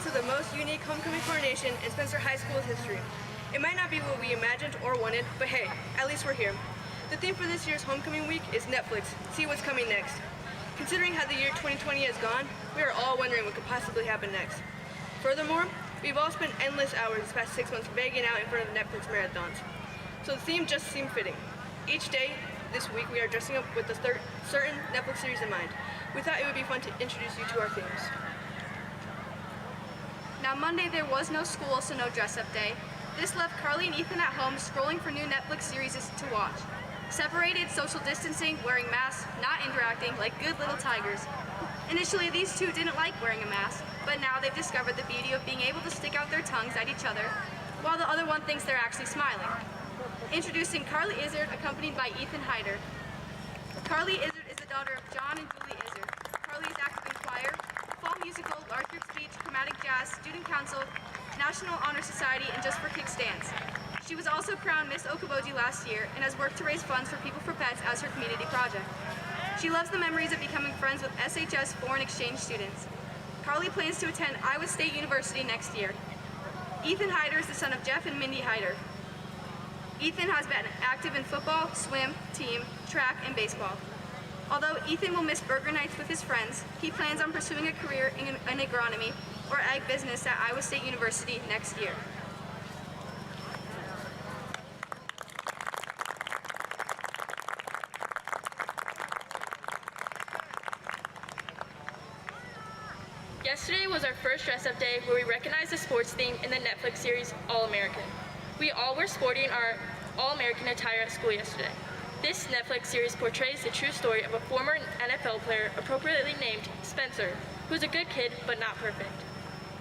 to the most unique homecoming coronation in Spencer High School's history. It might not be what we imagined or wanted, but hey, at least we're here. The theme for this year's homecoming week is Netflix, see what's coming next. Considering how the year 2020 has gone, we are all wondering what could possibly happen next. Furthermore, we've all spent endless hours this past 6 months begging out in front of Netflix marathons. So the theme just seemed fitting. Each day this week we are dressing up with a certain Netflix series in mind. We thought it would be fun to introduce you to our themes. Now Monday there was no school, so no dress-up day. This left Carly and Ethan at home scrolling for new Netflix series to watch. Separated, social distancing, wearing masks, not interacting, like good little tigers. Initially, these two didn't like wearing a mask, but now they've discovered the beauty of being able to stick out their tongues at each other, while the other one thinks they're actually smiling. Introducing Carly Izzard, accompanied by Ethan Hyder. Carly Izzard is the daughter of John and Julie Izzard. Carly is active in choir, fall musical, large group speech, chromatic jazz, student council, National Honor Society, and Just for Kicks dance. She was also crowned Miss Okoboji last year and has worked to raise funds for People for Pets as her community project. She loves the memories of becoming friends with SHS foreign exchange students. Carly plans to attend Iowa State University next year. Ethan Hyder is the son of Jeff and Mindy Hyder. Ethan has been active in football, swim, team, track, and baseball. Although Ethan will miss burger nights with his friends, he plans on pursuing a career in agronomy or ag business at Iowa State University next year. Yesterday was our first dress-up day where we recognized the sports theme in the Netflix series All-American. We all were sporting our All-American attire at school yesterday. This Netflix series portrays the true story of a former NFL player appropriately named Spencer, who's a good kid but not perfect.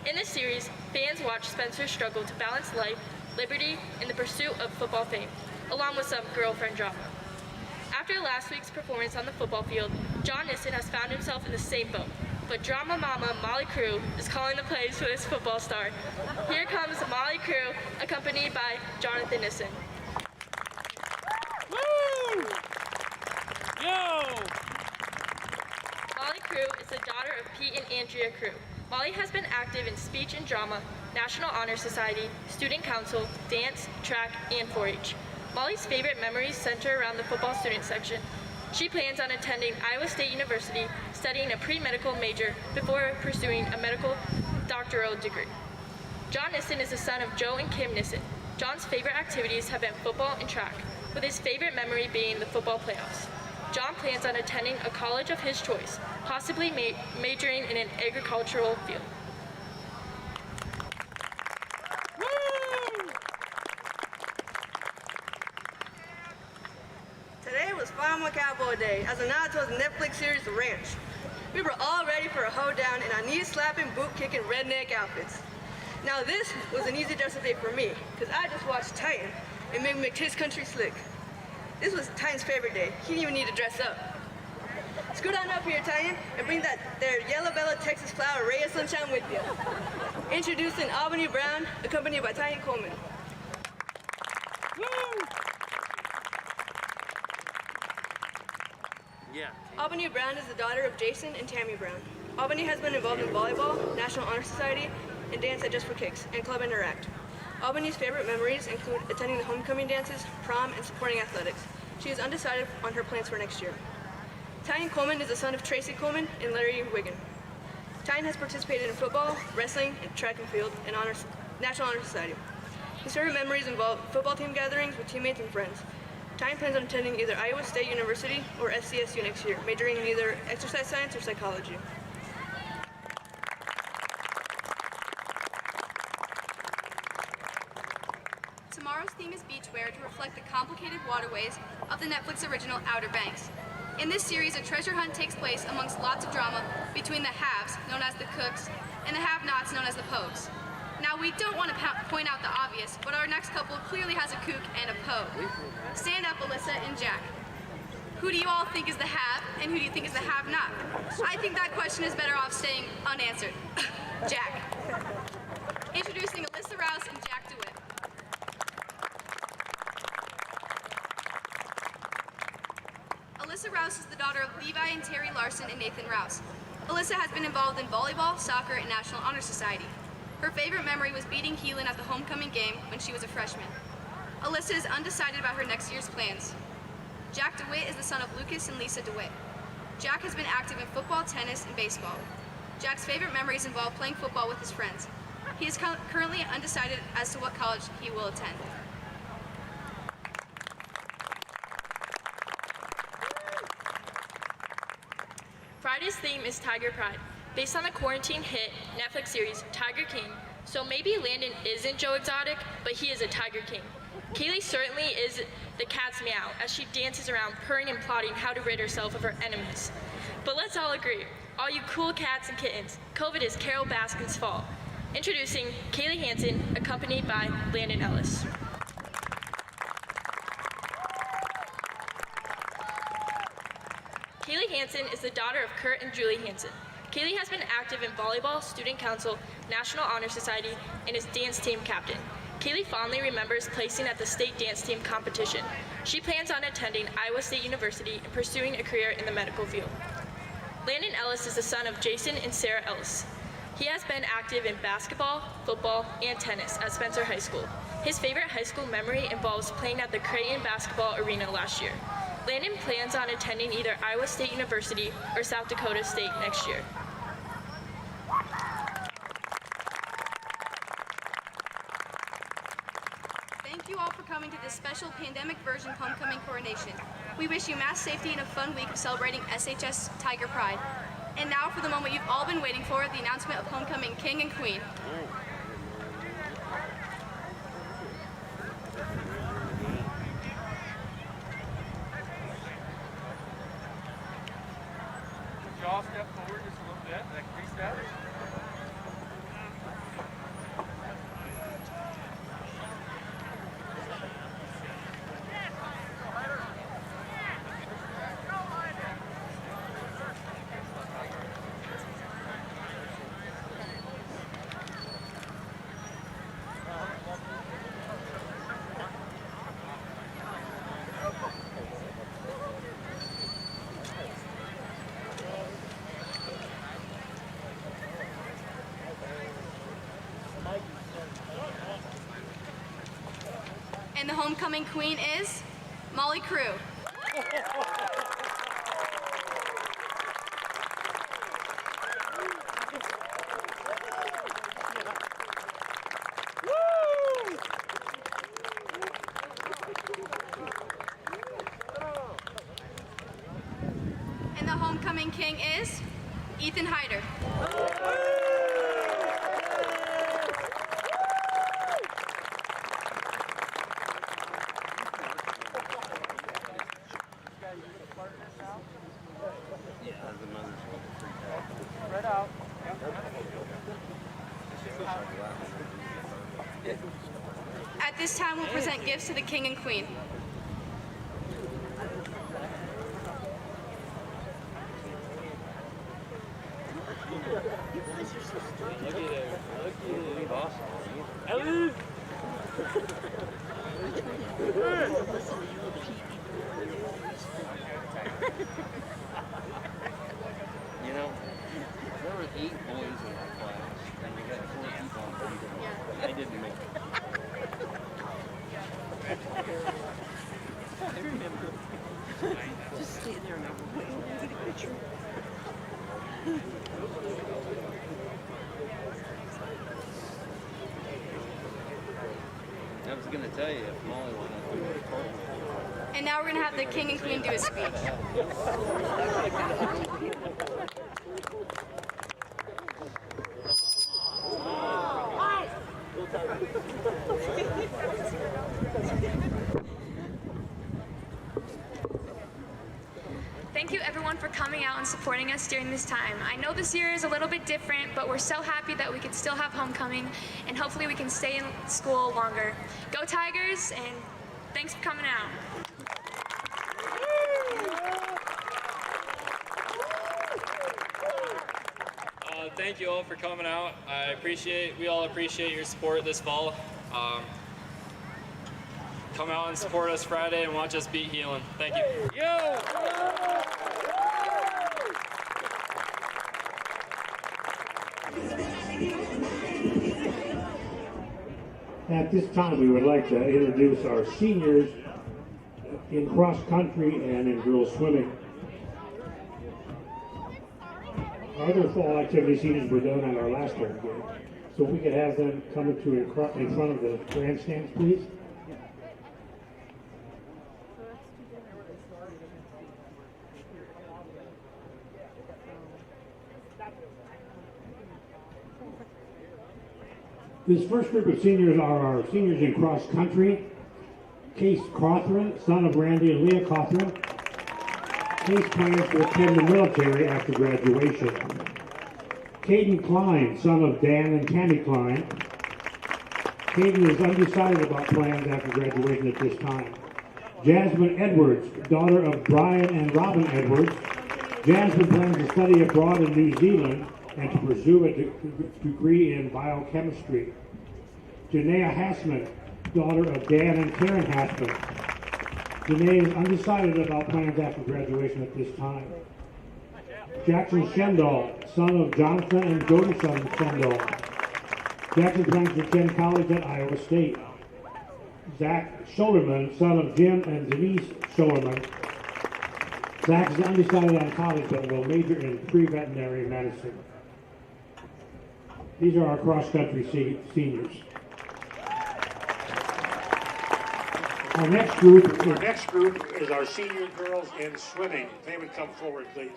In this series, fans watch Spencer struggle to balance life, liberty, and the pursuit of football fame, along with some girlfriend drama. After last week's performance on the football field, John Nissen has found himself in the same boat. But drama mama Molly Crew is calling the plays for this football star. Here comes Molly Crew, accompanied by Jonathan Nissen. Woo! Yo! Molly Crew is the daughter of Pete and Andrea Crew. Molly has been active in speech and drama, National Honor Society, Student Council, dance, track, and 4-H. Molly's favorite memories center around the football student section. She plans on attending Iowa State University, studying a pre-medical major before pursuing a medical doctoral degree. John Nissen is the son of Joe and Kim Nissen. John's favorite activities have been football and track, with his favorite memory being the football playoffs. John plans on attending a college of his choice, possibly majoring in an agricultural field. Today was Farmer Cowboy Day, as a nod to the Netflix series The Ranch. We were all ready for a hoedown in our knee-slapping, boot-kicking redneck outfits. Now this was an easy dress-up day for me, because I just watched Titan and made me his country slick. This was Titan's favorite day. He didn't even need to dress up. Scoot on up here, Titan, and bring that there Yellow Bella Texas flower ray of sunshine with you. Introducing Albany Brown, accompanied by Titan Coleman. Woo! Yeah. Albany Brown is the daughter of Jason and Tammy Brown. Albany has been involved in volleyball, National Honor Society, and dance at Just for Kicks, and Club Interact. Albany's favorite memories include attending the homecoming dances, prom, and supporting athletics. She is undecided on her plans for next year. Tyne Coleman is the son of Tracy Coleman and Larry Wiggin. Tyne has participated in football, wrestling, and track and field, and National Honor Society. His favorite memories involve football team gatherings with teammates and friends. Tyne plans on attending either Iowa State University or SCSU next year, majoring in either exercise science or psychology. Tomorrow's theme is beachwear to reflect the complicated waterways of the Netflix original Outer Banks. In this series, a treasure hunt takes place amongst lots of drama between the haves, known as the Cooks, and the have-nots, known as the Pogues. Now, we don't want to point out the obvious, but our next couple clearly has a kook and a pogue. Stand up, Alyssa and Jack. Who do you all think is the have, and who do you think is the have-not? I think that question is better off staying unanswered. Jack. Introducing Alyssa Rouse and Jack DeWitt. Alyssa Rouse is the daughter of Levi and Terry Larson and Nathan Rouse. Alyssa has been involved in volleyball, soccer, and National Honor Society. Her favorite memory was beating Heelan at the homecoming game when she was a freshman. Alyssa is undecided about her next year's plans. Jack DeWitt is the son of Lucas and Lisa DeWitt. Jack has been active in football, tennis, and baseball. Jack's favorite memories involve playing football with his friends. He is currently undecided as to what college he will attend. Friday's theme is Tiger Pride, based on the quarantine hit Netflix series Tiger King. So maybe Landon isn't Joe Exotic, but he is a Tiger King. Kaylee certainly is the cat's meow as she dances around purring and plotting how to rid herself of her enemies. But let's all agree, all you cool cats and kittens, COVID is Carol Baskin's fault. Introducing Kaylee Hansen, accompanied by Landon Ellis. Kaylee Hansen is the daughter of Kurt and Julie Hansen. Kaylee has been active in volleyball, student council, National Honor Society, and is dance team captain. Kaylee fondly remembers placing at the state dance team competition. She plans on attending Iowa State University and pursuing a career in the medical field. Landon Ellis is the son of Jason and Sarah Ellis. He has been active in basketball, football, and tennis at Spencer High School. His favorite high school memory involves playing at the Creighton basketball arena last year. Landon plans on attending either Iowa State University or South Dakota State next year. Thank you all for coming to this special pandemic version homecoming coronation. We wish you mass safety and a fun week of celebrating SHS Tiger Pride. And now for the moment you've all been waiting for, the announcement of homecoming king and queen. Y'all step forward just a little bit, like 3 steps. And the homecoming queen is Molly Crew. And the homecoming king is Ethan Hyder. Spread out. At this time, we'll present gifts to the king and queen. Look at it. Look at it. Ellie! You know, there were 8 boys in our class, and we had 4 people on volleyball. I didn't make it. I remember just staying there and I was waiting to get a picture. I was going to tell you if Molly wanted to do it. And now we're going to have the king and queen do a speech. Thank you everyone for coming out and supporting us during this time. I know this year is a little bit different, but we're so happy that we could still have homecoming and hopefully we can stay in school longer. Go Tigers, and thanks for coming out. Thank you all for coming out. We all appreciate your support this fall. Come out and support us Friday and watch us beat Heelan. Thank you. Yo! At this time, we would like to introduce our seniors in cross country and in girls swimming. Our other fall activity seniors were done on our last home game. So if we could have them come into in front of the grandstands, please. This first group of seniors are our seniors in cross country. Case Cawthron, son of Randy and Leah Cawthron. Case plans to attend the military after graduation. Caden Klein, son of Dan and Tammy Klein. Caden is undecided about plans after graduation at this time. Jasmine Edwards, daughter of Brian and Robin Edwards. Jasmine plans to study abroad in New Zealand and to pursue a degree in biochemistry. Janaea Hassman, daughter of Dan and Karen Hassman. Janaea is undecided about plans after graduation at this time. Jackson Shendall, son of Jonathan and Jody Shendall. Jackson plans to attend college at Iowa State. Zach Scholerman, son of Jim and Denise Scholerman. Zach is undecided on college but will major in pre-veterinary medicine. These are our cross-country seniors. Our next group is our senior girls in swimming. They would come forward, please.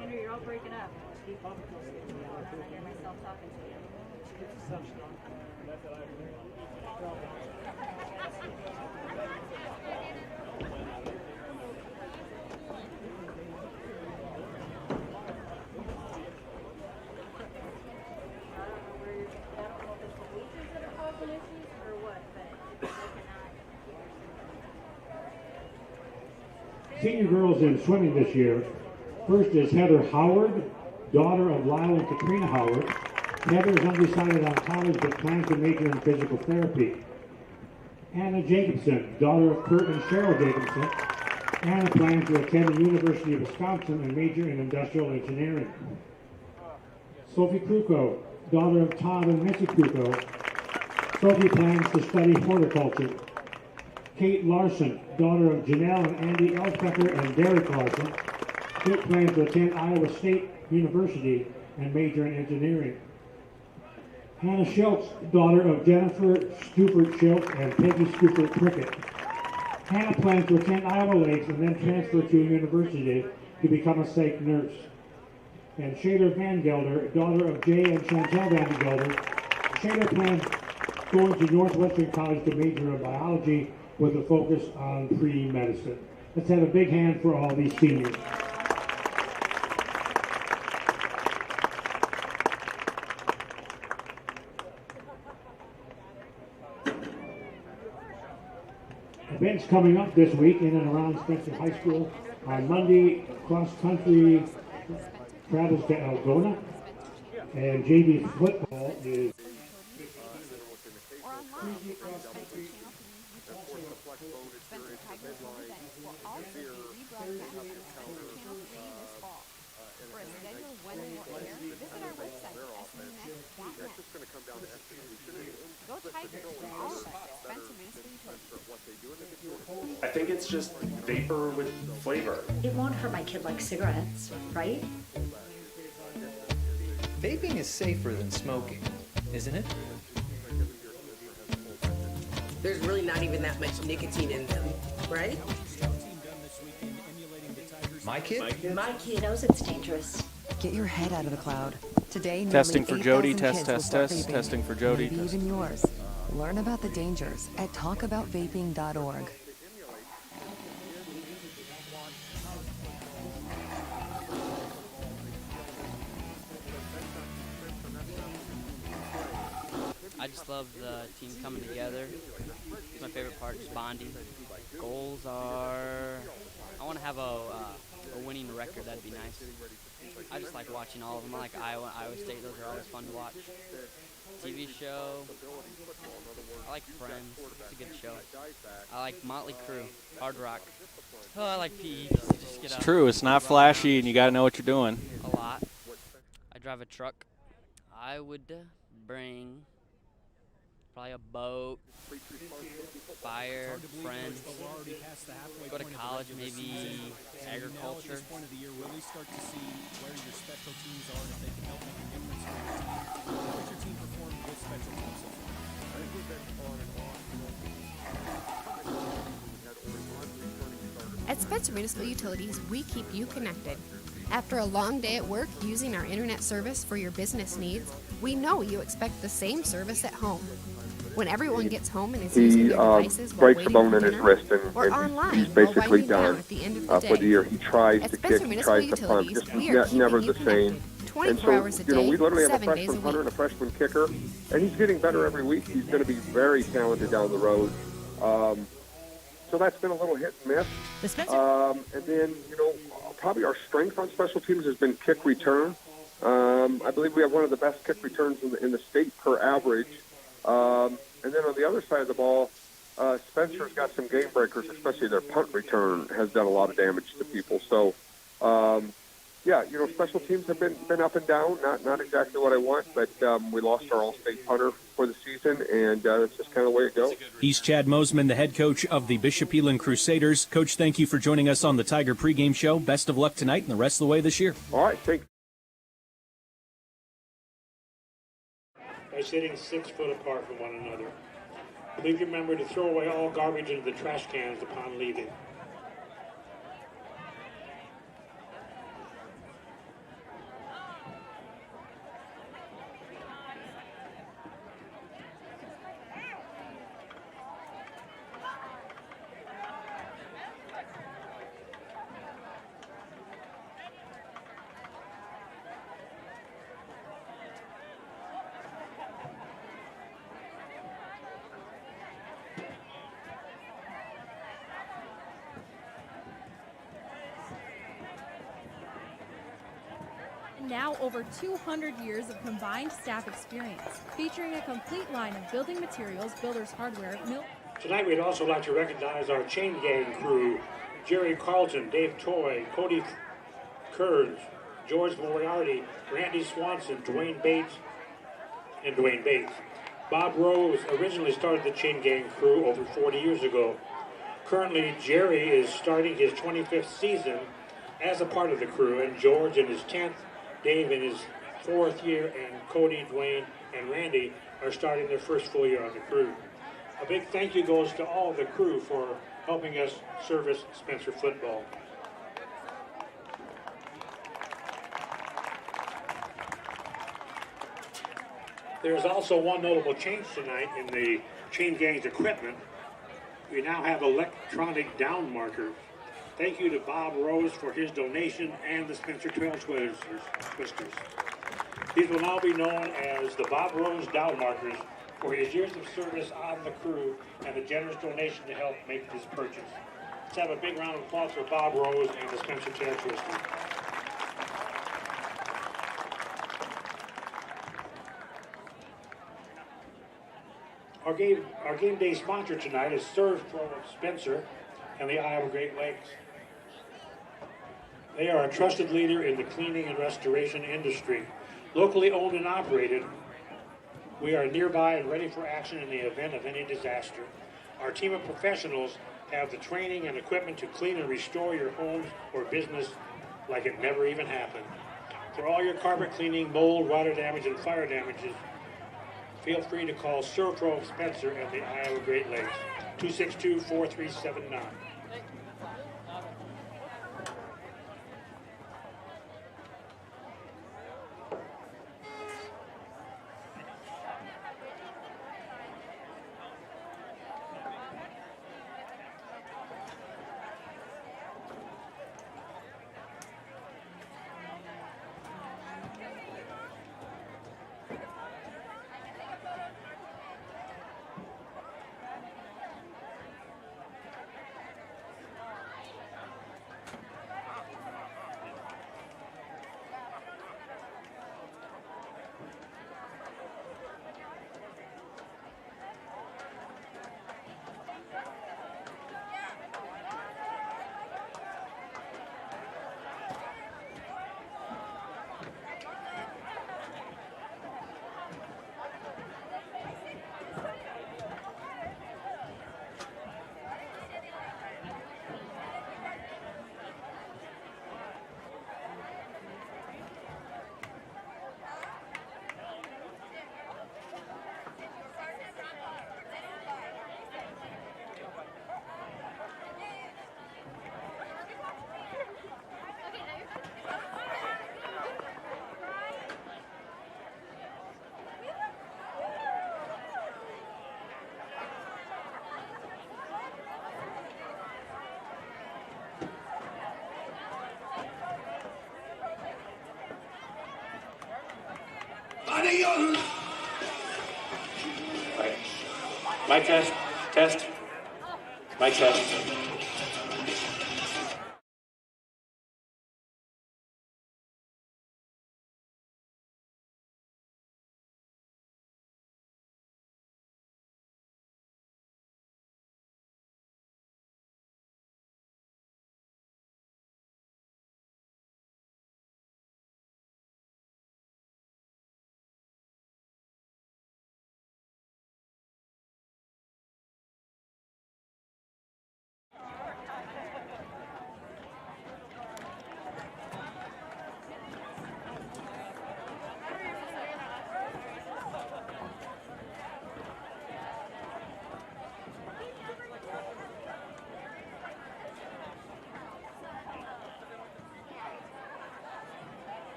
Andrew, you're all breaking up. I hear myself talking to you. Senior girls in swimming this year. First is Heather Howard, daughter of Lyle and Katrina Howard. Heather is undecided on college but plans to major in physical therapy. Anna Jacobson, daughter of Kurt and Cheryl Jacobson. Anna plans to attend the University of Wisconsin and major in industrial engineering. Sophie Kruko, daughter of Todd and Missy Kruko. Sophie plans to study horticulture. Kate Larson, daughter of Janelle and Andy Elspecker and Derek Larson. Kate plans to attend Iowa State University and major in engineering. Hannah Schultz, daughter of Jennifer Stupert Schultz and Peggy Stupert Prickett. Hannah plans to attend Iowa Lakes and then transfer to a university to become a psych nurse. And Shader Van Gelder, daughter of Jay and Chantel Van Gelder. Shader plans going to Northwestern College to major in biology with a focus on pre-medicine. Let's have a big hand for all these seniors. Events coming up this week in and around Spencer High School. On Monday, cross-country travels to Algona, and JV football is I think it's just vapor with flavor. It won't hurt my kid like cigarettes, right? Vaping is safer than smoking, isn't it? There's really not even that much nicotine in them, right? My kid? My kid knows it's dangerous. Get your head out of the cloud. Today, Testing nearly for Jody. 8,000 Test, kids will test, start test. vaping. Testing for Jody. Maybe even yours. Learn about the dangers at talkaboutvaping.org. I just love the team coming together. It's my favorite part, just bonding. Goals are, I want to have a winning record. That'd be nice. I just like watching all of them. I like Iowa State. Those are always fun to watch. TV show. I like Friends. It's a good show. I like Motley Crue, hard rock. Oh, I like PE. Just get It's up. true. It's not flashy, and you got to know what you're doing. A lot. drive a truck. I would bring probably a boat, fire, friends, go to college, maybe agriculture. Point of the year, really start to see where your special teams are and if they can help make a difference for your team. How has your team performed with special teams so far? I think we've been on and off. At Spencer Municipal Utilities, we keep you connected. After a long day at work using our internet service for your business needs, we know you expect the same service at home. When everyone gets home and is using their devices while breaks a waiting bone for in his dinner, wrist, or and online he's while basically winding down done at the end of the day. for the year. He tries At to Spencer kick, he Municipal tries to pump, Utilities, just we are never keeping the you same. connected 24 hours a You know, day, we literally have a 7 days freshman a punter and a week. freshman kicker, and he's getting better every week. He's going to be very talented down the road. So that's been a little hit and miss. And then, you know, probably our strength on special teams has been kick return. I believe we have one of the best kick returns in the state per average. And then on the other side of the ball, Spencer's got some game breakers, especially their punt return has done a lot of damage to people. So, yeah, you know, special teams have been up and down, not exactly what I want, but we lost our all-state punter for the season, and that's just kind of the way it goes. He's Chad Mosman, the head coach of the Bishop Heelan Crusaders. Coach, thank you for joining us on the Tiger pregame show. Best of luck tonight and the rest of the way this year. All right, thanks. By sitting 6 foot apart from one another. Please remember to throw away all garbage into the trash cans upon leaving. Now over 200 years of combined staff experience, featuring a complete line of building materials, builder's hardware, Tonight we'd also like to recognize our chain gang crew: Jerry Carlton, Dave Toy, Cody Kurz, George Moriarty, Randy Swanson, Dwayne Bates. Bob Rose originally started the chain gang crew over 40 years ago. Currently, Jerry is starting his 25th season as a part of the crew, and George in his 10th, Dave in his 4th year, and Cody, Dwayne, and Randy are starting their first full year on the crew. A big thank you goes to all of the crew for helping us service Spencer football. There is also one notable change tonight in the chain gang's equipment. We now have electronic down markers. Thank you to Bob Rose for his donation and the Spencer Trail Twisters. These will now be known as the Bob Rose down markers for his years of service on the crew and the generous donation to help make this purchase. Let's have a big round of applause for Bob Rose and the Spencer Trail Twisters. Our game day sponsor tonight is Surf Pro of Spencer and the Iowa Great Lakes. They are a trusted leader in the cleaning and restoration industry. Locally owned and operated, we are nearby and ready for action in the event of any disaster. Our team of professionals have the training and equipment to clean and restore your homes or business like it never even happened. For all your carpet cleaning, mold, water damage, and fire damages, feel free to call Surpro of Spencer and the Iowa Great Lakes, 262-4379. Right. Mic test. Test. Mic test.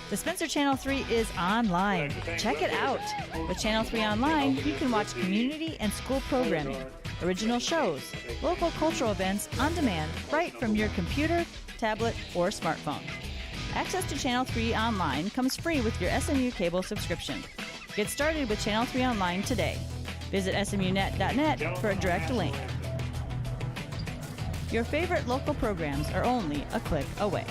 The Spencer Channel 3 is online. Check it out. With Channel 3 Online, you can watch community and school programming, original shows, local cultural events on demand right from your computer, tablet, or smartphone. Access to Channel 3 Online comes free with your SMU cable subscription. Get started with Channel 3 Online today. Visit smunet.net for a direct link. Your favorite local programs are only a click away.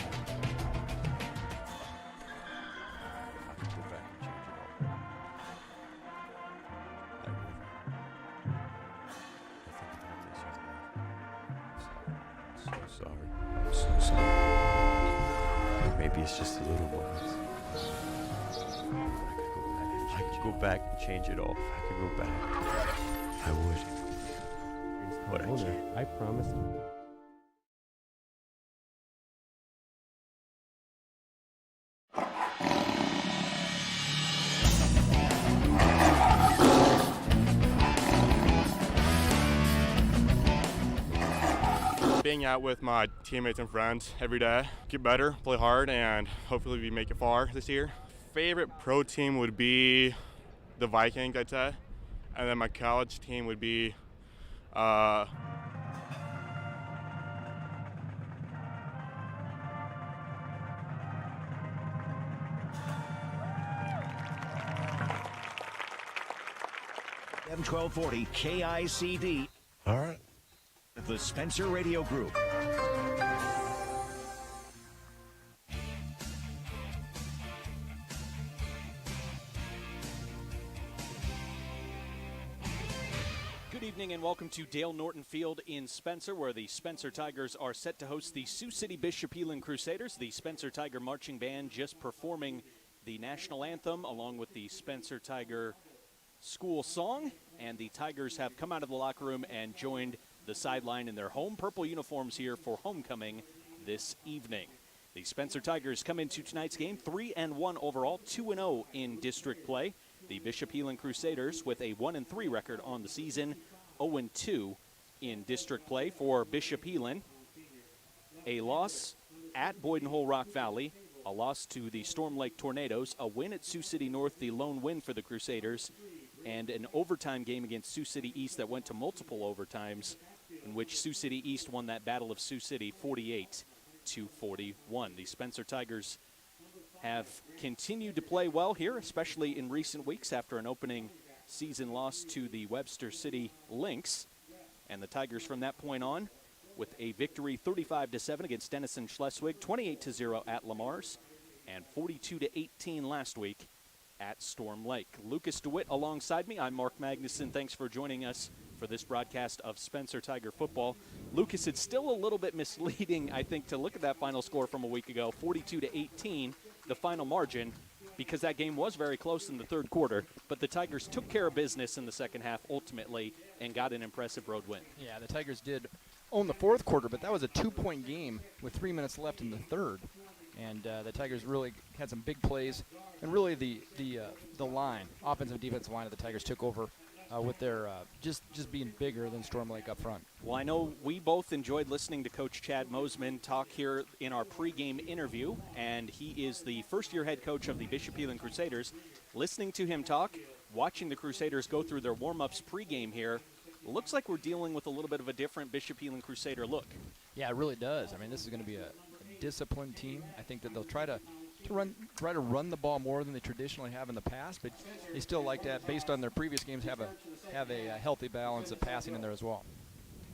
Maybe it's just a little moment. If I could go back and change it all, if I could go back, I would. But I can't. I promise you. Being out with my teammates and friends every day, get better, play hard, and hopefully we make it far this year. Favorite pro team would be the Vikings, I'd say, and then my college team would be M1240 KICD. All right. The Spencer Radio Group. Good evening and welcome to Dale Norton Field in Spencer, where the Spencer Tigers are set to host the Sioux City Bishop Heelan Crusaders. The Spencer Tiger Marching Band just performing the national anthem along with the Spencer Tiger school song, and the Tigers have come out of the locker room and joined the sideline in their home purple uniforms here for homecoming this evening. The Spencer Tigers come into tonight's game 3-1 overall, 2-0 in district play. The Bishop Heelan Crusaders with a 1-3 record on the season, 0-2 in district play for Bishop Heelan. A loss at Boyden Hole Rock Valley, a loss to the Storm Lake Tornadoes, a win at Sioux City North, the lone win for the Crusaders, and an overtime game against Sioux City East that went to multiple overtimes, in which Sioux City East won that Battle of Sioux City 48-41. The Spencer Tigers have continued to play well here, especially in recent weeks after an opening season loss to the Webster City Lynx. And the Tigers from that point on with a victory 35-7 against Denison Schleswig, 28-0 at Lamar's, and 42-18 last week at Storm Lake. Lucas DeWitt alongside me. I'm Mark Magnuson. Thanks for joining us for this broadcast of Spencer Tiger football. Lucas, it's still a little bit misleading, I think, to look at that final score from a week ago, 42-18, the final margin, because that game was very close in the third quarter, but the Tigers took care of business in the second half ultimately and got an impressive road win. Yeah, the Tigers did own the fourth quarter, but that was a 2-point game with 3 minutes left in the third. And the Tigers really had some big plays, and really the line, offensive and defensive line of the Tigers took over with their just being bigger than Storm Lake up front. Well, I know we both enjoyed listening to Coach Chad Mosman talk here in our pregame interview, and he is the first-year head coach of the Bishop Heelan Crusaders. Listening to him talk, watching the Crusaders go through their warm-ups pregame here, looks like we're dealing with a little bit of a different Bishop Heelan Crusader look. Yeah, it really does. I mean, this is going to be a disciplined team. I think that they'll try to run the ball more than they traditionally have in the past, but they still like to, based on their previous games, have a healthy balance of passing in there as well.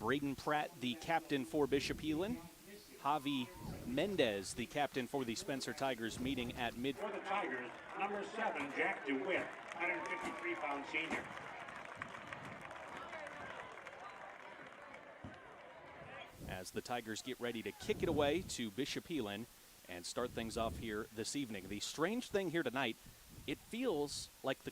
Braden Pratt, the captain for Bishop Heelan. Javi Mendez, the captain for the Spencer Tigers, meeting at mid. For the Tigers, number 7, Jack DeWitt, 153-pound senior. As the Tigers get ready to kick it away to Bishop Heelan and start things off here this evening. The strange thing here tonight, it feels like the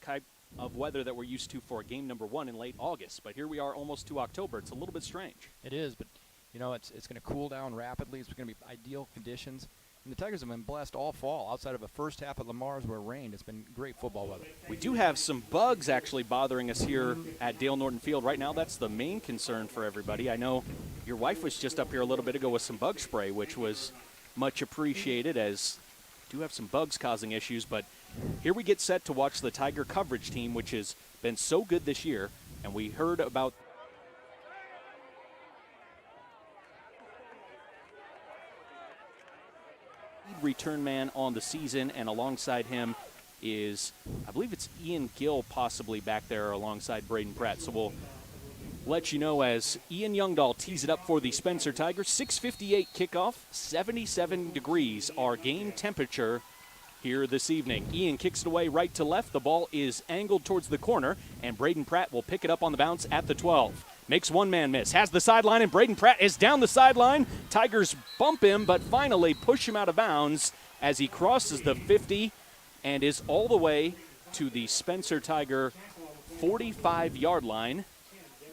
of weather that we're used to for game number 1 in late August. But here we are almost to October. It's a little bit strange. It is, but you know, it's going to cool down rapidly. It's going to be ideal conditions. And the Tigers have been blessed all fall. Outside of a first half at Lamar's where it rained, it's been great football weather. We do have some bugs actually bothering us here at Dale Norton Field. Right now, that's the main concern for everybody. I know your wife was just up here a little bit ago with some bug spray, which was much appreciated, as we do have some bugs causing issues. But here we get set to watch the Tiger coverage team, which has been so good this year. And we heard about return man on the season, and alongside him is, I believe it's Ian Gill possibly back there alongside Braden Pratt. So we'll let you know as Ian Youngdahl tees it up for the Spencer Tigers. 6:58 kickoff, 77 degrees our game temperature here this evening. Ian kicks it away right to left. The ball is angled towards the corner, and Braden Pratt will pick it up on the bounce at the 12. Makes one man miss, has the sideline, and Braden Pratt is down the sideline. Tigers bump him, but finally push him out of bounds as he crosses the 50 and is all the way to the Spencer Tiger 45-yard line.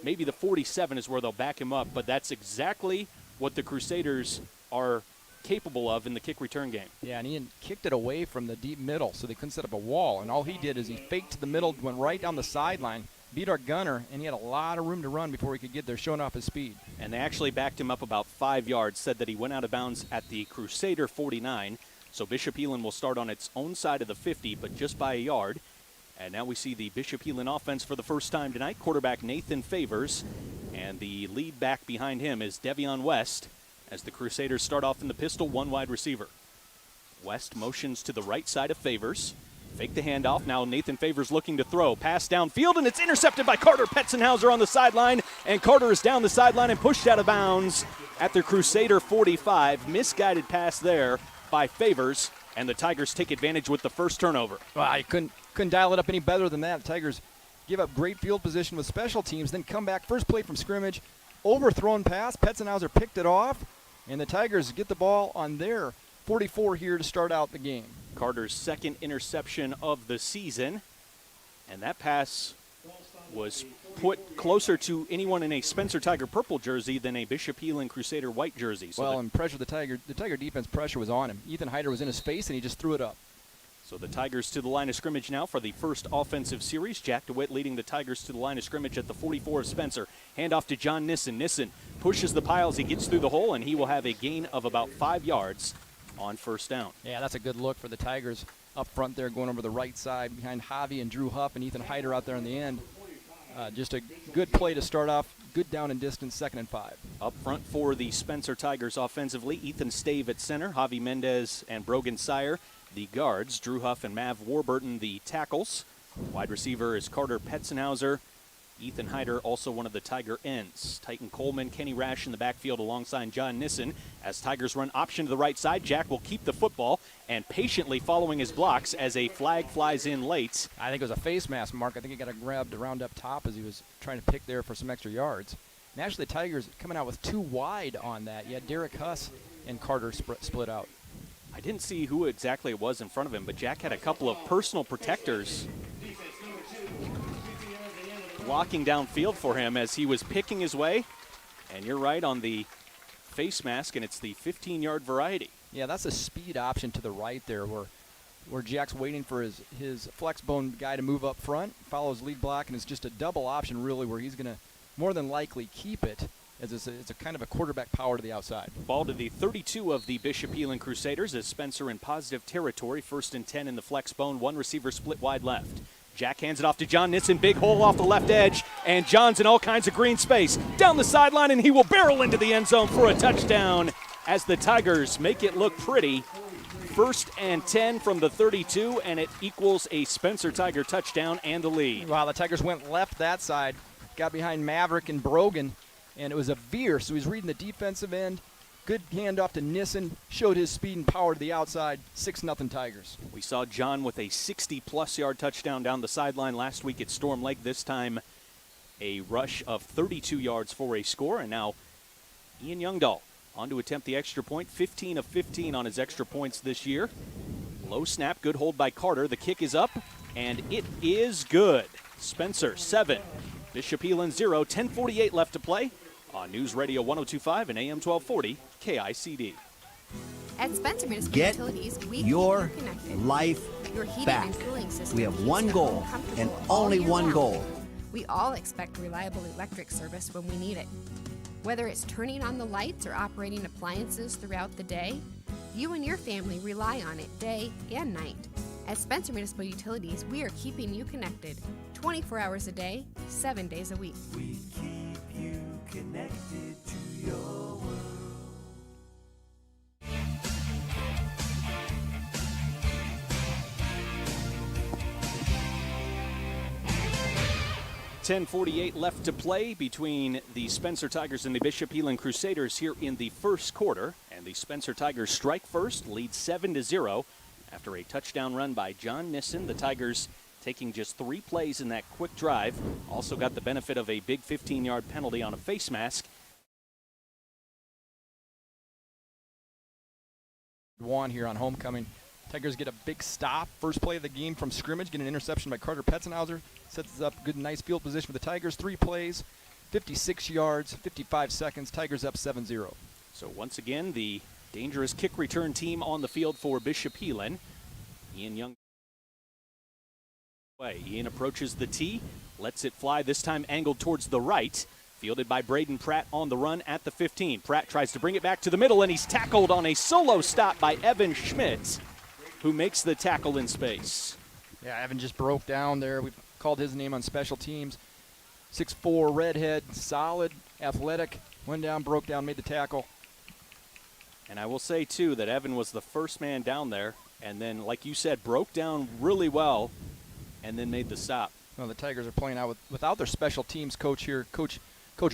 Maybe the 47 is where they'll back him up, but that's exactly what the Crusaders are capable of in the kick return game. Yeah, and Ian kicked it away from the deep middle, so they couldn't set up a wall. And all he did is he faked to the middle, went right down the sideline, beat our gunner, and he had a lot of room to run before he could get there, showing off his speed. And they actually backed him up about 5 yards, said that he went out of bounds at the Crusader 49. So Bishop Heelan will start on its own side of the 50, but just by a yard. And now we see the Bishop Heelan offense for the first time tonight. Quarterback Nathan Favors, and the lead back behind him is Devion West, as the Crusaders start off in the pistol, one wide receiver. West motions to the right side of Favors. Fake the handoff. Now Nathan Favors looking to throw. Pass downfield, and it's intercepted by Carter Petzenhauser on the sideline. And Carter is down the sideline and pushed out of bounds at the Crusader 45. Misguided pass there by Favors, and the Tigers take advantage with the first turnover. Well, I couldn't dial it up any better than that. The Tigers give up great field position with special teams, then come back, first play from scrimmage, overthrown pass. Petzenhauser picked it off, and the Tigers get the ball on their 44 here to start out the game. Carter's second interception of the season, and that pass was put closer to anyone in a Spencer Tiger purple jersey than a Bishop Heelan Crusader white jersey. So and pressure the Tiger defense pressure was on him. Ethan Hyder was in his face, and he just threw it up. So the Tigers to the line of scrimmage now for the first offensive series. Jack DeWitt leading the Tigers to the line of scrimmage at the 44 of Spencer. Handoff to John Nissen. Nissen pushes the piles. He gets through the hole, and he will have a gain of about 5 yards on first down. Yeah, that's a good look for the Tigers up front there, going over the right side behind Javi and Drew Huff and Ethan Hyder out there in the end. Just a good play to start off. Good down and distance, 2nd and 5. Up front for the Spencer Tigers offensively, Ethan Stave at center, Javi Mendez and Brogan Sire, the guards, Drew Huff and Mav Warburton, the tackles. Wide receiver is Carter Petzenhauser. Ethan Hyder, also one of the Tiger ends. Titan Coleman, Kenny Rash in the backfield alongside John Nissen. As Tigers run option to the right side, Jack will keep the football and patiently following his blocks as a flag flies in late. I think it was a face mask, Mark. I think he got grabbed around up top as he was trying to pick there for some extra yards. And actually, the Tigers coming out with 2 wide on that. You had Derek Huss and Carter split out. I didn't see who exactly it was in front of him, but Jack had a couple of personal protectors blocking downfield for him as he was picking his way. And you're right on the face mask, and it's the 15-yard variety. Yeah, that's a speed option to the right there where Jack's waiting for his flex bone guy to move up front, follows lead block, and it's just a double option really where he's going to more than likely keep it, as it's a kind of a quarterback power to the outside. Ball to the 32 of the Bishop Heelan Crusaders as Spencer in positive territory. 1st and 10 in the flex bone, one receiver split wide left. Jack hands it off to John Nissen, big hole off the left edge, and John's in all kinds of green space. Down the sideline, and he will barrel into the end zone for a touchdown as the Tigers make it look pretty. 1st and 10 from the 32, and it equals a Spencer Tiger touchdown and the lead. Wow, the Tigers went left that side, got behind Maverick and Brogan, and it was a veer, so he's reading the defensive end. Good handoff to Nissen, showed his speed and power to the outside, 6-0 Tigers. We saw John with a 60-plus yard touchdown down the sideline last week at Storm Lake. This time a rush of 32 yards for a score, and now Ian Youngdahl on to attempt the extra point. 15 of 15 on his extra points this year. Low snap, good hold by Carter. The kick is up, and it is good. Spencer 7, Bishop Heelan 0, 10:48 left to play on News Radio 102.5 and AM 1240 KICD. At Spencer Municipal Get Utilities, we your keep you connected. life Your heating back. and cooling system We have keeps one you goal home comfortable and all only year one round. goal. We all expect reliable electric service when we need it. Whether it's turning on the lights or operating appliances throughout the day, you and your family rely on it day and night. At Spencer Municipal Utilities, we are keeping you connected 24 hours a day, 7 days a week. We keep you connected to your world. .48 left to play between the Spencer Tigers and the Bishop Heelan Crusaders here in the first quarter. And the Spencer Tigers strike first, lead 7-0 after a touchdown run by John Nissen. The Tigers taking just 3 plays in that quick drive. Also got the benefit of a big 15-yard penalty on a face mask. One here on homecoming. Tigers get a big stop. First play of the game from scrimmage. Get an interception by Carter Petzenhauser. Sets up good, nice field position for the Tigers. 3 plays, 56 yards, 55 seconds. Tigers up 7-0. So once again, the dangerous kick return team on the field for Bishop Heelan. Ian Young. Ian approaches the tee, lets it fly, this time angled towards the right. Fielded by Braden Pratt on the run at the 15. Pratt tries to bring it back to the middle, and he's tackled on a solo stop by Evan Schmidt, who makes the tackle in space. Yeah, Evan just broke down there. We've called his name on special teams. 6'4", redhead, solid, athletic. Went down, broke down, made the tackle. And I will say, too, that Evan was the first man down there, and then, like you said, broke down really well, and then made the stop. Well, the Tigers are playing out without their special teams coach here. Coach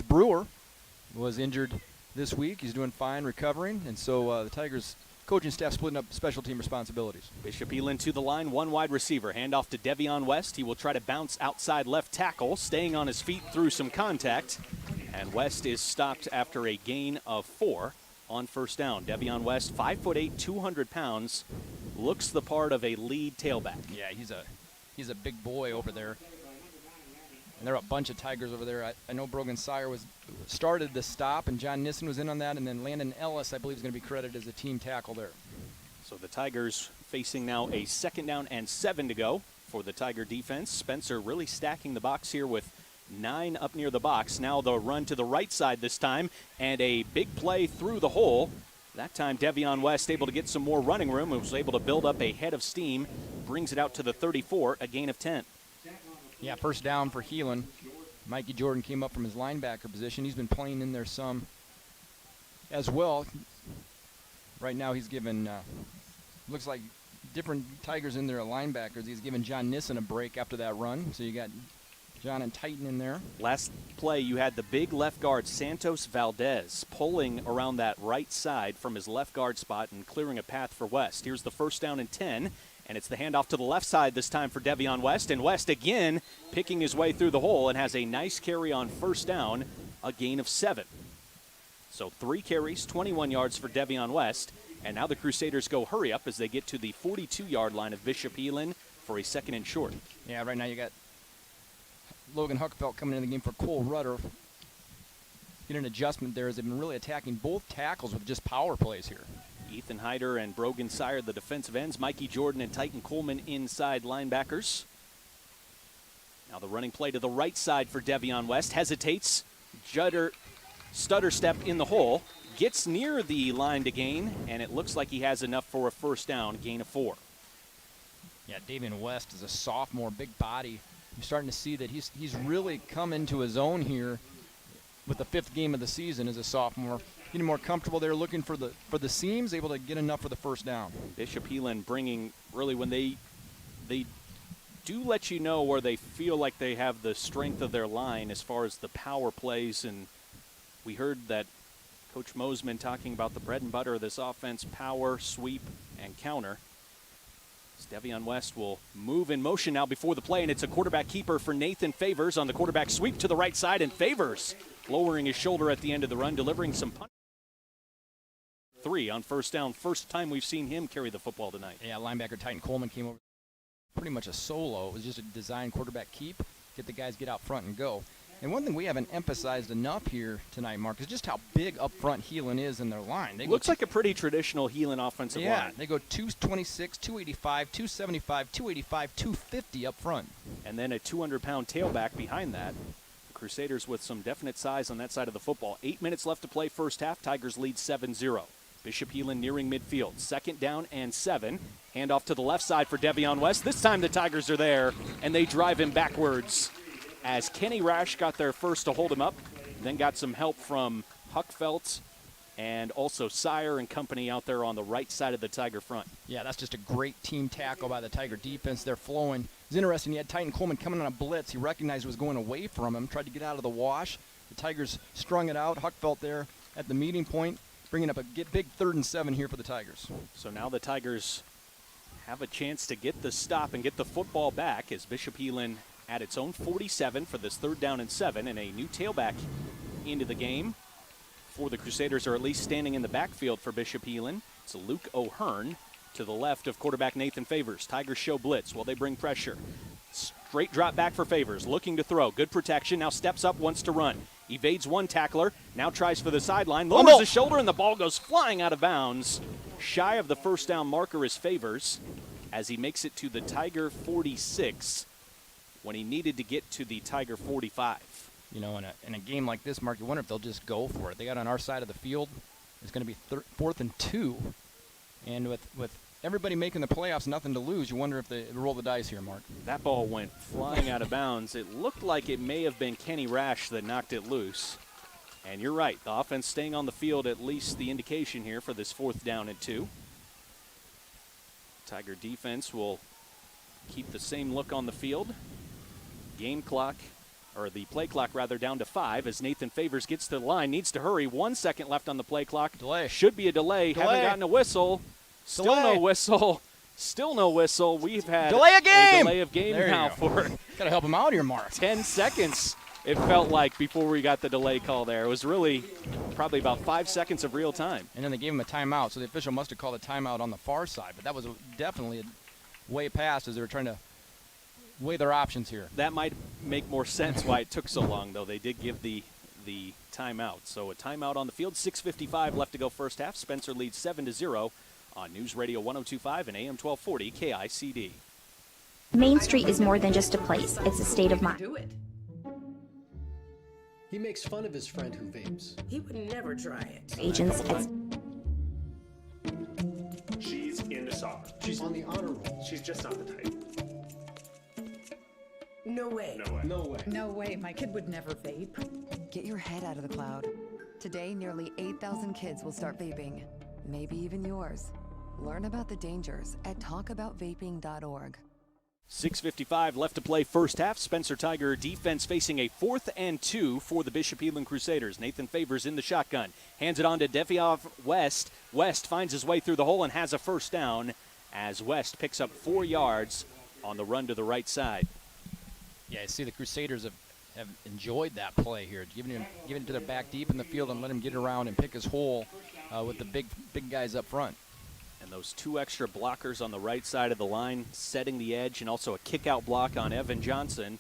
Brewer was injured this week. He's doing fine, recovering, and so the Tigers coaching staff splitting up special team responsibilities. Bishop Heelan to the line, 1 wide receiver. Handoff to Devion West. He will try to bounce outside left tackle, staying on his feet through some contact. And West is stopped after a gain of 4 on first down. Devion West, 5'8", 200 pounds, looks the part of a lead tailback. Yeah, he's a big boy over there. And there are a bunch of Tigers over there. I know Brogan Sire started the stop, and John Nissen was in on that, and then Landon Ellis, I believe, is going to be credited as a team tackle there. So the Tigers facing now a 2nd down and 7 to go for the Tiger defense. Spencer really stacking the box here with 9 up near the box. Now the run to the right side this time, and a big play through the hole. That time Devion West able to get some more running room and was able to build up a head of steam. Brings it out to the 34, a gain of 10. Yeah, first down for Heelan. Mikey Jordan came up from his linebacker position. He's been playing in there some as well. Right now he's given, looks like different Tigers in there at linebackers. He's given John Nissen a break after that run. So you got John and Titan in there. Last play, you had the big left guard, Santos Valdez, pulling around that right side from his left guard spot and clearing a path for West. Here's the first down and 10. And it's the handoff to the left side this time for Devion West. And West again picking his way through the hole and has a nice carry on first down, a gain of 7. So 3 carries, 21 yards for Devion West. And now the Crusaders go hurry up as they get to the 42-yard line of Bishop Heelan for a 2nd and short. Yeah, right now you got Logan Huckfeld coming in the game for Cole Rudder. Get an adjustment there as they've been really attacking both tackles with just power plays here. Ethan Hyder and Brogan Sire, the defensive ends. Mikey Jordan and Titan Coleman inside linebackers. Now the running play to the right side for Devion West. Hesitates. Stutter step in the hole. Gets near the line to gain, and it looks like he has enough for a first down, gain of 4. Yeah, Davion West is a sophomore, big body. You're starting to see that he's really come into his own here with the 5th game of the season as a sophomore. Getting more comfortable there, looking for the seams, able to get enough for the first down. Bishop Heelan bringing, really, when they do let you know where they feel like they have the strength of their line as far as the power plays. And we heard that Coach Mosman talking about the bread and butter of this offense, power, sweep, and counter. Devion West will move in motion now before the play, and it's a quarterback keeper for Nathan Favors on the quarterback sweep to the right side, and Favors lowering his shoulder at the end of the run, delivering some punch. 3 on first down. First time we've seen him carry the football tonight. Yeah, linebacker Titan Coleman came over pretty much a solo. It was just a design quarterback keep, get the guys get out front and go. And one thing we haven't emphasized enough here tonight, Mark, is just how big up front Heelan is in their line. They Looks like a pretty traditional Heelan offensive line. Yeah, they go 226, 285, 275, 285, 250 up front. And then a 200-pound tailback behind that. The Crusaders with some definite size on that side of the football. 8 minutes left to play first half. Tigers lead 7-0. Bishop Heelan nearing midfield. 2nd down and 7. Handoff to the left side for Devion West. This time the Tigers are there, and they drive him backwards as Kenny Rash got there first to hold him up, then got some help from Huckfelt and also Sire and company out there on the right side of the Tiger front. Yeah, that's just a great team tackle by the Tiger defense. They're flowing. It's interesting. You had Titan Coleman coming on a blitz. He recognized it was going away from him, tried to get out of the wash. The Tigers strung it out. Huckfelt there at the meeting point, bringing up a big 3rd and 7 here for the Tigers. So now the Tigers have a chance to get the stop and get the football back as Bishop Heelan at its own 47 for this 3rd down and 7, and a new tailback into the game for the Crusaders, or at least standing in the backfield for Bishop Heelan. It's Luke O'Hearn to the left of quarterback Nathan Favors. Tigers show blitz while they bring pressure. Straight drop back for Favors, looking to throw. Good protection, now steps up, wants to run. Evades one tackler, now tries for the sideline. Lowers his shoulder, and the ball goes flying out of bounds. Shy of the first down marker is Favors as he makes it to the Tiger 46 when he needed to get to the Tiger 45. You know, in a game like this, Mark, you wonder if they'll just go for it. They got on our side of the field. It's going to be 4th and 2. And with everybody making the playoffs, nothing to lose, you wonder if they roll the dice here, Mark. That ball went flying out of bounds. It looked like it may have been Kenny Rash that knocked it loose. And you're right, the offense staying on the field, at least the indication here for this 4th down and 2. Tiger defense will keep the same look on the field. Game clock, or the play clock rather, down to 5 as Nathan Favors gets to the line, needs to hurry. 1 second left on the play clock. Delay. Should be a delay. Haven't gotten a whistle. Still no whistle. Still no whistle. We've had delay of game. A delay of game there now for gotta help him out here, Mark. 10 seconds. It felt like before we got the delay call there. It was really probably about 5 seconds of real time. And then they gave him a timeout, so the official must have called a timeout on the far side. But that was definitely way past as they were trying to weigh their options here. That might make more sense why it took so long, though. They did give the timeout. So a timeout on the field. 6:55 left to go first half. Spencer leads 7-0 on News Radio 102.5 and AM 1240 KICD. Main Street is more than just a place. It's a state of mind. Do it. He makes fun of his friend who vapes. He would never try it. Agents. She's into soccer. She's on the honor roll. She's just not the type. No way. No way. No way. No way. My kid would never vape. Get your head out of the cloud. Today, nearly 8,000 kids will start vaping. Maybe even yours. Learn about the dangers at talkaboutvaping.org. 6:55 left to play first half. Spencer Tiger defense facing a 4th and 2 for the Bishop Heelan Crusaders. Nathan Favors in the shotgun. Hands it on to Devion West. West finds his way through the hole and has a first down as West picks up 4 yards on the run to the right side. Yeah, I see the Crusaders have enjoyed that play here, giving it to their back deep in the field and let him get around and pick his hole with the big guys up front. And those 2 extra blockers on the right side of the line, setting the edge, and also a kick-out block on Evan Johnson,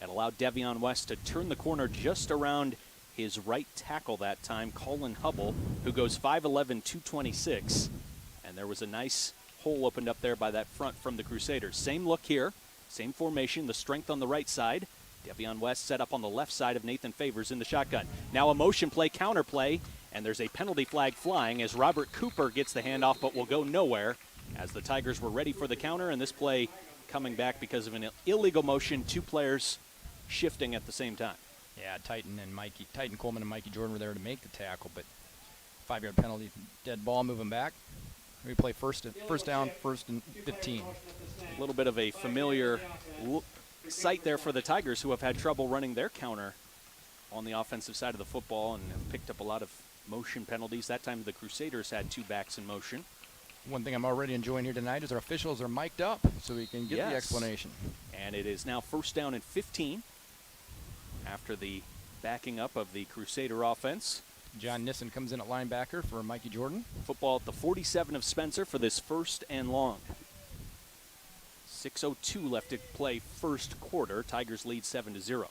and allowed Devion West to turn the corner just around his right tackle that time, Colin Hubble, who goes 5'11", 226. And there was a nice hole opened up there by that front from the Crusaders. Same look here, same formation, the strength on the right side. Devion West set up on the left side of Nathan Favors in the shotgun. Now a motion play, counter play, and there's a penalty flag flying as Robert Cooper gets the handoff but will go nowhere as the Tigers were ready for the counter, and this play coming back because of an illegal motion, 2 players shifting at the same time. Yeah, Titan Coleman and Mikey Jordan were there to make the tackle, but 5-yard penalty, dead ball, moving back. We play first down, 1st and 15. A little bit of a familiar sight there for the Tigers, who have had trouble running their counter on the offensive side of the football and have picked up a lot of motion penalties. That time the Crusaders had 2 backs in motion. One thing I'm already enjoying here tonight is our officials are mic'd up so we can get the explanation. And it is now 1st down and 15 after the backing up of the Crusader offense. John Nissen comes in at linebacker for Mikey Jordan. Football at the 47 of Spencer for this 1st and long. 6:02 left to play first quarter. Tigers lead 7-0.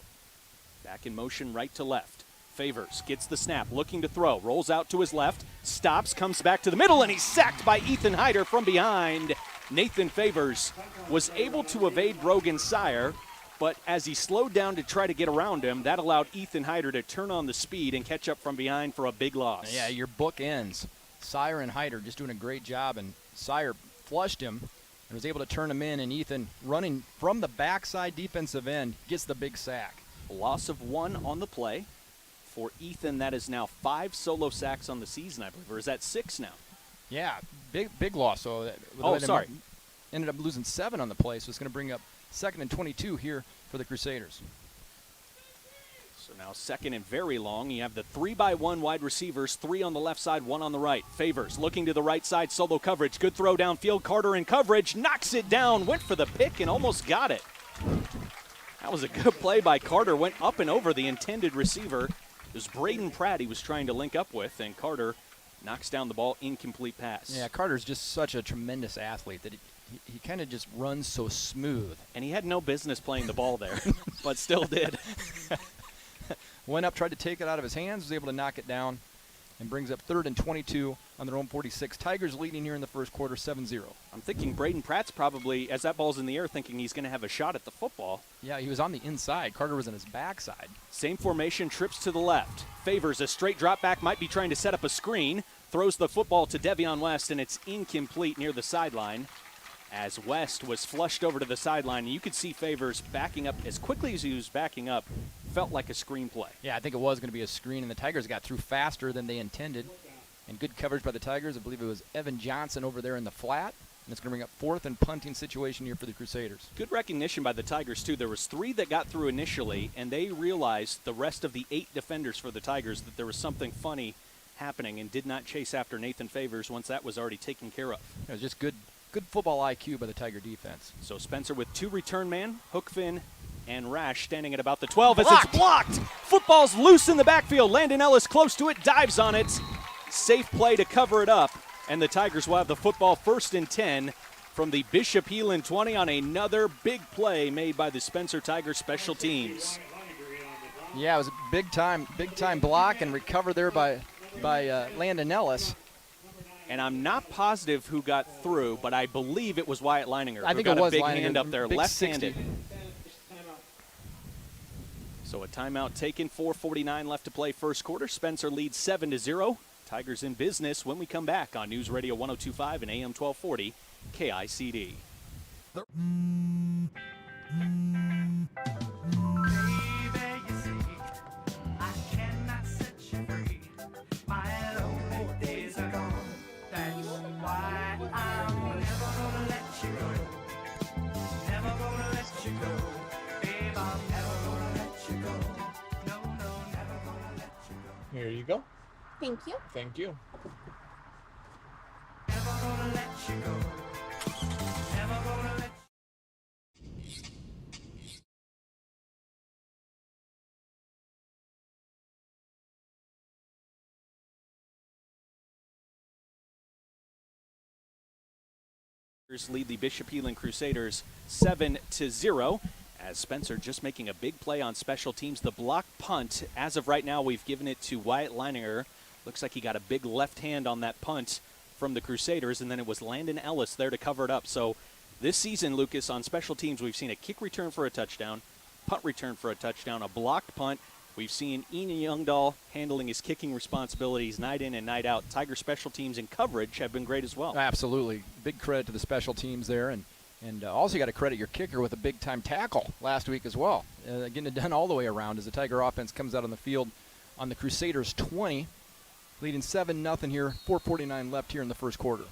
Back in motion right to left. Favors gets the snap, looking to throw, rolls out to his left, stops, comes back to the middle, and he's sacked by Ethan Hyder from behind. Nathan Favors was able to evade Brogan Sire, but as he slowed down to try to get around him, that allowed Ethan Hyder to turn on the speed and catch up from behind for a big loss. Yeah, your book ends. Sire and Hyder just doing a great job, and Sire flushed him and was able to turn him in, and Ethan, running from the backside defensive end, gets the big sack. A loss of 1 on the play. For Ethan, that is now 5 solo sacks on the season, I believe. Or is that 6 now? Yeah, big loss. So sorry. Ended up losing 7 on the play, so it's going to bring up 2nd and 22 here for the Crusaders. So now 2nd and very long. You have the 3-by-1 wide receivers, 3 on the left side, 1 on the right. Favors looking to the right side, solo coverage. Good throw downfield. Carter in coverage, knocks it down, went for the pick and almost got it. That was a good play by Carter. Went up and over the intended receiver. It was Braden Pratt he was trying to link up with, and Carter knocks down the ball, incomplete pass. Yeah, Carter's just such a tremendous athlete that he kind of just runs so smooth. And he had no business playing the ball there, but still did. Went up, tried to take it out of his hands, was able to knock it down, and brings up 3rd and 22 on their own 46. Tigers leading here in the first quarter, 7-0. I'm thinking Braden Pratt's probably, as that ball's in the air, thinking he's going to have a shot at the football. Yeah, he was on the inside. Carter was on his backside. Same formation, trips to the left. Favors a straight drop back, might be trying to set up a screen. Throws the football to Devion West, and it's incomplete near the sideline. As West was flushed over to the sideline, and you could see Favors backing up as quickly as he was backing up. Felt like a screenplay. Yeah, I think it was going to be a screen, and the Tigers got through faster than they intended. And good coverage by the Tigers. I believe it was Evan Johnson over there in the flat. And it's going to bring up 4th and punting situation here for the Crusaders. Good recognition by the Tigers, too. There was 3 that got through initially, and they realized, the rest of the 8 defenders for the Tigers, that there was something funny happening and did not chase after Nathan Favors once that was already taken care of. It was just good football IQ by the Tiger defense. So Spencer with 2 return man, Hookfin and Rash standing at about the 12 as it's blocked. Football's loose in the backfield. Landon Ellis close to it, dives on it. Safe play to cover it up, and the Tigers will have the football 1st and 10 from the Bishop Heelan 20 on another big play made by the Spencer Tigers special teams. Yeah, it was a big time block and recover there by Landon Ellis. And I'm not positive who got through, but I believe it was Wyatt Leininger. I think who got it was a big Leininger, hand up there, big left-handed. 60. So a timeout taken, 4:49 left to play first quarter. Spencer leads 7-0. Tigers in business when we come back on News Radio 102.5 and AM 1240 KICD. Here you go. Thank you. Thank you. Lead the Bishop Heelan Crusaders 7-0. As Spencer just making a big play on special teams. The block punt, as of right now, we've given it to Wyatt Leininger. Looks like he got a big left hand on that punt from the Crusaders, and then it was Landon Ellis there to cover it up. So this season, Lucas, on special teams, we've seen a kick return for a touchdown, punt return for a touchdown, a blocked punt. We've seen Ian Youngdahl handling his kicking responsibilities night in and night out. Tiger special teams and coverage have been great as well. Absolutely. Big credit to the special teams there. And also you got to credit your kicker with a big-time tackle last week as well. Getting it done all the way around as the Tiger offense comes out on the field on the Crusaders 20, leading 7-0 here, 4:49 left here in the first quarter.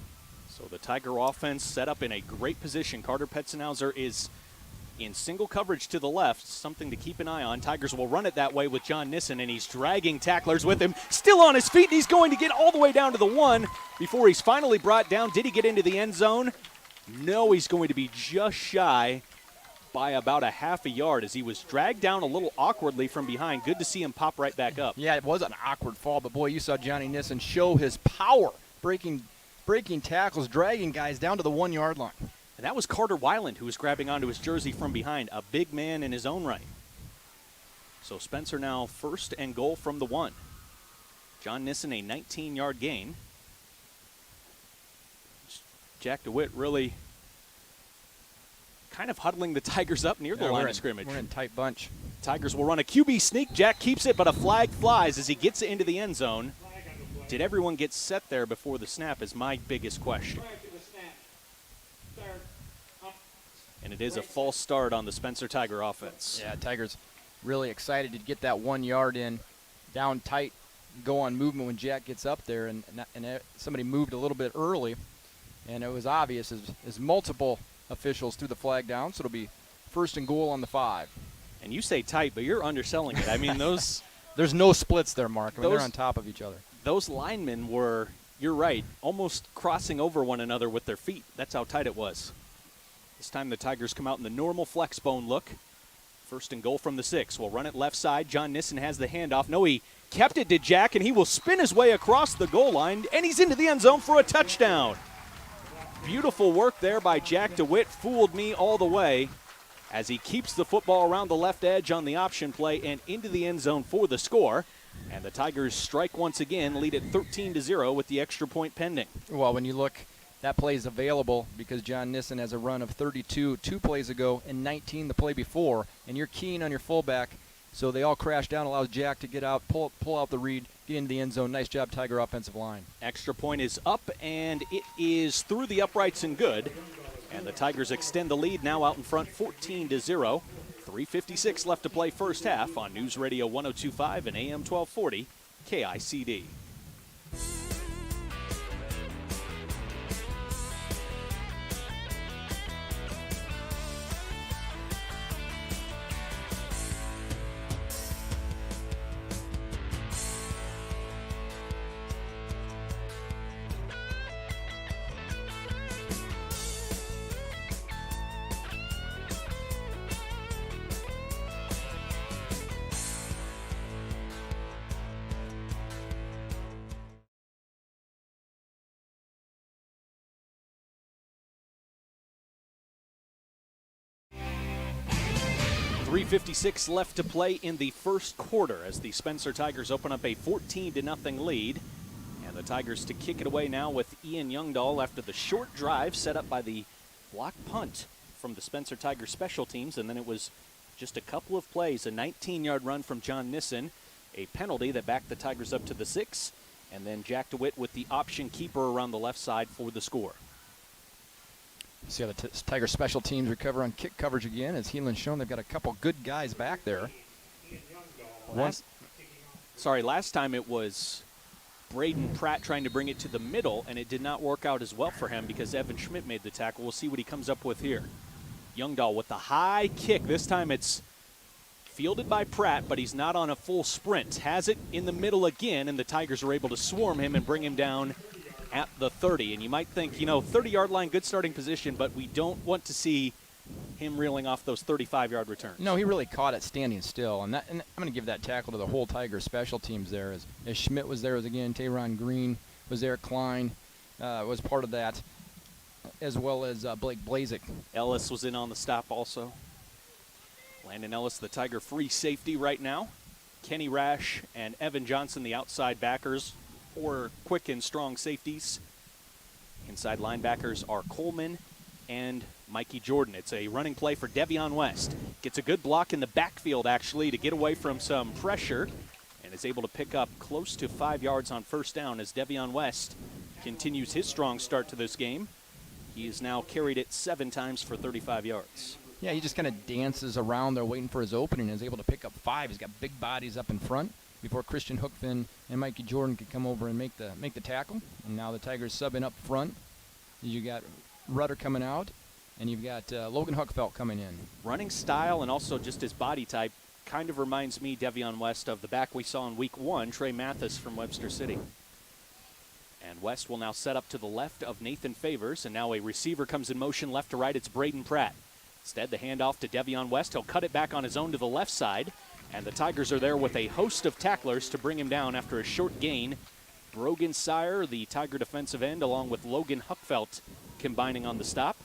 So the Tiger offense set up in a great position. Carter Petzenhauser is in single coverage to the left, something to keep an eye on. Tigers will run it that way with John Nissen, and he's dragging tacklers with him. Still on his feet, and he's going to get all the way down to the 1 before he's finally brought down. Did he get into the end zone? No, he's going to be just shy by about a half a yard as he was dragged down a little awkwardly from behind. Good to see him pop right back up. Yeah, it was an awkward fall, but boy, you saw Johnny Nissen show his power, breaking tackles, dragging guys down to the 1 yard line. And that was Carter Weiland who was grabbing onto his jersey from behind, a big man in his own right. So Spencer now 1st and goal from the 1. John Nissen a 19-yard gain. Jack DeWitt really kind of huddling the Tigers up near the line of scrimmage. We're in a tight bunch. Tigers will run a QB sneak. Jack keeps it, but a flag flies as he gets it into the end zone. Did everyone get set there before the snap is my biggest question. And it is a false start on the Spencer Tiger offense. Yeah, Tigers really excited to get that 1 yard in, down tight, go on movement when Jack gets up there, and somebody moved a little bit early, and it was obvious as multiple officials threw the flag down, so it'll be 1st and goal on the 5. And you say tight, but you're underselling it. I mean, those... There's no splits there, Mark. I mean, they're on top of each other. Those linemen were, you're right, almost crossing over one another with their feet. That's how tight it was. This time the Tigers come out in the normal flex bone look. 1st and goal from the 6. We'll run it left side. John Nissen has the handoff. No, he kept it to Jack, and he will spin his way across the goal line, and he's into the end zone for a touchdown. Beautiful work there by Jack DeWitt. Fooled me all the way as he keeps the football around the left edge on the option play and into the end zone for the score. And the Tigers strike once again, lead it 13-0 with the extra point pending. Well, when you look, that play is available because John Nissen has a run of 32 2 plays ago and 19 the play before, and you're keen on your fullback, so they all crash down, allows Jack to get out, pull out the read, get into the end zone. Nice job, Tiger offensive line. Extra point is up, and it is through the uprights and good. And the Tigers extend the lead, now out in front 14-0. 3:56 left to play first half on News Radio 102.5 and AM 1240 KICD. .356 left to play in the first quarter as the Spencer Tigers open up a 14-0 lead. And the Tigers to kick it away now with Ian Youngdahl after the short drive set up by the block punt from the Spencer Tigers special teams. And then it was just a couple of plays, a 19-yard run from John Nissen, a penalty that backed the Tigers up to the 6, and then Jack DeWitt with the option keeper around the left side for the score. See how the Tiger special teams recover on kick coverage again. As Heelan's shown, they've got a couple good guys back there. Last time it was Braden Pratt trying to bring it to the middle, and it did not work out as well for him because Evan Schmidt made the tackle. We'll see what he comes up with here. Youngdahl with the high kick. This time it's fielded by Pratt, but he's not on a full sprint. Has it in the middle again, and the Tigers are able to swarm him and bring him down at the 30. And you might think, 30-yard line, good starting position, but we don't want to see him reeling off those 35-yard returns. No, he really caught it standing still. And I'm going to give that tackle to the whole Tiger special teams there. As Schmidt was there, again, Tayron Green was there, Klein was part of that, as well as Blake Blazik. Ellis was in on the stop also. Landon Ellis, the Tiger free safety right now. Kenny Rash and Evan Johnson, the outside backers, or quick and strong safeties. Inside linebackers are Coleman and Mikey Jordan. It's a running play for Devion West. Gets a good block in the backfield, actually, to get away from some pressure, and is able to pick up close to 5 yards on first down as Devion West continues his strong start to this game. He has now carried it 7 times for 35 yards. Yeah, he just kind of dances around there waiting for his opening and is able to pick up 5. He's got big bodies up in front before Christian Hookfin and Mikey Jordan could come over and make the tackle. And now the Tigers subbing up front. You got Rudder coming out, and you've got Logan Huckfelt coming in. Running style and also just his body type kind of reminds me, Devion West, of the back we saw in week 1, Trey Mathis from Webster City. And West will now set up to the left of Nathan Favors, and now a receiver comes in motion left to right. It's Braden Pratt. Instead, the handoff to Devion West. He'll cut it back on his own to the left side, and the Tigers are there with a host of tacklers to bring him down after a short gain. Brogan Sire, the Tiger defensive end, along with Logan Huckfelt combining on the stop.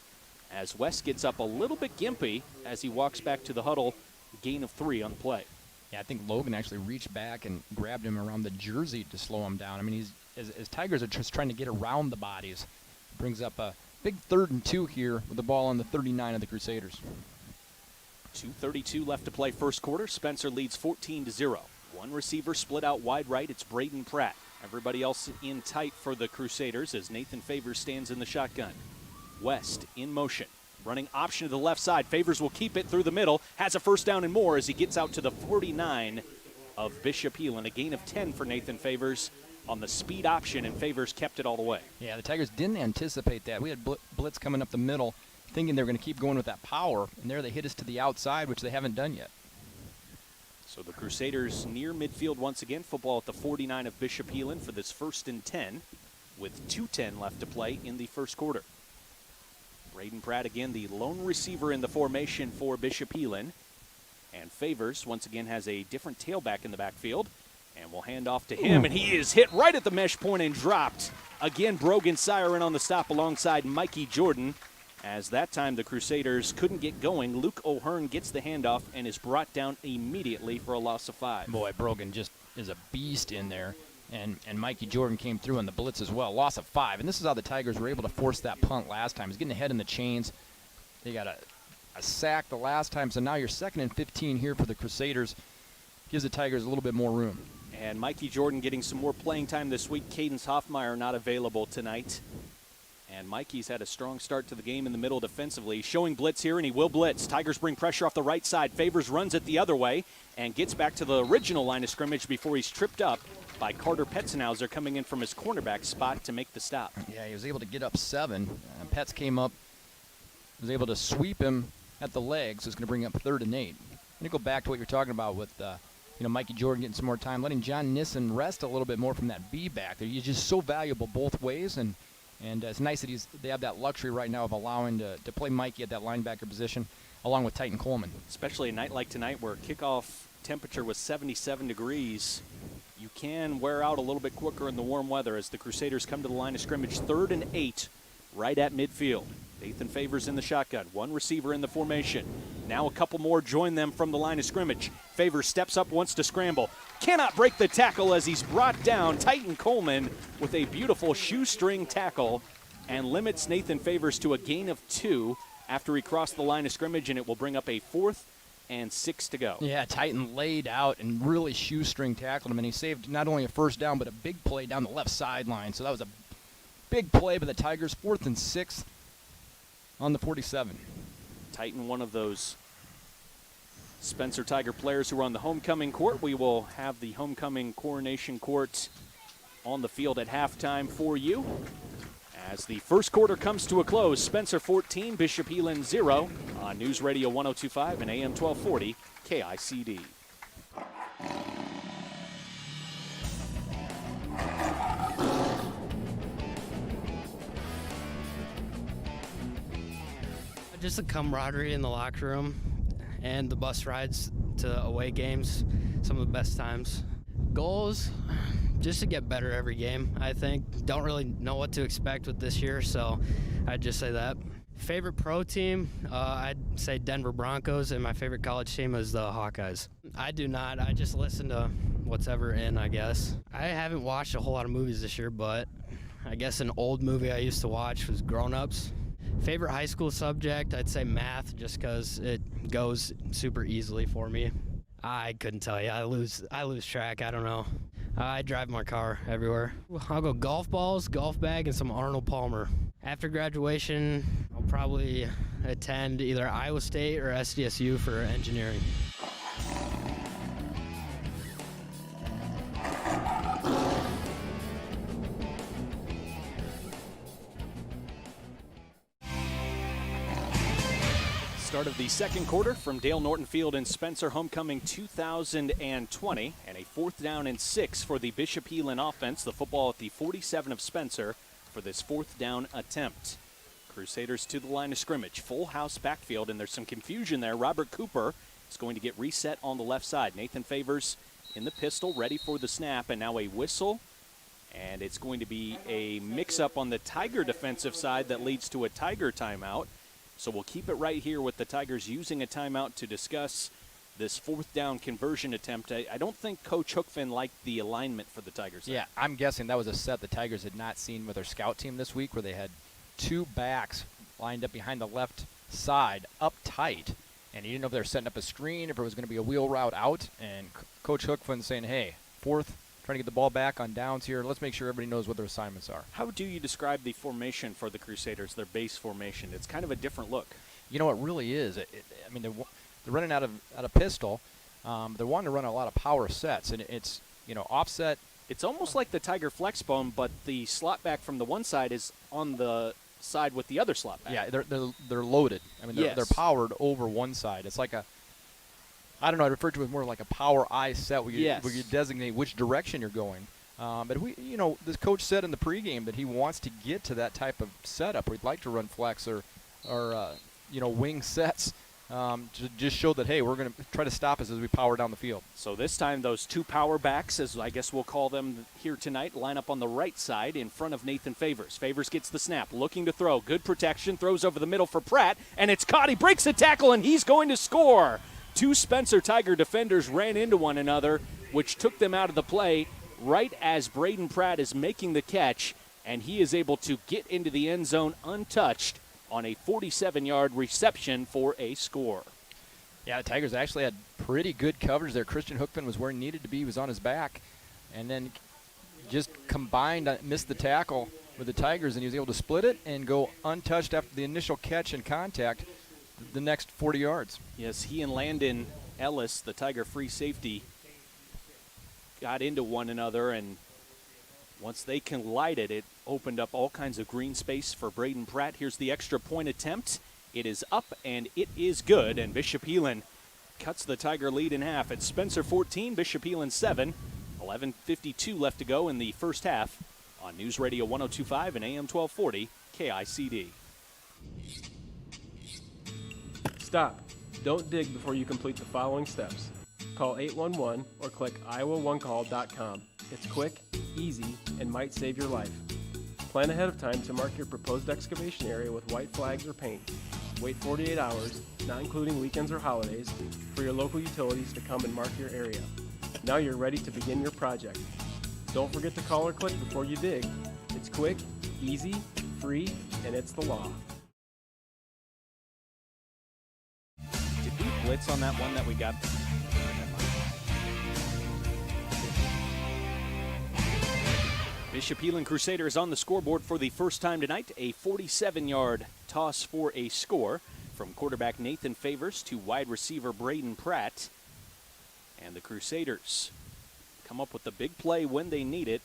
as West gets up a little bit gimpy as he walks back to the huddle, gain of 3 on the play. Yeah, I think Logan actually reached back and grabbed him around the jersey to slow him down. I mean, as Tigers are just trying to get around the bodies. Brings up a big 3rd and 2 here with the ball on the 39 of the Crusaders. 2:32 left to play first quarter. Spencer leads 14-0. One receiver split out wide right. It's Braden Pratt. Everybody else in tight for the Crusaders as Nathan Favors stands in the shotgun. West in motion. Running option to the left side. Favors will keep it through the middle. Has a first down and more as he gets out to the 49 of Bishop Heelan. A gain of 10 for Nathan Favors on the speed option, and Favors kept it all the way. Yeah, the Tigers didn't anticipate that. We had blitz coming up the middle, thinking they were going to keep going with that power, and there they hit us to the outside, which they haven't done yet. So the Crusaders near midfield once again. Football at the 49 of Bishop Heelan for this 1st and 10 with 2:10 left to play in the first quarter. Braden Pratt again the lone receiver in the formation for Bishop Heelan. And Favors once again has a different tailback in the backfield. And we'll hand off to him, and he is hit right at the mesh point and dropped. Again, Brogan Siren on the stop alongside Mikey Jordan. As that time the Crusaders couldn't get going, Luke O'Hearn gets the handoff and is brought down immediately for a loss of 5. Boy, Brogan just is a beast in there, and Mikey Jordan came through on the blitz as well. Loss of 5, and this is how the Tigers were able to force that punt last time. He's getting ahead in the chains. They got a sack the last time, so now you're 2nd and 15 here for the Crusaders. Gives the Tigers a little bit more room. And Mikey Jordan getting some more playing time this week. Cadence Hoffmeyer not available tonight. And Mikey's had a strong start to the game in the middle defensively. Showing blitz here, and he will blitz. Tigers bring pressure off the right side. Favors runs it the other way and gets back to the original line of scrimmage before he's tripped up by Carter Petzenhauser coming in from his cornerback spot to make the stop. Yeah, he was able to get up 7. Petz came up, was able to sweep him at the legs. So it's going to bring up 3rd and 8. I'm going to go back to what you're talking about with Mikey Jordan getting some more time, letting John Nissen rest a little bit more from that B back there. He's just so valuable both ways, and it's nice that they have that luxury right now of allowing to play Mikey at that linebacker position along with Titan Coleman. Especially a night like tonight where kickoff temperature was 77 degrees. You can wear out a little bit quicker in the warm weather as the Crusaders come to the line of scrimmage. 3rd and 8 right at midfield. Nathan Favors in the shotgun. One receiver in the formation. Now a couple more join them from the line of scrimmage. Favors steps up, wants to scramble. Cannot break the tackle as he's brought down. Titan Coleman with a beautiful shoestring tackle and limits Nathan Favors to a gain of 2 after he crossed the line of scrimmage, and it will bring up a 4th and 6 to go. Yeah, Titan laid out and really shoestring tackled him, and he saved not only a first down but a big play down the left sideline. So that was a big play by the Tigers. 4th and 6 on the 47. Titan, one of those Spencer Tiger players who are on the homecoming court. We will have the homecoming coronation court on the field at halftime for you. As the first quarter comes to a close, Spencer 14, Bishop Heelan 0 on News Radio 102.5 and AM 1240 KICD. Just the camaraderie in the locker room and the bus rides to away games, some of the best times. Goals, just to get better every game, I think. Don't really know what to expect with this year, so I'd just say that. Favorite pro team, I'd say Denver Broncos, and my favorite college team is the Hawkeyes. I do not. I just listen to what's ever in, I guess. I haven't watched a whole lot of movies this year, but I guess an old movie I used to watch was Grown Ups. Favorite high school subject, I'd say math, just because it goes super easily for me. I couldn't tell you. I lose track. I don't know. I drive my car everywhere. I'll go golf balls, golf bag, and some Arnold Palmer. After graduation, I'll probably attend either Iowa State or SDSU for engineering. Start of the second quarter from Dale Norton Field in Spencer, homecoming 2020, and a 4th down and 6 for the Bishop Heelan offense. The football at the 47 of Spencer for this 4th down attempt. Crusaders to the line of scrimmage, full house backfield, and there's some confusion there. Robert Cooper is going to get reset on the left side. Nathan Favors in the pistol, ready for the snap, and now a whistle. And it's going to be a mix-up on the Tiger defensive side that leads to a Tiger timeout. So we'll keep it right here with the Tigers using a timeout to discuss this 4th down conversion attempt. I don't think Coach Hookfin liked the alignment for the Tigers. Yeah, I'm guessing that was a set the Tigers had not seen with their scout team this week, where they had 2 backs lined up behind the left side up tight, and he didn't know if they were setting up a screen, if it was going to be a wheel route out, and Coach Hookfin saying, hey, 4th, trying to get the ball back on downs here. Let's make sure everybody knows what their assignments are. How do you describe the formation for the Crusaders, their base formation? It's kind of a different look. You know, it really is. I mean, they're running out of pistol. They're wanting to run a lot of power sets, and it's, you know, offset. It's almost like the Tiger flex bone, but the slot back from the one side is on the side with the other slot back. Yeah, they're loaded. I mean, they're powered over one side. It's like a, I don't know, I refer to it more like a power eye set where you designate which direction you're going. But this coach said in the pregame that he wants to get to that type of setup where he'd like to run flex or wing sets to just show that, hey, we're going to try to stop us as we power down the field. So this time those 2 power backs, as I guess we'll call them here tonight, line up on the right side in front of Nathan Favors. Favors gets the snap, looking to throw. Good protection, throws over the middle for Pratt, and it's caught. He breaks the tackle, and he's going to score. 2 Spencer Tiger defenders ran into one another, which took them out of the play right as Braden Pratt is making the catch, and he is able to get into the end zone untouched on a 47-yard reception for a score. Yeah, the Tigers actually had pretty good coverage there. Christian Hookman was where he needed to be. He was on his back, and then just combined, missed the tackle with the Tigers, and he was able to split it and go untouched after the initial catch and contact the next 40 yards. Yes, he and Landon Ellis, the Tiger free safety, got into one another, and once they collided, it opened up all kinds of green space for Braden Pratt. Here's the extra point attempt. It is up, and it is good, and Bishop Heelan cuts the Tiger lead in half. It's Spencer 14, Bishop Heelan 7. 11:52 left to go in the first half on News Radio 102.5 and AM 1240 KICD. Stop. Don't dig before you complete the following steps. Call 811 or click iowaonecall.com. It's quick, easy, and might save your life. Plan ahead of time to mark your proposed excavation area with white flags or paint. Wait 48 hours, not including weekends or holidays, for your local utilities to come and mark your area. Now you're ready to begin your project. Don't forget to call or click before you dig. It's quick, easy, free, and it's the law. Did we blitz on that one that we got? Bishop Heelan Crusaders on the scoreboard for the first time tonight. A 47-yard toss for a score from quarterback Nathan Favors to wide receiver Braden Pratt. And the Crusaders come up with the big play when they need it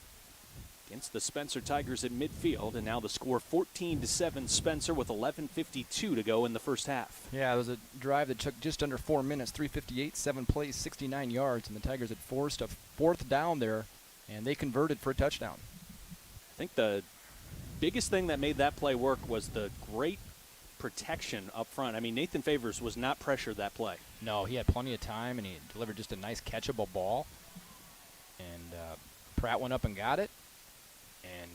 against the Spencer Tigers at midfield. And now the score 14-7 Spencer with 11:52 to go in the first half. Yeah, it was a drive that took just under 4 minutes, 3:58, 7 plays, 69 yards. And the Tigers had forced a 4th down there, and they converted for a touchdown. I think the biggest thing that made that play work was the great protection up front. I mean, Nathan Favors was not pressured that play. No, he had plenty of time, and he delivered just a nice catchable ball. And Pratt went up and got it. And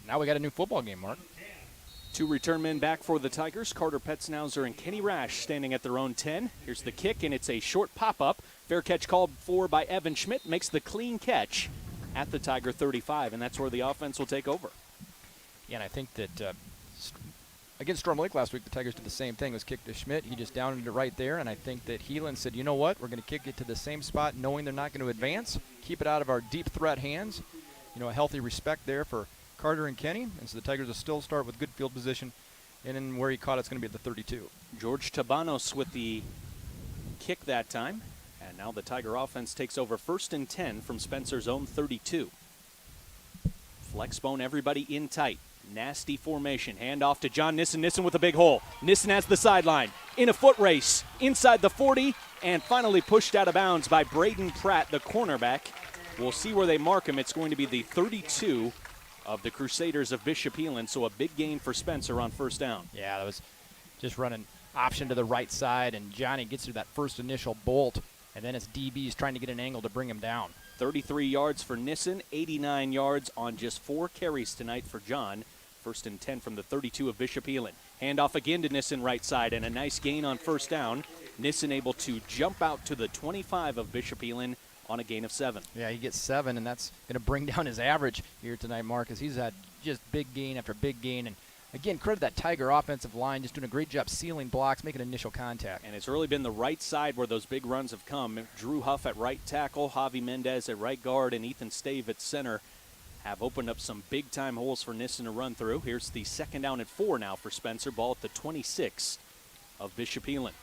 now we got a new football game, Mark. 2 return men back for the Tigers. Carter Petznousser and Kenny Rash standing at their own 10. Here's the kick, and it's a short pop-up. Fair catch called for by Evan Schmidt. Makes the clean catch at the Tiger 35, and that's where the offense will take over. Yeah, and I think that against Storm Lake last week, the Tigers did the same thing. It was kicked to Schmidt. He just downed it right there, and I think that Heelan said, you know what, we're going to kick it to the same spot knowing they're not going to advance, keep it out of our deep threat hands. You know, a healthy respect there for Carter and Kenny, and so the Tigers will still start with good field position, and then where he caught it's going to be at the 32. George Tabanos with the kick that time. And now the Tiger offense takes over 1st and 10 from Spencer's own 32. Flexbone, everybody in tight. Nasty formation. Hand off to John Nissen. Nissen with a big hole. Nissen has the sideline. In a foot race. Inside the 40. And finally pushed out of bounds by Braden Pratt, the cornerback. We'll see where they mark him. It's going to be the 32 of the Crusaders of Bishop Heelan. So a big gain for Spencer on 1st down. Yeah, that was just running option to the right side. And Johnny gets to that first initial bolt. And then it's DB's trying to get an angle to bring him down. 33 yards for Nissen, 89 yards on just 4 carries tonight for John. 1st and 10 from the 32 of Bishop Heelan. Handoff again to Nissen right side, and a nice gain on first down. Nissen able to jump out to the 25 of Bishop Heelan on a gain of 7. Yeah, he gets 7, and that's going to bring down his average here tonight, Marcus. He's had just big gain after big gain. And again, credit that Tiger offensive line, just doing a great job sealing blocks, making initial contact. And it's really been the right side where those big runs have come. Drew Huff at right tackle, Javi Mendez at right guard, and Ethan Stave at center have opened up some big-time holes for Nissen to run through. Here's the 2nd down and 4 now for Spencer. Ball at the 26 of Bishop Heelan.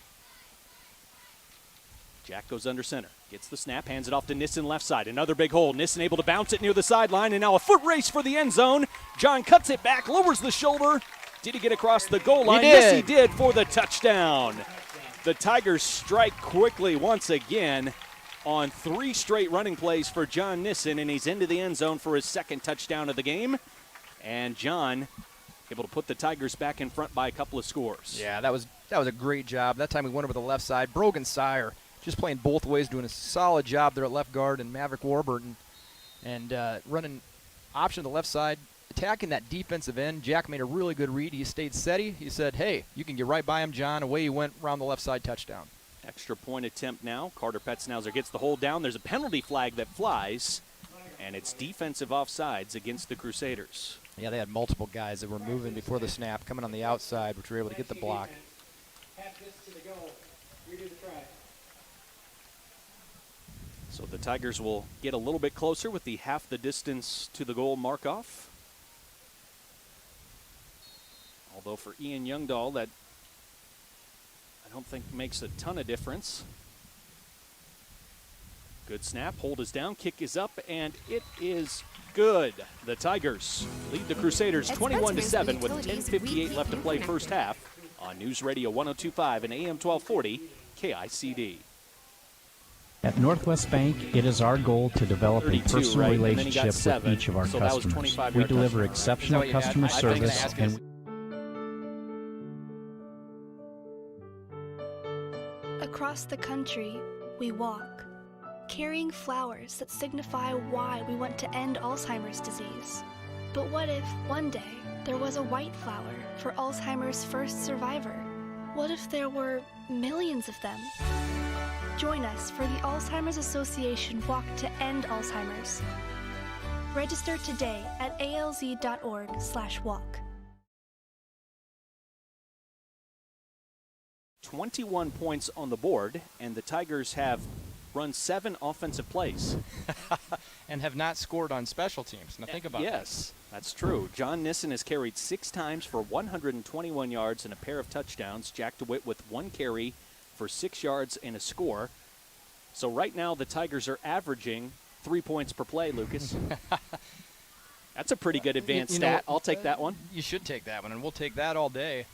Jack goes under center, gets the snap, hands it off to Nissen left side. Another big hole. Nissen able to bounce it near the sideline, and now a foot race for the end zone. John cuts it back, lowers the shoulder. Did he get across the goal line? Yes, he did for the touchdown. The Tigers strike quickly once again on 3 straight running plays for John Nissen, and he's into the end zone for his 2nd touchdown of the game. And John able to put the Tigers back in front by a couple of scores. Yeah, that was a great job. That time he went over the left side. Brogan Sire just playing both ways, doing a solid job there at left guard, and Maverick Warburton and running option to the left side, attacking that defensive end. Jack made a really good read. He stayed steady. He said, hey, you can get right by him, John. Away he went around the left side, touchdown. Extra point attempt now. Carter Petznauser gets the hold down. There's a penalty flag that flies, and it's defensive offsides against the Crusaders. Yeah, they had multiple guys that were moving before the snap, coming on the outside, which were able to get the block. So the Tigers will get a little bit closer with the half the distance to the goal mark off. Although for Ian Youngdahl, that I don't think makes a ton of difference. Good snap, hold is down, kick is up, and it is good. The Tigers lead the Crusaders 21-7 with 10:58 left to play first half on News Radio 102.5 and AM 1240 KICD. At Northwest Bank, it is our goal to develop a personal relationship with each of our customers. We deliver exceptional customer service, and across the country, we walk, carrying flowers that signify why we want to end Alzheimer's disease. But what if, one day, there was a white flower for Alzheimer's first survivor? What if there were millions of them? Join us for the Alzheimer's Association Walk to End Alzheimer's. Register today at alz.org/walk. 21 points on the board, and the Tigers have run 7 offensive plays. And have not scored on special teams. Now think about that. Yes, that's true. John Nissen has carried 6 times for 121 yards and a pair of touchdowns. Jack DeWitt with 1 carry for 6 yards and a score. So right now the Tigers are averaging 3 points per play, Lucas. That's a pretty good advanced stat. I'll take that one. You should take that one, and we'll take that all day.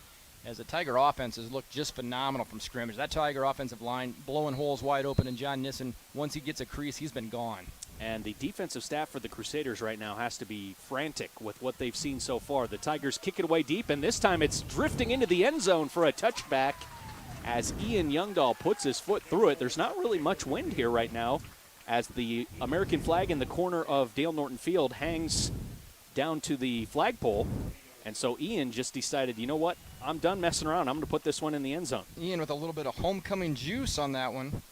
As the Tiger offense has looked just phenomenal from scrimmage. That Tiger offensive line blowing holes wide open, and John Nissen, once he gets a crease, he's been gone. And the defensive staff for the Crusaders right now has to be frantic with what they've seen so far. The Tigers kick it away deep, and this time it's drifting into the end zone for a touchback as Ian Youngdahl puts his foot through it. There's not really much wind here right now as the American flag in the corner of Dale Norton Field hangs down to the flagpole. And so Ian just decided, you know what, I'm done messing around. I'm going to put this one in the end zone. Ian with a little bit of homecoming juice on that one.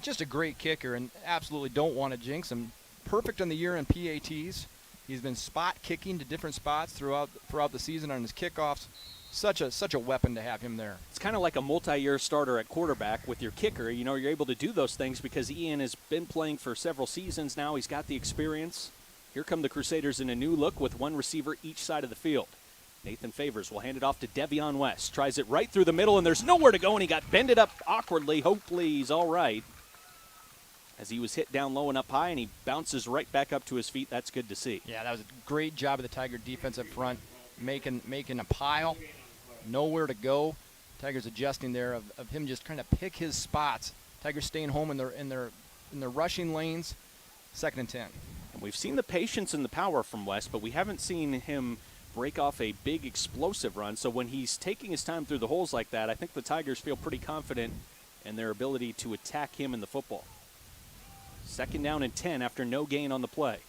Just a great kicker, and absolutely don't want to jinx him. Perfect on the year in PATs. He's been spot kicking to different spots throughout the season on his kickoffs. Such a weapon to have him there. It's kind of like a multi-year starter at quarterback with your kicker. You know, you're able to do those things because Ian has been playing for several seasons now. He's got the experience. Here come the Crusaders in a new look with 1 receiver each side of the field. Nathan Favors will hand it off to Devion West. Tries it right through the middle, and there's nowhere to go, and he got bended up awkwardly. Hopefully he's all right, as he was hit down low and up high, and he bounces right back up to his feet. That's good to see. Yeah, that was a great job of the Tiger defense up front, making a pile, nowhere to go. Tigers adjusting there of him just trying to pick his spots. Tigers staying home in their rushing lanes. 2nd and 10. And we've seen the patience and the power from West, but we haven't seen him break off a big explosive run. So when he's taking his time through the holes like that, I think the Tigers feel pretty confident in their ability to attack him in the football. 2nd down and 10 after no gain on the play.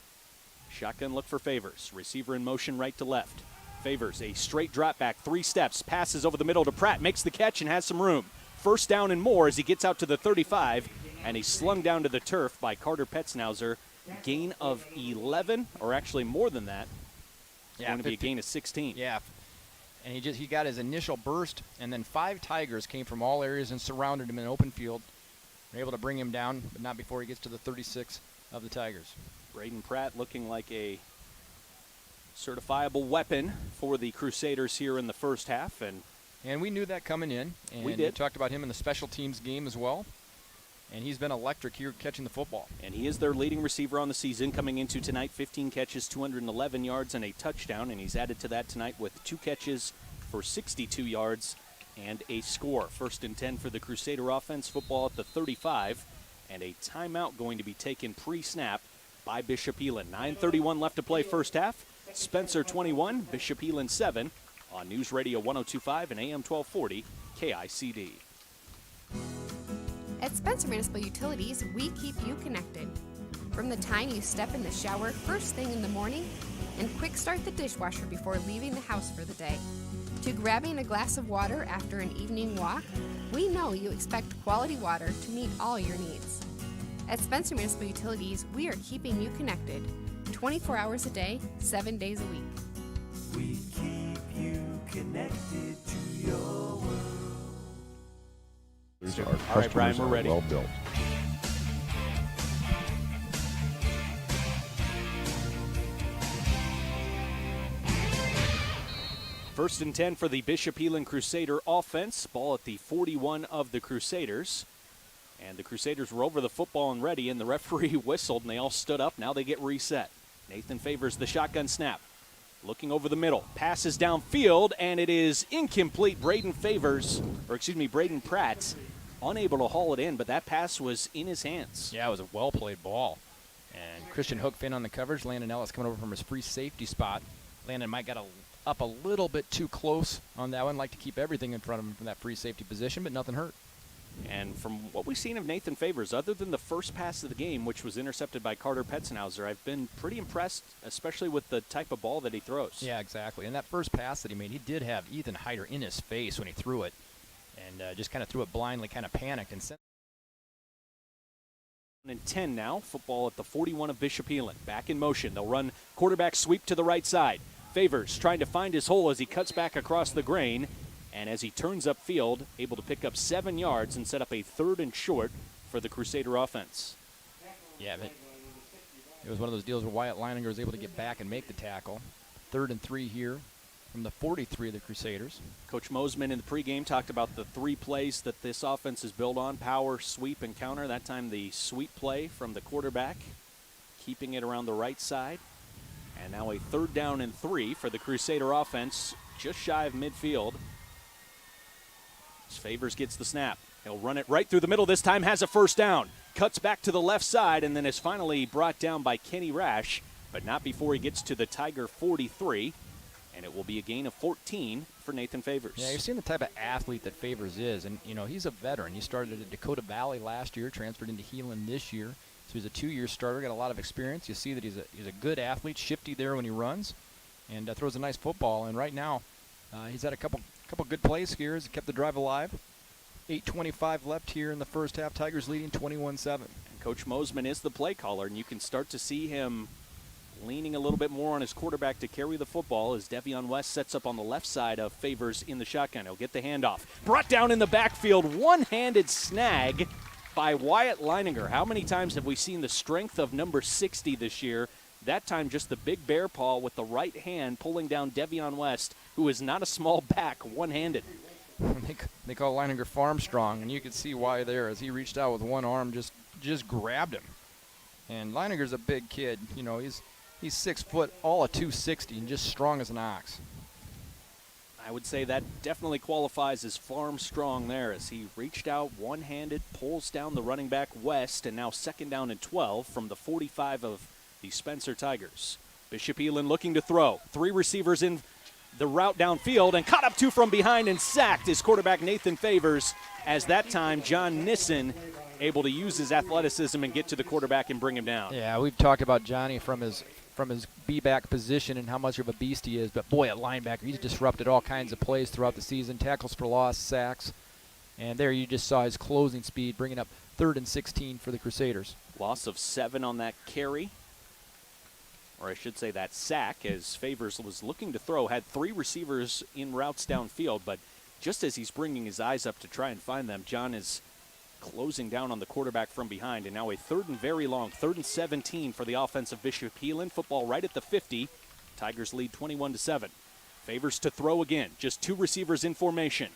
Shotgun look for Favors. Receiver in motion right to left. Favors a straight drop back, 3 steps, passes over the middle to Pratt, makes the catch and has some room. First down and more as he gets out to the 35, and he's slung down to the turf by Carter Petznauser. Gain of 11, or actually more than that. It's going to be a gain of 16. Yeah, and he got his initial burst, and then 5 Tigers came from all areas and surrounded him in an open field. They're able to bring him down, but not before he gets to the 36 of the Tigers. Braden Pratt looking like a certifiable weapon for the Crusaders here in the first half. And we knew that coming in. And we did. We talked about him in the special teams game as well. And he's been electric here catching the football. And he is their leading receiver on the season coming into tonight. 15 catches, 211 yards, and a touchdown. And he's added to that tonight with 2 catches for 62 yards and a score. 1st and 10 for the Crusader offense. Football at the 35. And a timeout going to be taken pre-snap by Bishop Heelan. 9:31 left to play first half. Spencer 21, Bishop Heelan 7 on News Radio 102.5 and AM 1240 KICD. At Spencer Municipal Utilities, we keep you connected. From the time you step in the shower first thing in the morning and quick start the dishwasher before leaving the house for the day, to grabbing a glass of water after an evening walk, we know you expect quality water to meet all your needs. At Spencer Municipal Utilities, we are keeping you connected 24 hours a day, 7 days a week. We keep you connected to your world. All right, Brian, we're ready. Well built. First and 10 for the Bishop Heelan Crusader offense. Ball at the 41 of the Crusaders. And the Crusaders were over the football and ready, and the referee whistled, and they all stood up. Now they get reset. Nathan Favors the shotgun snap. Looking over the middle. Passes downfield, and it is incomplete. Braden Pratt unable to haul it in, but that pass was in his hands. Yeah, it was a well-played ball. And Christian hooked in on the coverage. Landon Ellis coming over from his free safety spot. Landon might got up a little bit too close on that one. Like to keep everything in front of him from that free safety position, but nothing hurt. And from what we've seen of Nathan Favors, other than the first pass of the game, which was intercepted by Carter Petznauser, I've been pretty impressed, especially with the type of ball that he throws. Yeah, exactly. And that first pass that he made, he did have Ethan Hyder in his face when he threw it. And just kind of threw it blindly, kind of panicked. And 10 now. Football at the 41 of Bishop Heelan. Back in motion. They'll run quarterback sweep to the right side. Favors trying to find his hole as he cuts back across the grain. And as he turns upfield, able to pick up 7 yards and set up a 3rd and short for the Crusader offense. Yeah, but it was one of those deals where Wyatt Leininger was able to get back and make the tackle. 3rd and 3 here from the 43 of the Crusaders. Coach Mosman in the pregame talked about the 3 plays that this offense is built on: power, sweep, and counter. That time the sweep play from the quarterback, keeping it around the right side. And now a 3rd down and 3 for the Crusader offense, just shy of midfield. As Favors gets the snap. He'll run it right through the middle this time, has a 1st down. Cuts back to the left side, and then is finally brought down by Kenny Rash, but not before he gets to the Tiger 43. And it will be a gain of 14 for Nathan Favors. Yeah, you've seen the type of athlete that Favors is. And, you know, he's a veteran. He started at Dakota Valley last year, transferred into Heelan this year. So he's a 2-year starter, got a lot of experience. You see that he's a good athlete, shifty there when he runs, and throws a nice football. And right now, he's had a couple good plays here. He's kept the drive alive. 8:25 left here in the first half. Tigers leading 21-7. And Coach Mosman is the play caller, and you can start to see him leaning a little bit more on his quarterback to carry the football as Devion West sets up on the left side of Favors in the shotgun. He'll get the handoff. Brought down in the backfield, one-handed snag by Wyatt Leininger. How many times have we seen the strength of number 60 this year? That time just the big bear paw with the right hand pulling down Devion West, who is not a small back, one-handed. They call Leininger farm strong, and you could see why there as he reached out with one arm, just grabbed him. And Leininger's a big kid. You know, he's 6 foot, all of 260, and just strong as an ox. I would say that definitely qualifies as farm strong there as he reached out one-handed, pulls down the running back West, and now 2nd down and 12 from the 45 of the Spencer Tigers. Bishop Heelan looking to throw. 3 receivers in the route downfield, and caught up 2 from behind and sacked is quarterback Nathan Favors, as that time John Nissen able to use his athleticism and get to the quarterback and bring him down. Yeah, we've talked about Johnny from his B-back position and how much of a beast he is. But, boy, at linebacker, he's disrupted all kinds of plays throughout the season, tackles for loss, sacks. And there you just saw his closing speed, bringing up 3rd and 16 for the Crusaders. Loss of 7 on that carry. Or I should say that sack, as Favors was looking to throw, had 3 receivers in routes downfield, but just as he's bringing his eyes up to try and find them, John is closing down on the quarterback from behind, and now a 3rd and very long, 3rd and 17 for the offense of Bishop Heelan. Football right at the 50. Tigers lead 21-7. Favors to throw again, just 2 receivers in formation.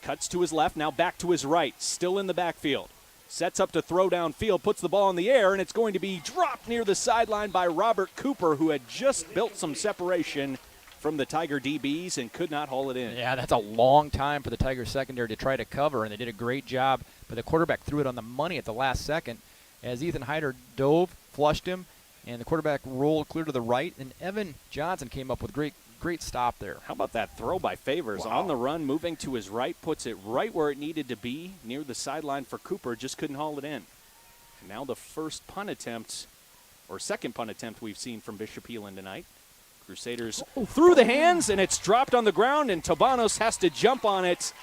Cuts to his left, now back to his right, still in the backfield. Sets up to throw downfield, puts the ball in the air, and it's going to be dropped near the sideline by Robert Cooper, who had just built some separation from the Tiger DBs and could not haul it in. Yeah, that's a long time for the Tiger secondary to try to cover, and they did a great job. But the quarterback threw it on the money at the last second as Ethan Hyder dove, flushed him, and the quarterback rolled clear to the right, and Evan Johnson came up with great stop there. How about that throw by Favors? Wow. On the run, moving to his right, puts it right where it needed to be, near the sideline for Cooper, just couldn't haul it in. And now the first punt attempt, or second punt attempt we've seen from Bishop Heelan tonight. Crusaders through the hands, and it's dropped on the ground, and Tabanos has to jump on it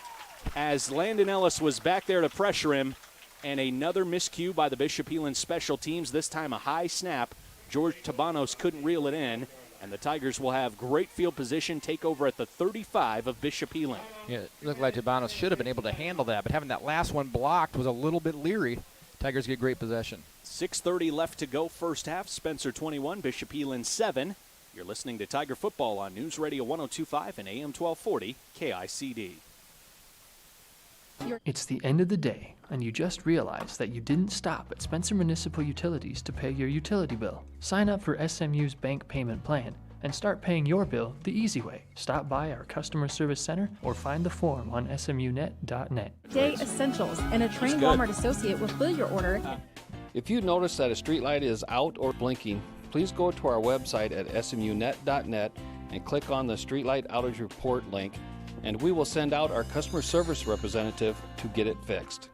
as Landon Ellis was back there to pressure him. And another miscue by the Bishop Heelan special teams, this time a high snap. George Tabanos couldn't reel it in, and the Tigers will have great field position, take over at the 35 of Bishop Heelan. Yeah, it looked like Tabanos should have been able to handle that, but having that last one blocked was a little bit leery. Tigers get great possession. 6:30 left to go first half. Spencer 21, Bishop Heelan 7. You're listening to Tiger Football on News Radio 102.5 and AM 1240 KICD. It's the end of the day, and you just realized that you didn't stop at Spencer Municipal Utilities to pay your utility bill. Sign up for SMU's bank payment plan and start paying your bill the easy way. Stop by our customer service center or find the form on smunet.net. Day Essentials, and a trained Walmart associate will fill your order. If you notice that a street light is out or blinking, please go to our website at smunet.net and click on the Streetlight Outage Report link, and we will send out our customer service representative to get it fixed.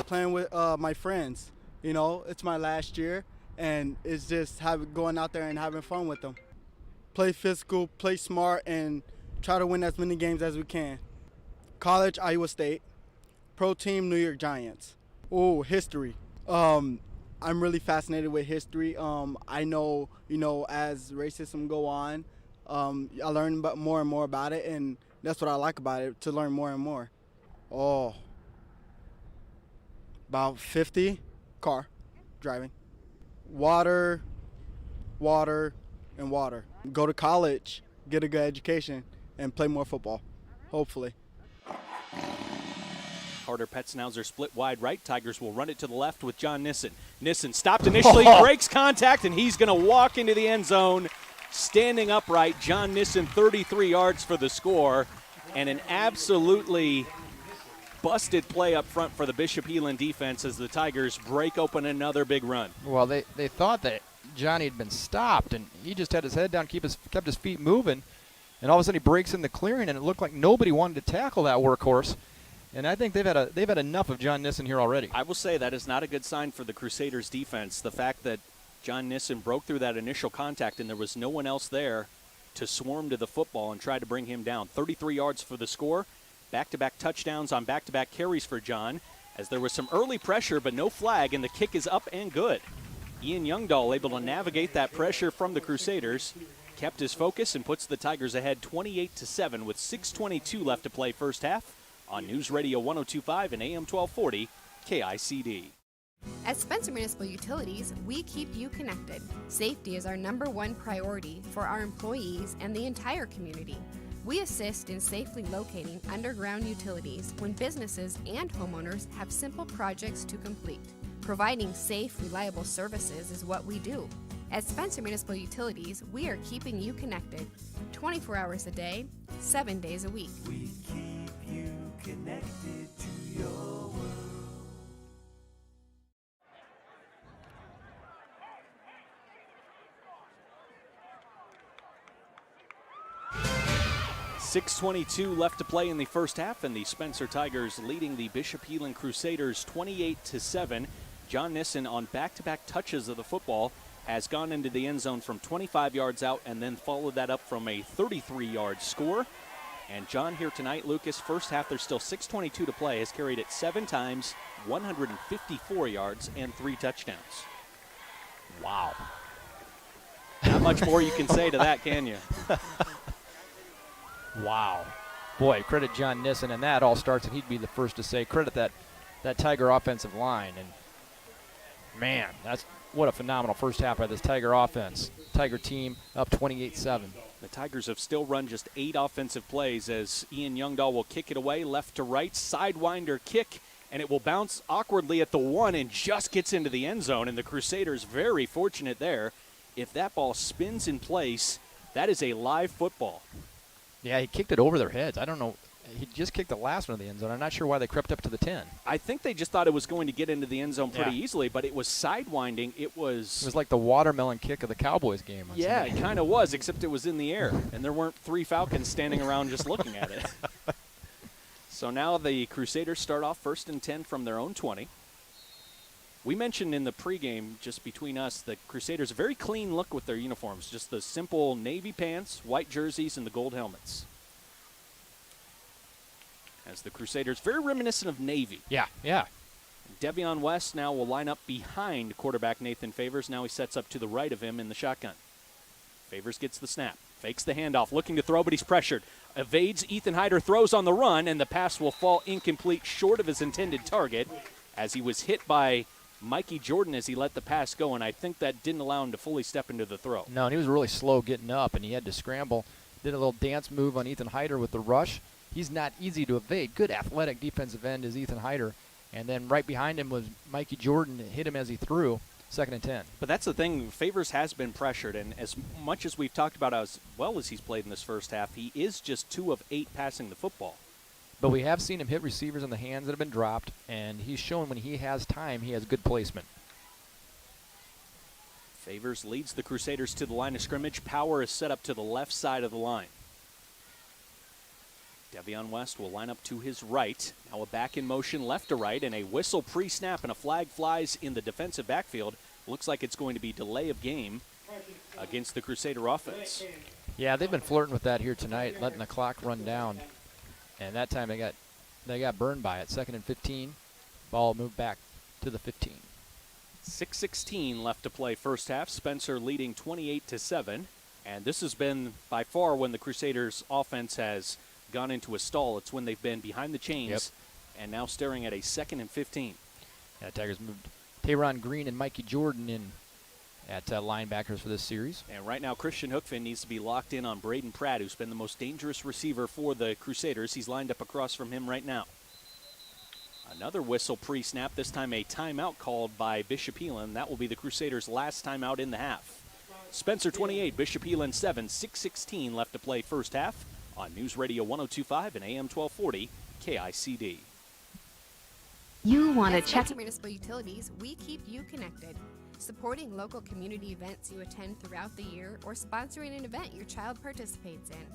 Playing with my friends, you know, it's my last year, and it's just going out there and having fun with them. Play physical, play smart, and try to win as many games as we can. College, Iowa State. Pro team, New York Giants. Oh, history. I'm really fascinated with history. I know, as racism go on, I learn more and more about it, and that's what I like about it, to learn more and more. Oh, about 50, car, driving. Water, and water. Go to college, get a good education, and play more football, hopefully. Carter Petznauser split wide right. Tigers will run it to the left with John Nissen. Nissen stopped initially, breaks contact, and he's going to walk into the end zone standing upright. John Nissen, 33 yards for the score, and an absolutely busted play up front for the Bishop Heelan defense as the Tigers break open another big run. Well, they thought that Johnny had been stopped, and he just had his head down, kept his feet moving, and all of a sudden he breaks in the clearing, and it looked like nobody wanted to tackle that workhorse. And I think they've had enough of John Nissen here already. I will say that is not a good sign for the Crusaders defense. The fact that John Nissen broke through that initial contact and there was no one else there to swarm to the football and try to bring him down. 33 yards for the score. Back-to-back touchdowns on back-to-back carries for John, as there was some early pressure but no flag, and the kick is up and good. Ian Youngdahl able to navigate that pressure from the Crusaders, kept his focus and puts the Tigers ahead 28-7 with 6:22 left to play first half on News Radio 102.5 and AM 1240 KICD. At Spencer Municipal Utilities, we keep you connected. Safety is our #1 priority for our employees and the entire community. We assist in safely locating underground utilities when businesses and homeowners have simple projects to complete. Providing safe, reliable services is what we do. At Spencer Municipal Utilities, we are keeping you connected 24 hours a day, 7 days a week. We keep you connected to your world. 6:22 left to play in the first half, and the Spencer Tigers leading the Bishop Heelan Crusaders 28-7. John Nissen on back-to-back touches of the football has gone into the end zone from 25 yards out and then followed that up from a 33-yard score. And John here tonight, Lucas, first half there's still 6:22 to play, has carried it 7 times, 154 yards, and 3 touchdowns. Wow. Not much more you can say to that, can you? Wow. Boy, credit John Nissen, and that all starts, and he'd be the first to say, credit that Tiger offensive line. And, man, that's what a phenomenal first half by this Tiger offense. Tiger team up 28-7. The Tigers have still run just 8 offensive plays as Ian Youngdahl will kick it away left to right, sidewinder kick, and it will bounce awkwardly at the 1 and just gets into the end zone. And the Crusaders very fortunate there. If that ball spins in place, that is a live football. Yeah, he kicked it over their heads. I don't know. He just kicked the last one in the end zone. I'm not sure why they crept up to the 10. I think they just thought it was going to get into the end zone pretty easily, but it was sidewinding. It was like the watermelon kick of the Cowboys game. Yeah, it kind of was, except it was in the air, and there weren't 3 Falcons standing around just looking at it. So now the Crusaders start off 1st and 10 from their own 20. We mentioned in the pregame, just between us, the Crusaders, a very clean look with their uniforms, just the simple navy pants, white jerseys, and the gold helmets. As the Crusaders, very reminiscent of Navy. Yeah, yeah. Devion West now will line up behind quarterback Nathan Favors. Now he sets up to the right of him in the shotgun. Favors gets the snap, fakes the handoff, looking to throw, but he's pressured. Evades, Ethan Hyder throws on the run, and the pass will fall incomplete short of his intended target as he was hit by Mikey Jordan as he let the pass go, and I think that didn't allow him to fully step into the throw. No, and he was really slow getting up, and he had to scramble. Did a little dance move on Ethan Hyder with the rush. He's not easy to evade. Good athletic defensive end is Ethan Hyder. And then right behind him was Mikey Jordan. Hit him as he threw. 2nd and 10. But that's the thing. Favors has been pressured, and as much as we've talked about as well as he's played in this first half, he is just 2 of 8 passing the football. But we have seen him hit receivers in the hands that have been dropped, and he's shown when he has time, he has good placement. Favors leads the Crusaders to the line of scrimmage. Power is set up to the left side of the line. Devion West will line up to his right. Now a back in motion left to right, and a whistle pre-snap, and a flag flies in the defensive backfield. Looks like it's going to be delay of game against the Crusader offense. Yeah, they've been flirting with that here tonight, letting the clock run down. And that time they got burned by it. 2nd and 15. Ball moved back to the 15. 6:16 left to play first half. Spencer leading 28-7. And this has been by far when the Crusaders offense has gone into a stall. It's when they've been behind the chains and now staring at a 2nd and 15. Yeah, Tigers moved Tayron Green and Mikey Jordan in at linebackers for this series. And right now Christian Hookfin needs to be locked in on Braden Pratt, who's been the most dangerous receiver for the Crusaders. He's lined up across from him right now. Another whistle pre-snap, this time a timeout called by Bishop Heelan. That will be the Crusaders' last timeout in the half. Spencer 28, Bishop Heelan 7, 6:16 left to play first half on News Radio 102.5 and AM 1240 KICD. You want to check Municipal Utilities, we keep you connected. Supporting local community events you attend throughout the year or sponsoring an event your child participates in.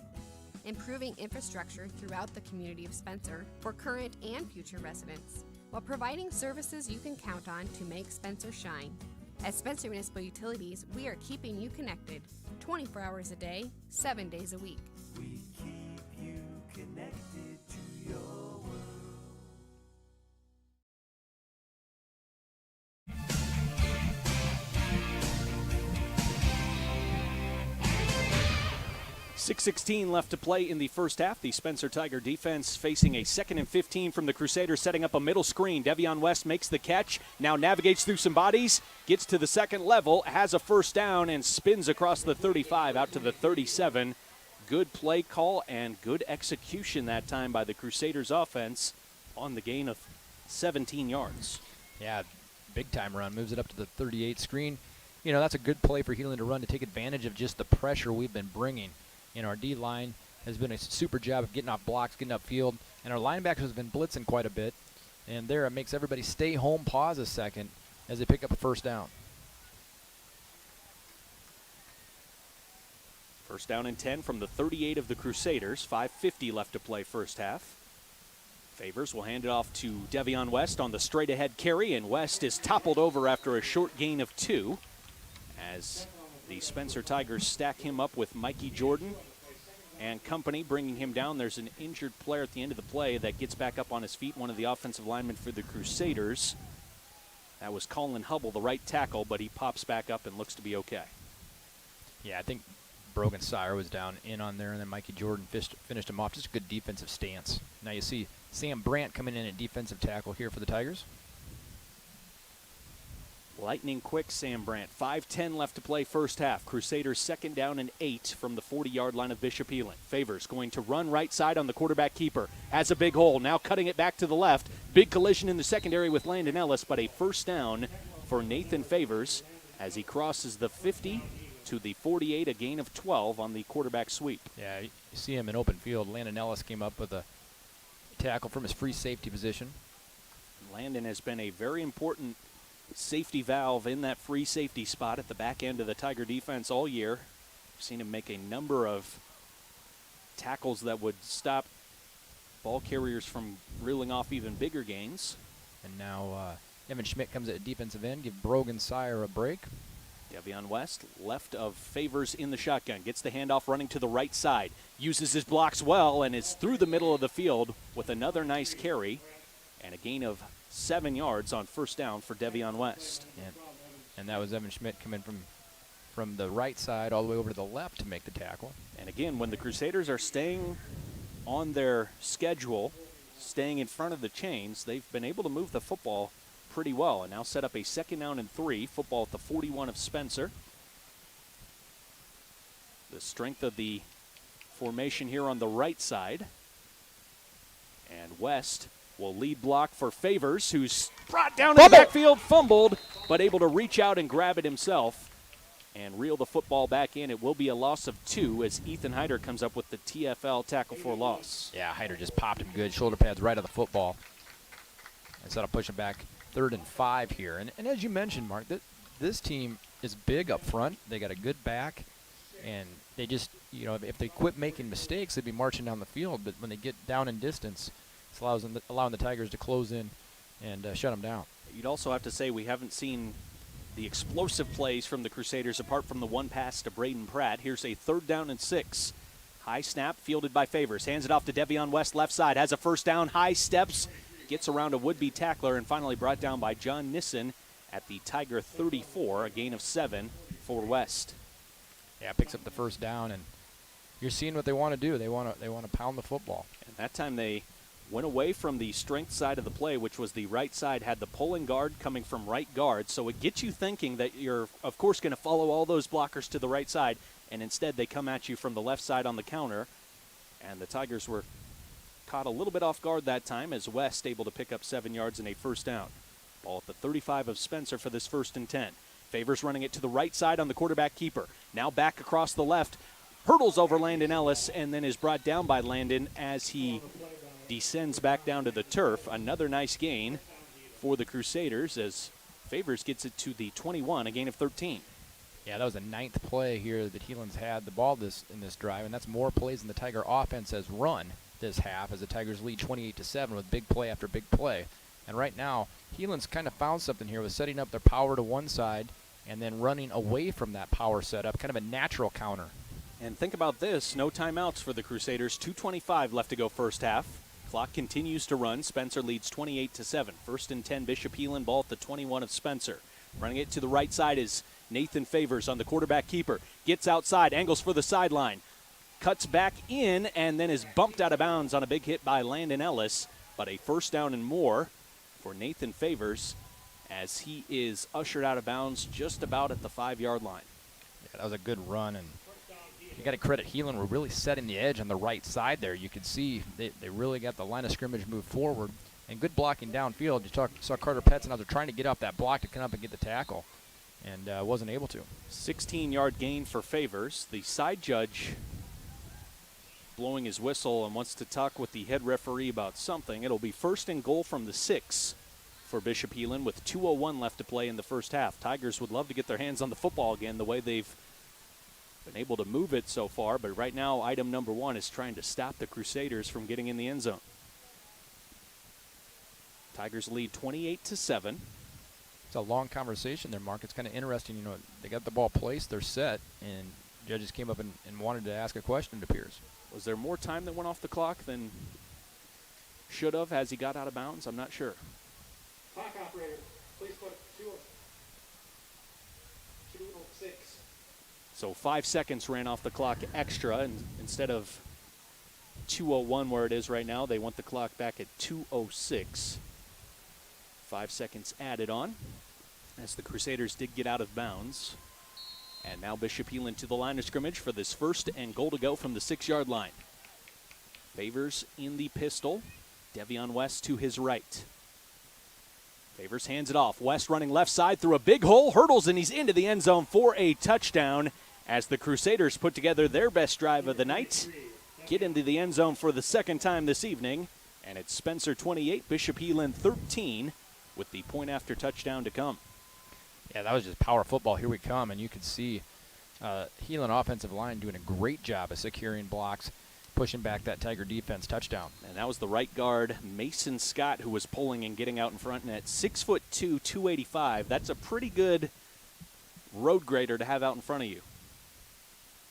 Improving infrastructure throughout the community of Spencer for current and future residents, while providing services you can count on to make Spencer shine. At Spencer Municipal Utilities, we are keeping you connected 24 hours a day, 7 days a week. We keep you connected to your world. .616 left to play in the first half. The Spencer Tiger defense facing a 2nd and 15 from the Crusaders, setting up a middle screen. Devion West makes the catch, now navigates through some bodies, gets to the second level, has a first down, and spins across the 35 out to the 37. Good play call and good execution that time by the Crusaders offense on the gain of 17 yards. Yeah, big time run, moves it up to the 38 screen. You know, that's a good play for Heelan to run to take advantage of just the pressure we've been bringing. You know, our D-line has been a super job of getting off blocks, getting upfield, and our linebackers have been blitzing quite a bit. And there it makes everybody stay home, pause a second as they pick up a first down. First down and 10 from the 38 of the Crusaders. 5:50 left to play first half. Favors will hand it off to Devion West on the straight-ahead carry, and West is toppled over after a short gain of 2 as the Spencer Tigers stack him up with Mikey Jordan and company, bringing him down. There's an injured player at the end of the play that gets back up on his feet, one of the offensive linemen for the Crusaders. That was Colin Hubble, the right tackle, but he pops back up and looks to be okay. Yeah, I think Brogan Sire was down in on there, and then Mikey Jordan finished him off. Just a good defensive stance. Now you see Sam Brandt coming in at defensive tackle here for the Tigers. Lightning quick Sam Brandt. 5:10 left to play first half. Crusaders 2nd down and 8 from the 40-yard line of Bishop Heelan. Favors going to run right side on the quarterback keeper. Has a big hole. Now cutting it back to the left. Big collision in the secondary with Landon Ellis, but a first down for Nathan Favors as he crosses the 50 to the 48, a gain of 12 on the quarterback sweep. Yeah, you see him in open field. Landon Ellis came up with a tackle from his free safety position. Landon has been a very important safety valve in that free safety spot at the back end of the Tiger defense all year. We've seen him make a number of tackles that would stop ball carriers from reeling off even bigger gains. And now Evan Schmidt comes at defensive end, give Brogan Sire a break. Devion West, left of Favors in the shotgun, gets the handoff running to the right side, uses his blocks well, and is through the middle of the field with another nice carry and a gain of 7 yards on first down for Devion West. And that was Evan Schmidt coming from the right side all the way over to the left to make the tackle. And again, when the Crusaders are staying on their schedule, staying in front of the chains, they've been able to move the football pretty well and now set up a 2nd down and 3, football at the 41 of Spencer. The strength of the formation here on the right side. And West will lead block for Favors, who's brought down in the backfield, fumbled, but able to reach out and grab it himself and reel the football back in. It will be a loss of 2 as Ethan Hyder comes up with the TFL tackle for loss. Yeah, Hyder just popped him good. Shoulder pads right on the football. Instead of pushing back 3rd and 5 here. And as you mentioned, Mark, this team is big up front. They got a good back, and they just, you know, if they quit making mistakes, they'd be marching down the field. But when they get down in distance, it's allowing the Tigers to close in and shut them down. You'd also have to say we haven't seen the explosive plays from the Crusaders apart from the one pass to Braden Pratt. Here's a 3rd down and 6. High snap fielded by Favors. Hands it off to Devion West, left side. Has a first down. High steps. Gets around a would-be tackler and finally brought down by John Nissen at the Tiger 34, a gain of 7 for West. Yeah, picks up the first down, and you're seeing what they want to do. They want to pound the football. And that time they went away from the strength side of the play, which was the right side, had the pulling guard coming from right guard. So it gets you thinking that you're, of course, going to follow all those blockers to the right side, and instead they come at you from the left side on the counter. And the Tigers were caught a little bit off guard that time as West able to pick up 7 yards and a first down. Ball at the 35 of Spencer for this 1st and 10. Favors running it to the right side on the quarterback keeper. Now back across the left. Hurdles over Landon Ellis and then is brought down by Landon as he descends back down to the turf. Another nice gain for the Crusaders as Favors gets it to the 21, a gain of 13. Yeah, that was the 9th play here that Heelan's had the ball in this drive, and that's more plays than the Tiger offense has run this half as the Tigers lead 28-7 with big play after big play. And right now, Heelan's kind of found something here with setting up their power to one side and then running away from that power setup, kind of a natural counter. And think about this, no timeouts for the Crusaders, 2:25 left to go first half. Clock continues to run. Spencer leads 28-7. 1st and 10, Bishop Heelan, ball at the 21 of Spencer. Running it to the right side is Nathan Favors on the quarterback keeper. Gets outside, angles for the sideline. Cuts back in and then is bumped out of bounds on a big hit by Landon Ellis. But a first down and more for Nathan Favors as he is ushered out of bounds just about at the 5-yard line. Yeah, that was a good run, and you got to credit Heelan. We're really setting the edge on the right side there. You could see they really got the line of scrimmage move forward, and good blocking downfield. You saw Carter Petzenhauser trying to get off that block to come up and get the tackle, and wasn't able to. 16-yard gain for Favors. The side judge blowing his whistle and wants to talk with the head referee about something. It'll be 1st and goal from the 6 for Bishop Heelan with 2:01 left to play in the first half. Tigers would love to get their hands on the football again the way they've been able to move it so far, but right now item number 1 is trying to stop the Crusaders from getting in the end zone. Tigers lead 28-7. It's a long conversation there, Mark. It's kind of interesting. You know, they got the ball placed, they're set, and judges came up and wanted to ask a question, it appears. Was there more time that went off the clock than should have as he got out of bounds? I'm not sure. Clock operator, please put 2:06. So 5 seconds ran off the clock extra, and instead of 2:01 where it is right now, they want the clock back at 2:06. 5 seconds added on as the Crusaders did get out of bounds. And now Bishop Heelan to the line of scrimmage for this 1st and goal to go from the 6-yard line. Favors in the pistol. Devion West to his right. Favors hands it off. West running left side through a big hole, hurdles, and he's into the end zone for a touchdown as the Crusaders put together their best drive of the night. Get into the end zone for the 2nd time this evening. And it's Spencer 28, Bishop Heelan 13 with the point after touchdown to come. Yeah, that was just power football. Here we come, and you could see Heelan offensive line doing a great job of securing blocks, pushing back that Tiger defense. Touchdown. And that was the right guard, Mason Scott, who was pulling and getting out in front. And at 6'2", 285, that's a pretty good road grader to have out in front of you.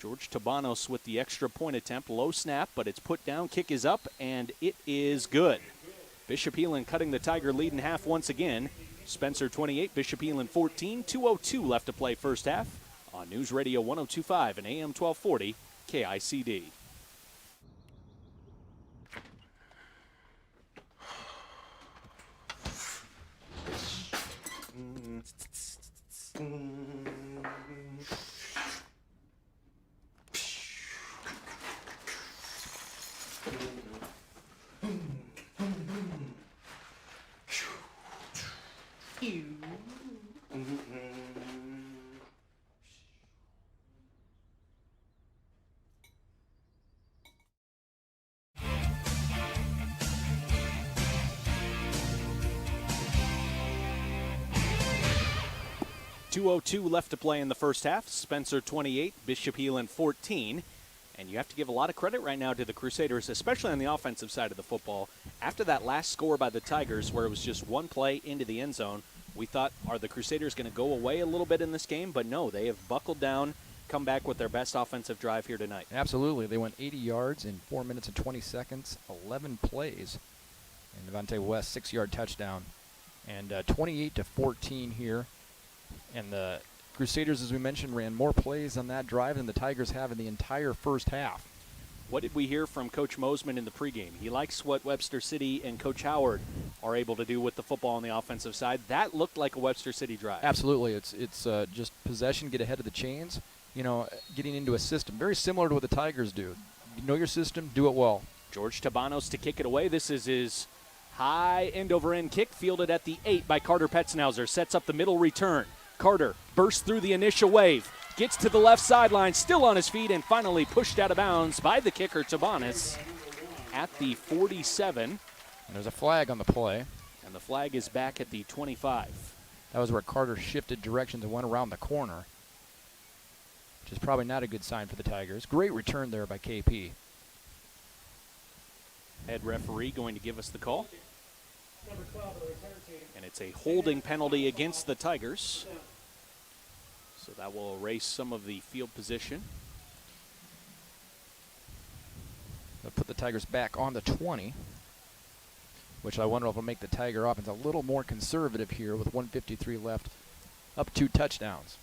George Tabanos with the extra point attempt. Low snap, but it's put down. Kick is up, and it is good. Bishop Heelan cutting the Tiger lead in half once again. Spencer 28, Bishop Heelan 14, 2:02 left to play first half on News Radio 102.5 and AM 1240 KICD. .202 left to play in the first half. Spencer 28, Bishop Heelan 14. And you have to give a lot of credit right now to the Crusaders, especially on the offensive side of the football. After that last score by the Tigers, where it was just one play into the end zone, we thought, are the Crusaders going to go away a little bit in this game? But no, they have buckled down, come back with their best offensive drive here tonight. Absolutely. They went 80 yards in 4 minutes and 20 seconds, 11 plays. And Devontae West, 6-yard touchdown. And 28-14 here. And the Crusaders, as we mentioned, ran more plays on that drive than the Tigers have in the entire first half. What did we hear from Coach Mosman in the pregame? He likes what Webster City and Coach Howard are able to do with the football on the offensive side. That looked like a Webster City drive. Absolutely. It's just possession, get ahead of the chains, you know, getting into a system. Very similar to what the Tigers do. You know your system, do it well. George Tabanos to kick it away. This is his high end-over-end kick, fielded at the 8 by Carter Petzenhauser. Sets up the middle return. Carter bursts through the initial wave, gets to the left sideline, still on his feet, and finally pushed out of bounds by the kicker, Tabanos, at the 47. And there's a flag on the play. And the flag is back at the 25. That was where Carter shifted directions and went around the corner, which is probably not a good sign for the Tigers. Great return there by KP. Head referee going to give us the call. And it's a holding penalty against the Tigers. So that will erase some of the field position. They'll put the Tigers back on the 20, which I wonder if will make the Tiger offense a little more conservative here with 1:53 left, up 2 touchdowns.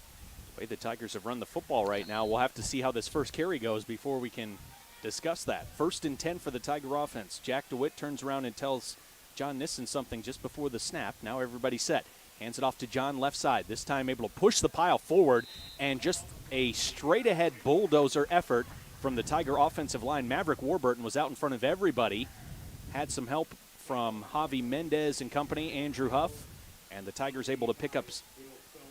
The way the Tigers have run the football right now, we'll have to see how this first carry goes before we can discuss that. 1st and 10 for the Tiger offense. Jack DeWitt turns around and tells John Nissen something just before the snap. Now everybody's set. Hands it off to John left side. This time able to push the pile forward, and just a straight-ahead bulldozer effort from the Tiger offensive line. Maverick Warburton was out in front of everybody. Had some help from Javi Mendez and company, Andrew Huff, and the Tigers able to pick up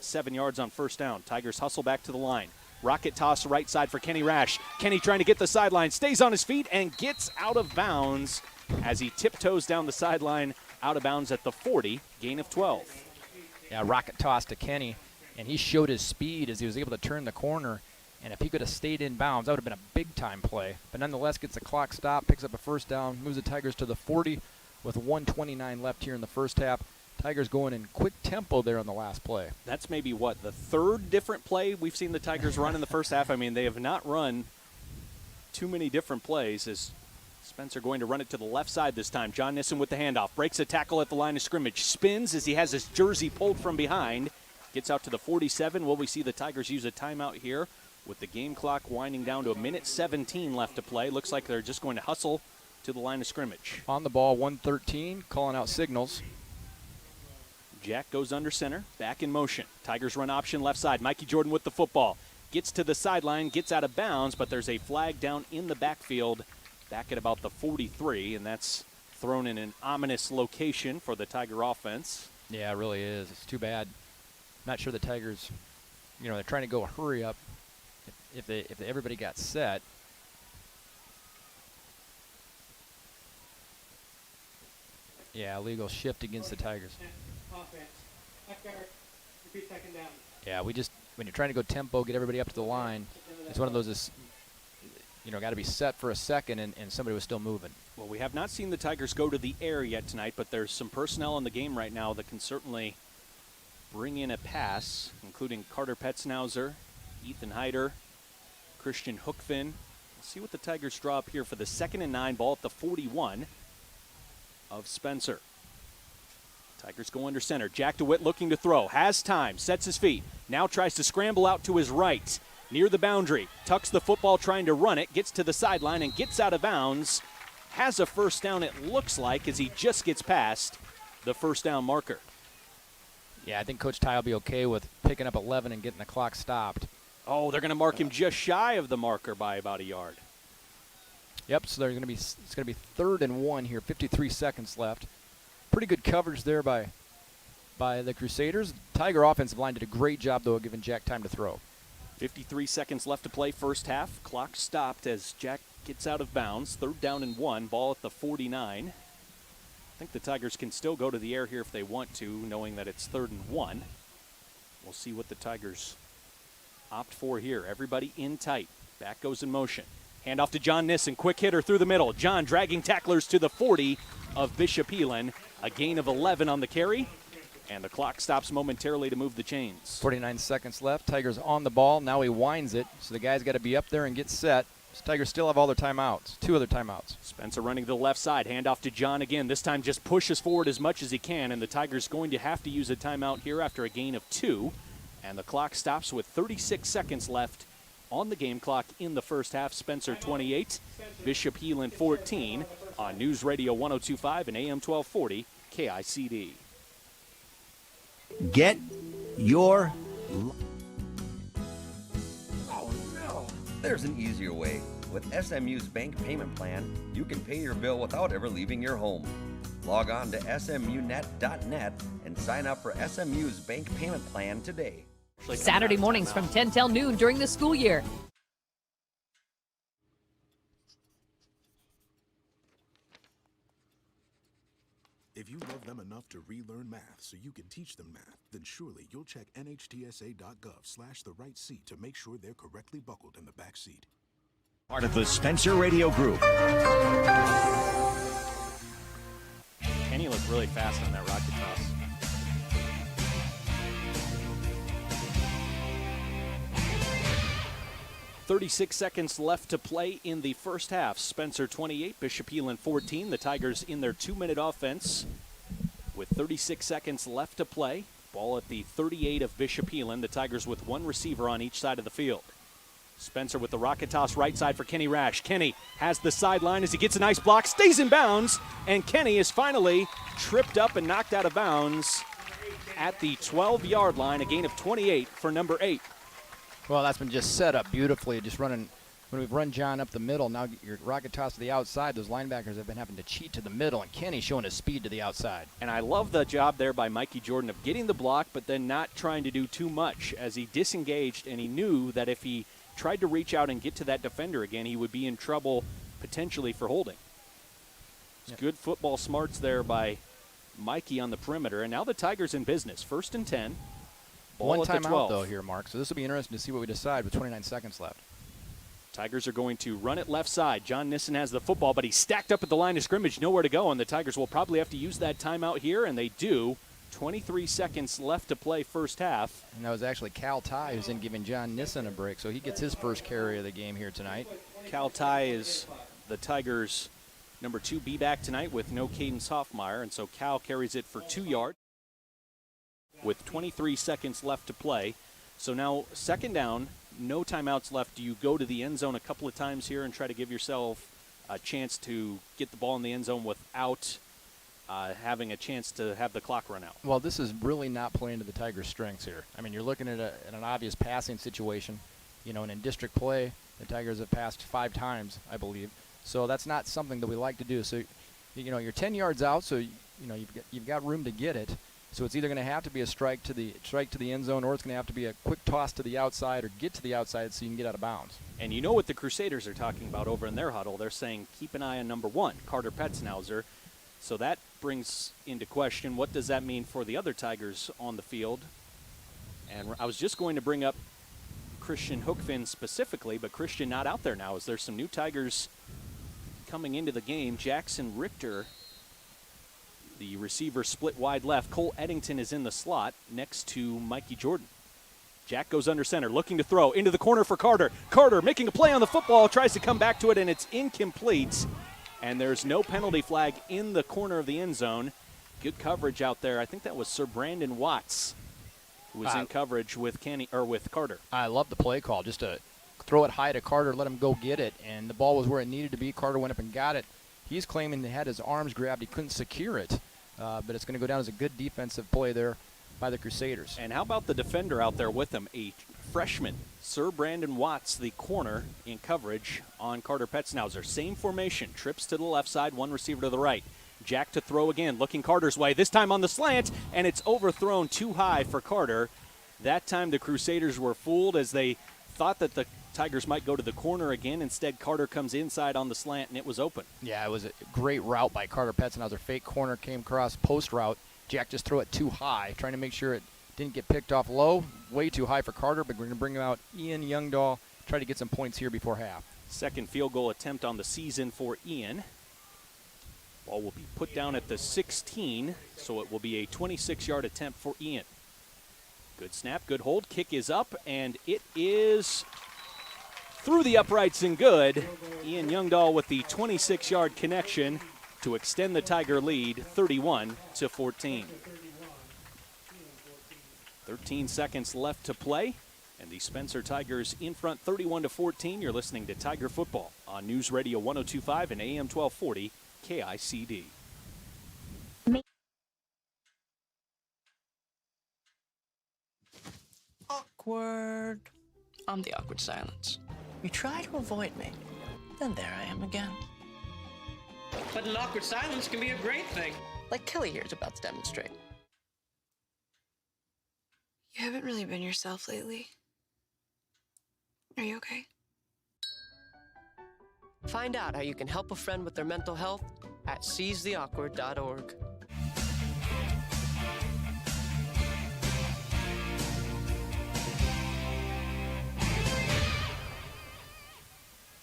7 yards on first down. Tigers hustle back to the line. Rocket toss right side for Kenny Rash. Kenny trying to get the sideline, stays on his feet, and gets out of bounds as he tiptoes down the sideline, out of bounds at the 40, gain of 12. Yeah, rocket toss to Kenny, and he showed his speed as he was able to turn the corner And if he could have stayed in bounds, that would have been a big-time play. But nonetheless, gets the clock stopped, picks up a first down, moves the Tigers to the 40 with 1:29 left here in the first half. Tigers going in quick tempo there on the last play. That's maybe, what, the third different play we've seen the Tigers run in the first half? I mean, they have not run too many different plays as Spencer going to run it to the left side this time. John Nissen with the handoff. Breaks a tackle at the line of scrimmage. Spins as he has his jersey pulled from behind. Gets out to the 47. Will we see the Tigers use a timeout here with the game clock winding down to 1:17 left to play? Looks like they're just going to hustle to the line of scrimmage. On the ball, 1:13, calling out signals. Jack goes under center, back in motion. Tigers run option left side. Mikey Jordan with the football. Gets to the sideline, gets out of bounds, but there's a flag down in the backfield back at about the 43, and that's thrown in an ominous location for the Tiger offense. Yeah, it really is. It's too bad. Not sure the Tigers, they're trying to go a hurry up. If everybody got set. Yeah, illegal shift against the Tigers. Yeah, when you're trying to go tempo, get everybody up to the line, it's one of those, got to be set for a second, and somebody was still moving. Well, we have not seen the Tigers go to the air yet tonight, but there's some personnel in the game right now that can certainly bring in a pass, including Carter Petznauser, Ethan Heider, Christian Hookfin. Let's see what the Tigers draw up here for the 2nd and 9, ball at the 41 of Spencer. Tigers go under center. Jack DeWitt looking to throw. Has time. Sets his feet. Now tries to scramble out to his right. Near the boundary. Tucks the football trying to run it. Gets to the sideline and gets out of bounds. Has a first down, it looks like, as he just gets past the first down marker. Yeah, I think Coach Ty will be okay with picking up 11 and getting the clock stopped. Oh, they're going to mark him just shy of the marker by about a yard. Yep, so it's going to be 3rd and 1 here, 53 seconds left. Pretty good coverage there by the Crusaders. Tiger offensive line did a great job, though, of giving Jack time to throw. 53 seconds left to play first half. Clock stopped as Jack gets out of bounds. 3rd down and 1, ball at the 49. I think the Tigers can still go to the air here if they want to, knowing that it's 3rd and 1. We'll see what the Tigers opt for here. Everybody in tight. Back goes in motion. Handoff to John Nissen. Quick hitter through the middle. John dragging tacklers to the 40 of Bishop Heelan. A gain of 11 on the carry. And the clock stops momentarily to move the chains. 49 seconds left. Tigers on the ball. Now he winds it. So the guy's got to be up there and get set. So Tigers still have all their timeouts. 2 other timeouts. Spencer running to the left side. Handoff to John again. This time just pushes forward as much as he can. And the Tigers going to have to use a timeout here after a gain of 2. And the clock stops with 36 seconds left on the game clock in the first half. Spencer 28, Bishop Heelan 14 on News Radio 102.5 and AM 1240 KICD. Get your... Oh no! There's an easier way. With SMU's bank payment plan, you can pay your bill without ever leaving your home. Log on to smunet.net and sign up for SMU's bank payment plan today. Saturday mornings from 10 till noon during the school year. If you love them enough to relearn math so you can teach them math, then surely you'll check nhtsa.gov/the right seat to make sure they're correctly buckled in the back seat. Part of the Spencer Radio Group. Kenny looked really fast on that rocket toss. .36 seconds left to play in the first half. Spencer 28, Bishop Heelan 14. The Tigers in their 2-minute offense with 36 seconds left to play. Ball at the 38 of Bishop Heelan. The Tigers with 1 receiver on each side of the field. Spencer with the rocket toss right side for Kenny Rash. Kenny has the sideline as he gets a nice block, stays in bounds, and Kenny is finally tripped up and knocked out of bounds at the 12-yard line, a gain of 28 for number 8. Well, that's been just set up beautifully. Just running, when we've run John up the middle, now your rocket toss to the outside. Those linebackers have been having to cheat to the middle, and Kenny showing his speed to the outside. And I love the job there by Mikey Jordan of getting the block, but then not trying to do too much as he disengaged, and he knew that if he tried to reach out and get to that defender again, he would be in trouble potentially for holding. It's good football smarts there by Mikey on the perimeter, and now the Tigers in business. 1st and 10. Ball One at the timeout 12. though here, Mark. So this will be interesting to see what we decide with 29 seconds left. Tigers are going to run it left side. John Nissen has the football, but he's stacked up at the line of scrimmage, nowhere to go, and the Tigers will probably have to use that timeout here, and they do. 23 seconds left to play first half. And that was actually Cal Ty who's in giving John Nissen a break, so he gets his first carry of the game here tonight. Cal Ty is the Tigers' number 2 B-back tonight with no Cadence Hoffmeyer, and so Cal carries it for 2 yards with 23 seconds left to play. So now second down, no timeouts left. Do you go to the end zone a couple of times here and try to give yourself a chance to get the ball in the end zone without having a chance to have the clock run out? Well, this is really not playing to the Tigers' strengths here. I mean, you're looking at an obvious passing situation. You know, and in district play, the Tigers have passed 5 times, I believe. So that's not something that we like to do. So, you know, you're 10 yards out, so you know you've got room to get it. So it's either going to have to be a strike to the end zone, or it's going to have to be a quick toss to the outside or get to the outside so you can get out of bounds. And you know what the Crusaders are talking about over in their huddle. They're saying keep an eye on number 1, Carter Petznauser. So that brings into question, what does that mean for the other Tigers on the field? And I was just going to bring up Christian Hookfin specifically, but Christian not out there now. Is there some new Tigers coming into the game? Jackson Richter, the receiver, split wide left. Cole Eddington is in the slot next to Mikey Jordan. Jack goes under center, looking to throw into the corner for Carter. Carter making a play on the football, tries to come back to it, and it's incomplete. And there's no penalty flag in the corner of the end zone. Good coverage out there. I think that was Sir Brandon Watts who was in coverage with Carter. I love the play call, just to throw it high to Carter, let him go get it, and the ball was where it needed to be. Carter went up and got it. He's claiming he had his arms grabbed, he couldn't secure it, but it's going to go down as a good defensive play there by the Crusaders. And how about the defender out there with him, a freshman, Sir Brandon Watts, the corner in coverage on Carter Petznauser. Same formation, trips to the left side, one receiver to the right. Jack to throw again, looking Carter's way, this time on the slant, and it's overthrown too high for Carter. That time the Crusaders were fooled as they thought that the Tigers might go to the corner again. Instead, Carter comes inside on the slant, and it was open. Yeah, it was a great route by Carter Petznauser. Fake corner came across, post route. Jack just threw it too high, trying to make sure it didn't get picked off low. Way too high for Carter, but we're going to bring out Ian Youngdahl, try to get some points here before half. Second field goal attempt on the season for Ian. Ball will be put down at the 16, so it will be a 26-yard attempt for Ian. Good snap, good hold. Kick is up, and it is through the uprights and good. Ian Youngdahl with the 26-yard connection to extend the Tiger lead 31-14. 13 seconds left to play, and the Spencer Tigers in front 31-14. You're listening to Tiger Football on News Radio 102.5 and AM 1240 KICD. Awkward. I'm the awkward silence. You try to avoid me, then there I am again. But an awkward silence can be a great thing. Like Kelly here is about to demonstrate. You haven't really been yourself lately. Are you okay? Find out how you can help a friend with their mental health at seizetheawkward.org.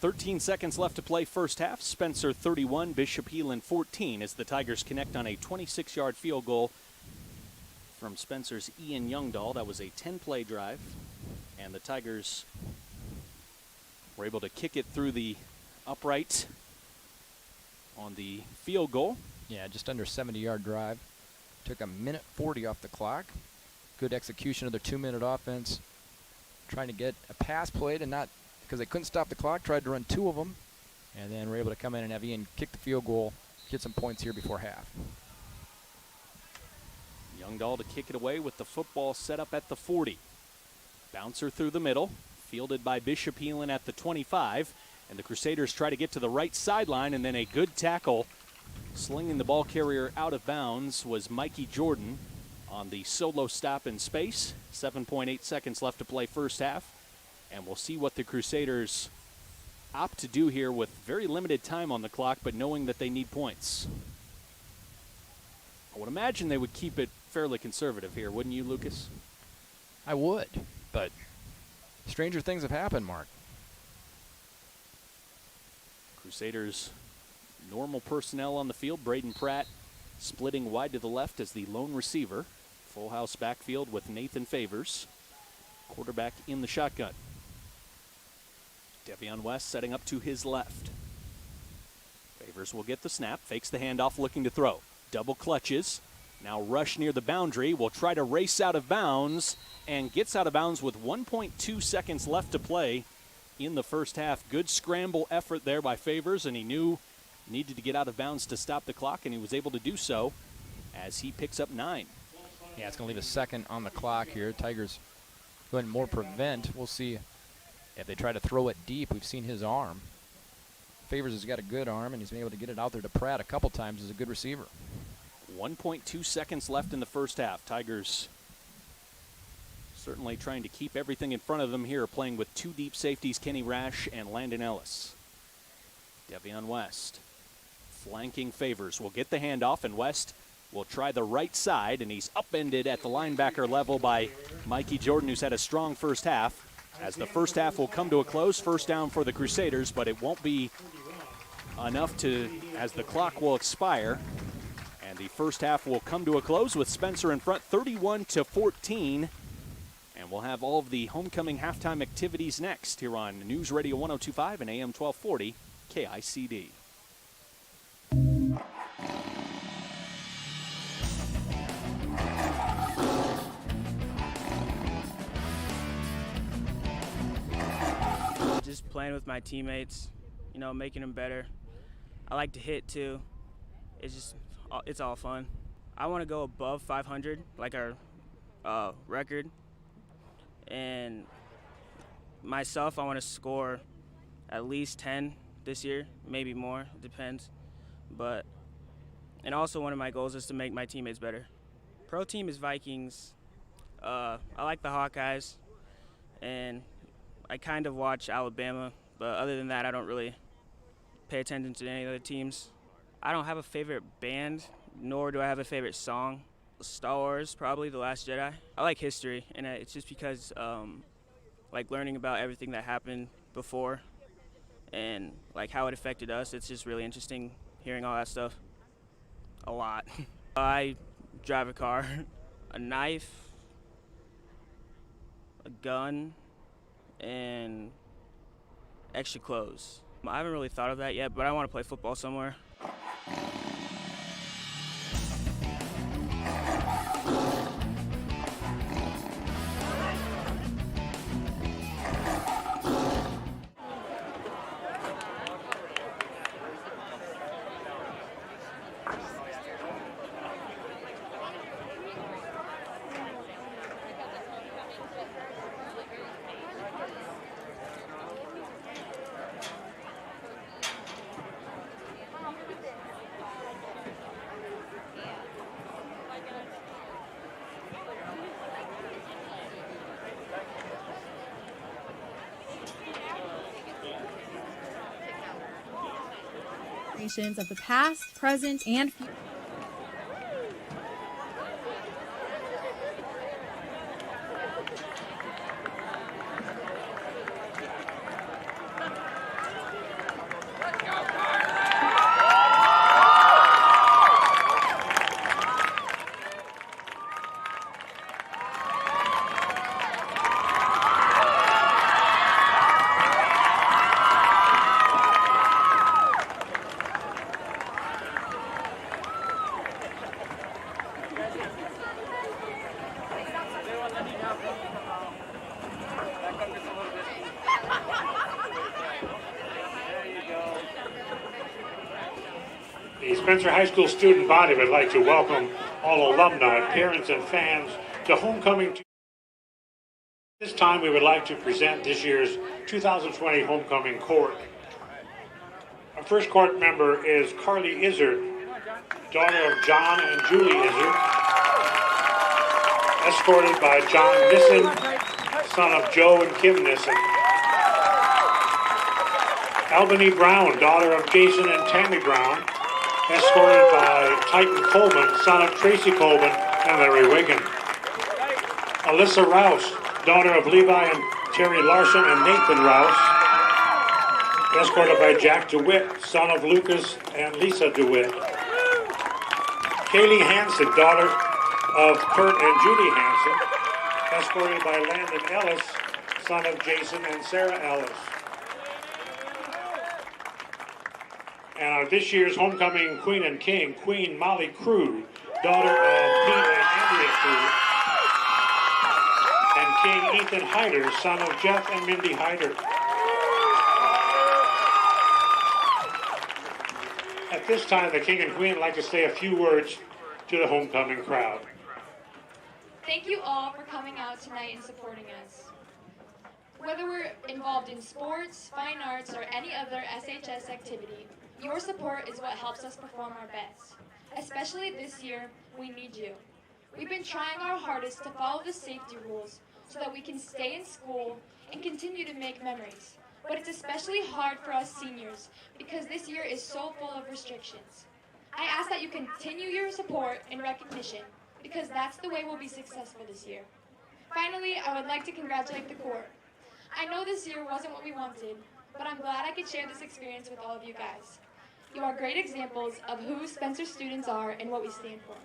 .13 seconds left to play first half. Spencer 31, Bishop Heelan 14 as the Tigers connect on a 26-yard field goal from Spencer's Ian Youngdahl. That was a 10-play drive, and the Tigers were able to kick it through the upright on the field goal. Yeah, just under 70-yard drive. Took a minute 40 off the clock. Good execution of their 2-minute offense. Trying to get a pass played and not, because they couldn't stop the clock, tried to run 2 of them, and then were able to come in and have Ian kick the field goal, get some points here before half. Youngdahl to kick it away with the football set up at the 40. Bouncer through the middle, fielded by Bishop Heelan at the 25, and the Crusaders try to get to the right sideline, and then a good tackle slinging the ball carrier out of bounds was Mikey Jordan on the solo stop in space. 7.8 seconds left to play first half, and we'll see what the Crusaders opt to do here with very limited time on the clock, but knowing that they need points. I would imagine they would keep it fairly conservative here, wouldn't you, Lucas? I would, but stranger things have happened, Mark. Crusaders normal personnel on the field. Braden Pratt splitting wide to the left as the lone receiver. Full house backfield with Nathan Favors. Quarterback in the shotgun. Devion West setting up to his left. Favors will get the snap, fakes the handoff, looking to throw. Double clutches. Now rush near the boundary. Will try to race out of bounds and gets out of bounds with 1.2 seconds left to play in the first half. Good scramble effort there by Favors, and he knew needed to get out of bounds to stop the clock, and he was able to do so as he picks up 9. Yeah, it's going to leave a second on the clock here. Tigers going more prevent. We'll see if they try to throw it deep. We've seen his arm. Favors has got a good arm, and he's been able to get it out there to Pratt a couple times as a good receiver. 1.2 seconds left in the first half. Tigers certainly trying to keep everything in front of them here, playing with 2 deep safeties, Kenny Rash and Landon Ellis. Devion West flanking Favors. Will get the handoff, and West will try the right side, and he's upended at the linebacker level by Mikey Jordan, who's had a strong first half. As the first half will come to a close, first down for the Crusaders, but it won't be enough to, as the clock will expire. And the first half will come to a close with Spencer in front, 31-14. And we'll have all of the homecoming halftime activities next here on News Radio 102.5 and AM 1240 KICD. Just playing with my teammates, you know, making them better. I like to hit too. It's all fun. I want to go above 500, like our record. And myself, I want to score at least 10 this year, maybe more, it depends. And also one of my goals is to make my teammates better. Pro team is Vikings. I like the Hawkeyes, and I kind of watch Alabama, but other than that, I don't really pay attention to any other teams. I don't have a favorite band, nor do I have a favorite song. Star Wars, probably The Last Jedi. I like history, and it's just because like learning about everything that happened before and like how it affected us. It's just really interesting hearing all that stuff. A lot. I drive a car, a knife, a gun, and extra clothes. I haven't really thought of that yet, but I want to play football somewhere. Of the past, present, and future. The Spencer High School student body would like to welcome all alumni, parents, and fans to homecoming. This time we would like to present this year's 2020 homecoming court. Our first court member is Carly Izzard, daughter of John and Julie Izzard, escorted by John Nissen, son of Joe and Kim Nissen. Albany Brown, daughter of Jason and Tammy Brown, escorted by Titan Coleman, son of Tracy Coleman and Larry Wiggin. Alyssa Rouse, daughter of Levi and Terry Larson and Nathan Rouse, escorted by Jack DeWitt, son of Lucas and Lisa DeWitt. Kaylee Hansen, daughter of Kurt and Judy Hansen, escorted by Landon Ellis, son of Jason and Sarah Ellis. And this year's homecoming queen and king, Queen Molly Crew, daughter of Pete and Andrea Crew, and King Ethan Hyder, son of Jeff and Mindy Hyder. At this time, the king and queen would like to say a few words to the homecoming crowd. Thank you all for coming out tonight and supporting us. Whether we're involved in sports, fine arts, or any other SHS activity, your support is what helps us perform our best. Especially this year, we need you. We've been trying our hardest to follow the safety rules so that we can stay in school and continue to make memories. But it's especially hard for us seniors because this year is so full of restrictions. I ask that you continue your support and recognition because that's the way we'll be successful this year. Finally, I would like to congratulate the court. I know this year wasn't what we wanted, but I'm glad I could share this experience with all of you guys. You are great examples of who Spencer students are and what we stand for.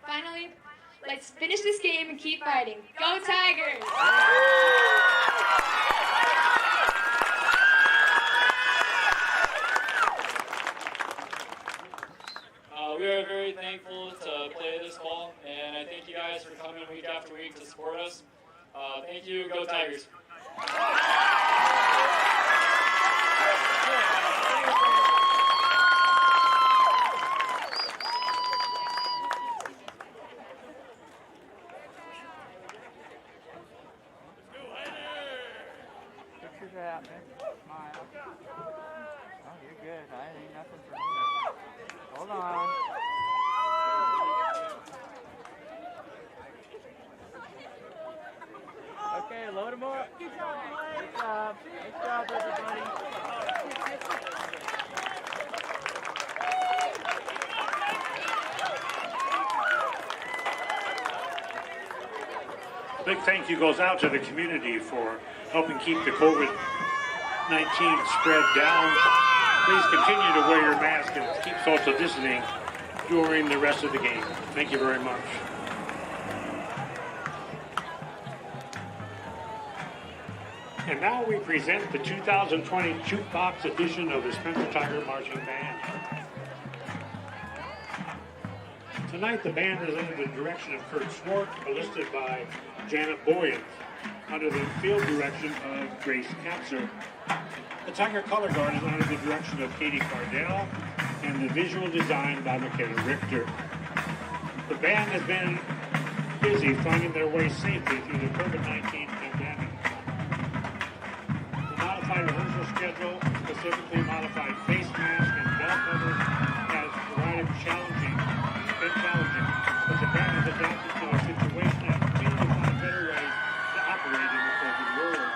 Finally, let's finish this game and keep fighting. Go Tigers! We are very thankful to play this fall, and I thank you guys for coming week after week to support us. Thank you. Go Tigers! Pictures out, man. Smile. Oh, you're good. I ain't nothing for me. Hold on. Okay, load them up. Good job, boys. Good job. Good job, everybody. Big thank you goes out to the community for helping keep the COVID-19 spread down. Please continue to wear your mask and keep social distancing during the rest of the game. Thank you very much. And now we present the 2020 Jukebox edition of the Spencer Tiger Marching Band. Tonight the band is under the direction of Kurt Swart, ballisted by Janet Boyens, under the field direction of Grace Katzer. The Tiger Color Guard is under the direction of Katie Cardell, and the visual design by McKenna Richter. The band has been busy finding their way safely through the COVID-19 pandemic. The modified rehearsal schedule, specifically modified face mask and bell covers, has been challenging, but the band has adapted to a situation and continues to find better ways to operate in the COVID world.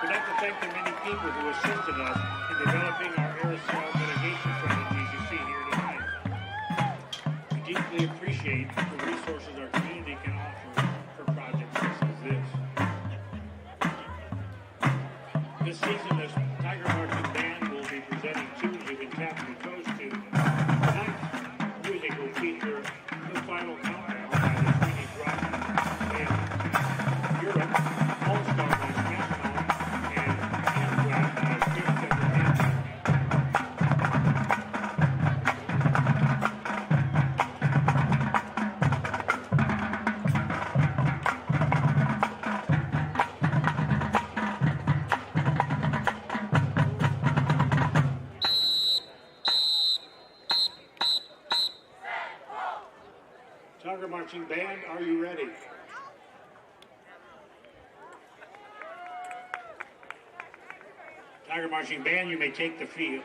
We'd like to thank the many people who assisted us in developing our aerosol mitigation strategies you see here tonight. We deeply appreciate the resources our community can offer for projects such as this. This season, the Tiger Marching Band will be presenting tunes you can tap your toes to. Tonight's music will feature the final countdown by the Swedish rock band Europe, All-Star by Smash and Handclap by Chris Severance. Tiger Marching Band, are you ready? Tiger Marching Band, you may take the field.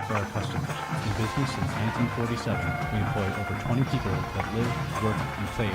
For our customers. In business since 1947, we employ over 20 people that live, work, and play.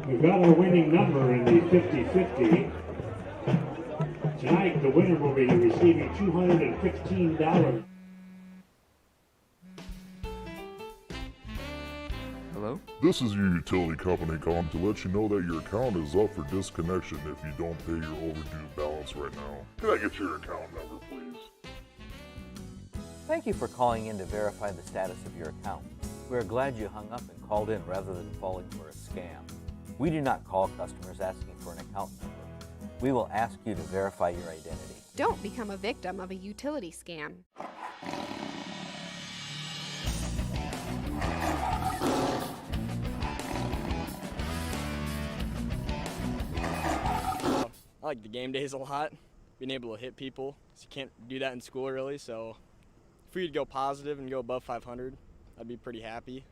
We've got our winning number in the 50-50. Tonight, the winner will be receiving $215. Hello? This is your utility company calling to let you know that your account is up for disconnection if you don't pay your overdue balance right now. Can I get your account number, please? Thank you for calling in to verify the status of your account. We are glad you hung up and called in rather than falling for a scam. We do not call customers asking for an account number. We will ask you to verify your identity. Don't become a victim of a utility scam. I like the game days a lot, being able to hit people. So you can't do that in school really, so if we could go positive and go above 500, I'd be pretty happy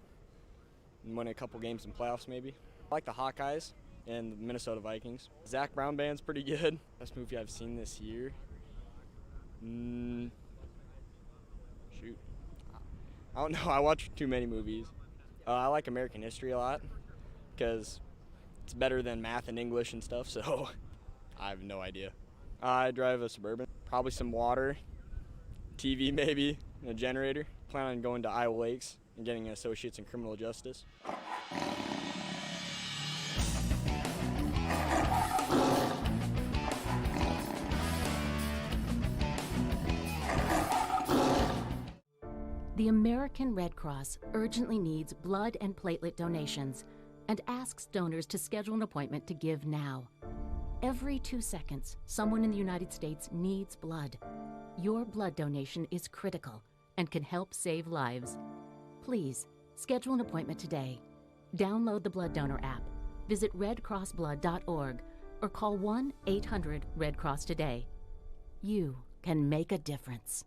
and win a couple games in playoffs maybe. I like the Hawkeyes and the Minnesota Vikings. Zach Brown Band's pretty good. Best movie I've seen this year. Shoot. I don't know, I watch too many movies. I like American history a lot because it's better than math and English and stuff, so I have no idea. I drive a Suburban, probably some water, TV maybe, and a generator. Plan on going to Iowa Lakes and getting an associate's in criminal justice. The American Red Cross urgently needs blood and platelet donations and asks donors to schedule an appointment to give now. Every 2 seconds, someone in the United States needs blood. Your blood donation is critical and can help save lives. Please, schedule an appointment today. Download the Blood Donor app, visit redcrossblood.org, or call 1-800-RED-CROSS today. You can make a difference.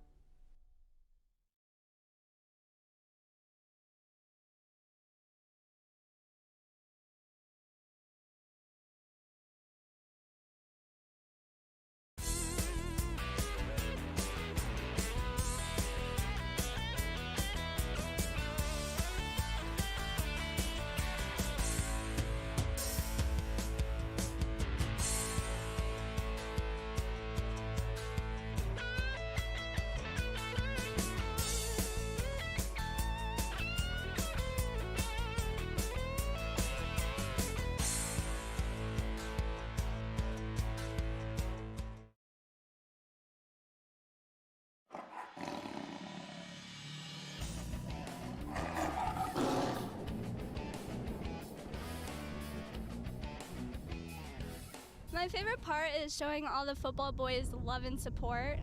My favorite part is showing all the football boys love and support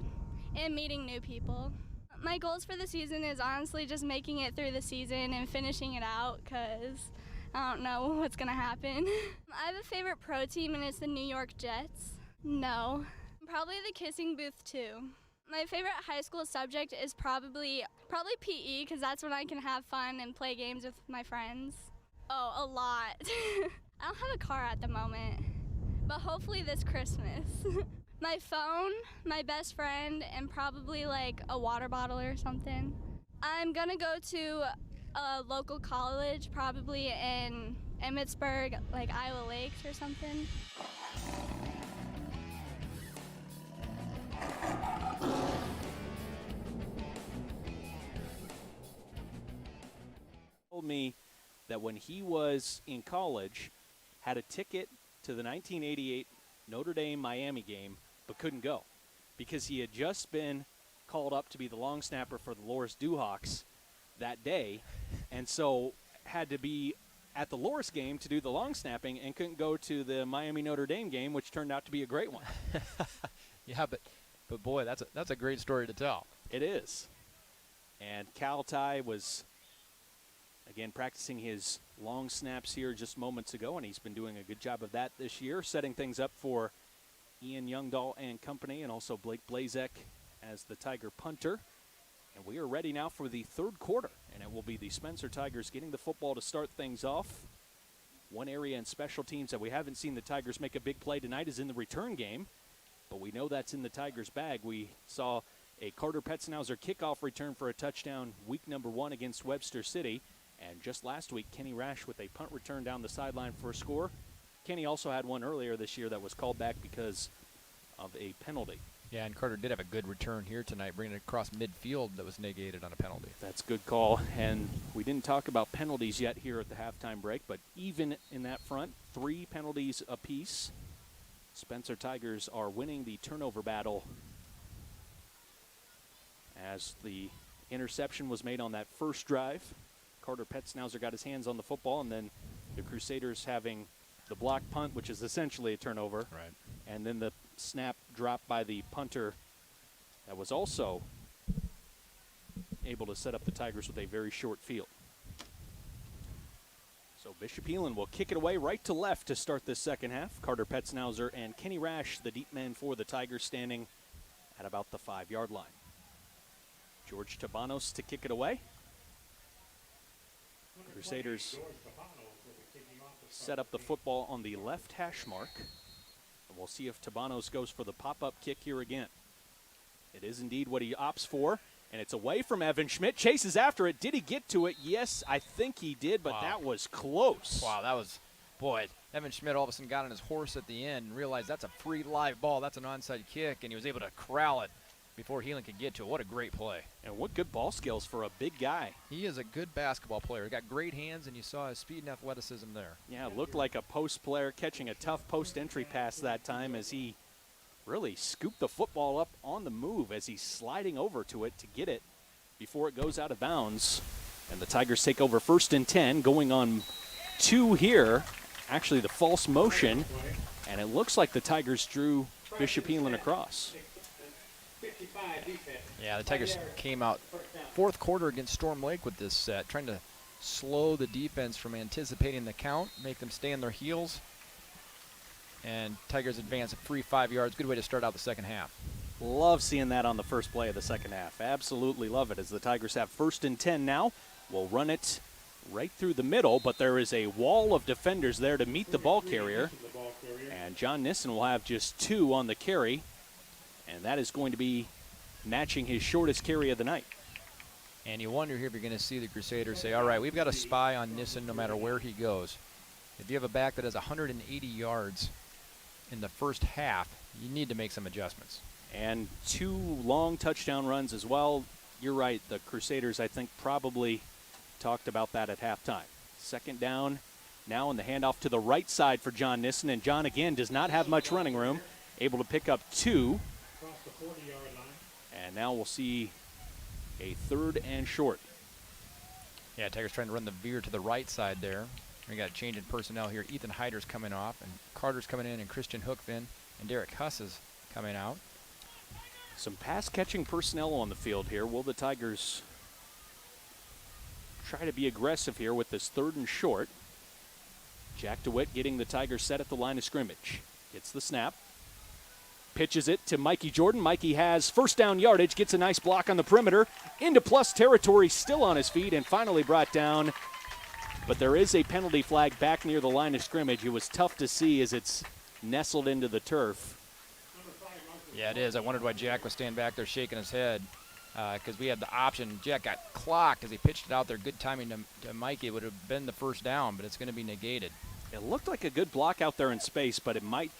and meeting new people. My goals for the season is honestly just making it through the season and finishing it out because I don't know what's going to happen. I have a favorite pro team and it's the New York Jets. No. Probably the kissing booth too. My favorite high school subject is probably PE because that's when I can have fun and play games with my friends. Oh, a lot. I don't have a car at the moment, but hopefully this Christmas. My phone, my best friend, and probably like a water bottle or something. I'm gonna go to a local college, probably in Emmitsburg, like Iowa Lakes or something. Told me that when he was in college, had a ticket to the 1988 Notre Dame-Miami game, but couldn't go because he had just been called up to be the long snapper for the Loris Dewhawks that day, and so had to be at the Loris game to do the long snapping and couldn't go to the Miami-Notre Dame game, which turned out to be a great one. Yeah, but boy, that's a great story to tell. It is. And Cal Ty was, again, practicing his long snaps here just moments ago, and he's been doing a good job of that this year, setting things up for Ian Youngdahl and company, and also Blake Blazek as the Tiger punter. And we are ready now for the third quarter, and it will be the Spencer Tigers getting the football to start things off. One area in special teams that we haven't seen the Tigers make a big play tonight is in the return game, but we know that's in the Tigers' bag. We saw a Carter Petzenhauser kickoff return for a touchdown week number 1 against Webster City, and just last week, Kenny Rash with a punt return down the sideline for a score. Kenny also had one earlier this year that was called back because of a penalty. Yeah, and Carter did have a good return here tonight, bringing it across midfield that was negated on a penalty. That's a good call. And we didn't talk about penalties yet here at the halftime break, but even in that front, 3 penalties apiece. Spencer Tigers are winning the turnover battle as the interception was made on that first drive. Carter Petzschnauzer got his hands on the football, and then the Crusaders having the block punt, which is essentially a turnover. Right. And then the snap dropped by the punter that was also able to set up the Tigers with a very short field. So Bishop Heelan will kick it away right to left to start this second half. Carter Petzschnauzer and Kenny Rash, the deep men for the Tigers, standing at about the 5-yard line. George Tabanos to kick it away. Crusaders set up the football on the left hash mark. And we'll see if Tabanos goes for the pop-up kick here again. It is indeed what he opts for, and it's away from Evan Schmidt. Chases after it. Did he get to it? Yes, I think he did, but that was close. Wow, that was, boy, Evan Schmidt all of a sudden got on his horse at the end and realized that's a free live ball. That's an onside kick, and he was able to corral it before Heelan could get to it. What a great play. And what good ball skills for a big guy. He is a good basketball player. He got great hands, and you saw his speed and athleticism there. Yeah, it looked like a post player catching a tough post entry pass that time as he really scooped the football up on the move as he's sliding over to it to get it before it goes out of bounds. And the Tigers take over 1st and 10, going on 2 here. Actually, the false motion, and it looks like the Tigers drew Bishop Heelan across. Yeah, the Tigers came out 4th quarter against Storm Lake with this set, trying to slow the defense from anticipating the count, make them stay on their heels. And Tigers advance at 5 yards. Good way to start out the second half. Love seeing that on the first play of the second half. Absolutely love it as the Tigers have 1st and 10 now. We'll run it right through the middle, but there is a wall of defenders there to meet the ball carrier. And John Nissen will have just 2 on the carry. And that is going to be matching his shortest carry of the night. And you wonder here if you're going to see the Crusaders say, all right, we've got a spy on Nissen no matter where he goes. If you have a back that has 180 yards in the first half, you need to make some adjustments. And 2 long touchdown runs as well. You're right, the Crusaders, I think, probably talked about that at halftime. 2nd down now, and the handoff to the right side for John Nissen. And John, again, does not have much running room, able to pick up 2. And now we'll see a 3rd and short. Yeah, Tigers trying to run the veer to the right side there. We got a change in personnel here. Ethan Hyder's coming off, and Carter's coming in, and Christian Hookfin, and Derek Huss is coming out. Some pass-catching personnel on the field here. Will the Tigers try to be aggressive here with this 3rd and short? Jack DeWitt getting the Tigers set at the line of scrimmage. Gets the snap. Pitches it to Mikey Jordan. Mikey has 1st down yardage, gets a nice block on the perimeter, into plus territory, still on his feet, and finally brought down. But there is a penalty flag back near the line of scrimmage. It was tough to see as it's nestled into the turf. Yeah, it is. I wondered why Jack was standing back there shaking his head because we had the option. Jack got clocked as he pitched it out there. Good timing to Mikey. It would have been the 1st down, but it's going to be negated. It looked like a good block out there in space, but it might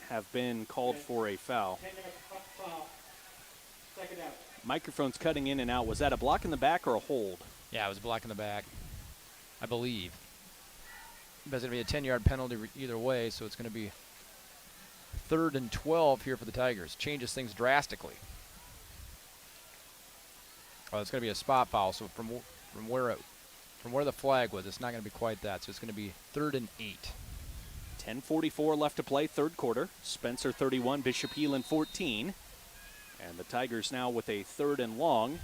have been called for a foul. Microphone's cutting in and out. Was that a block in the back or a hold? Yeah, it was a block in the back, I believe. But it's going to be a 10-yard penalty either way, so it's going to be 3rd and 12 here for the Tigers. Changes things drastically. Oh, it's going to be a spot foul, so from where the flag was, it's not going to be quite that. So it's going to be 3rd and 8. 10:44 left to play, 3rd quarter. Spencer 31, Bishop Heelan 14. And the Tigers now with a 3rd and long.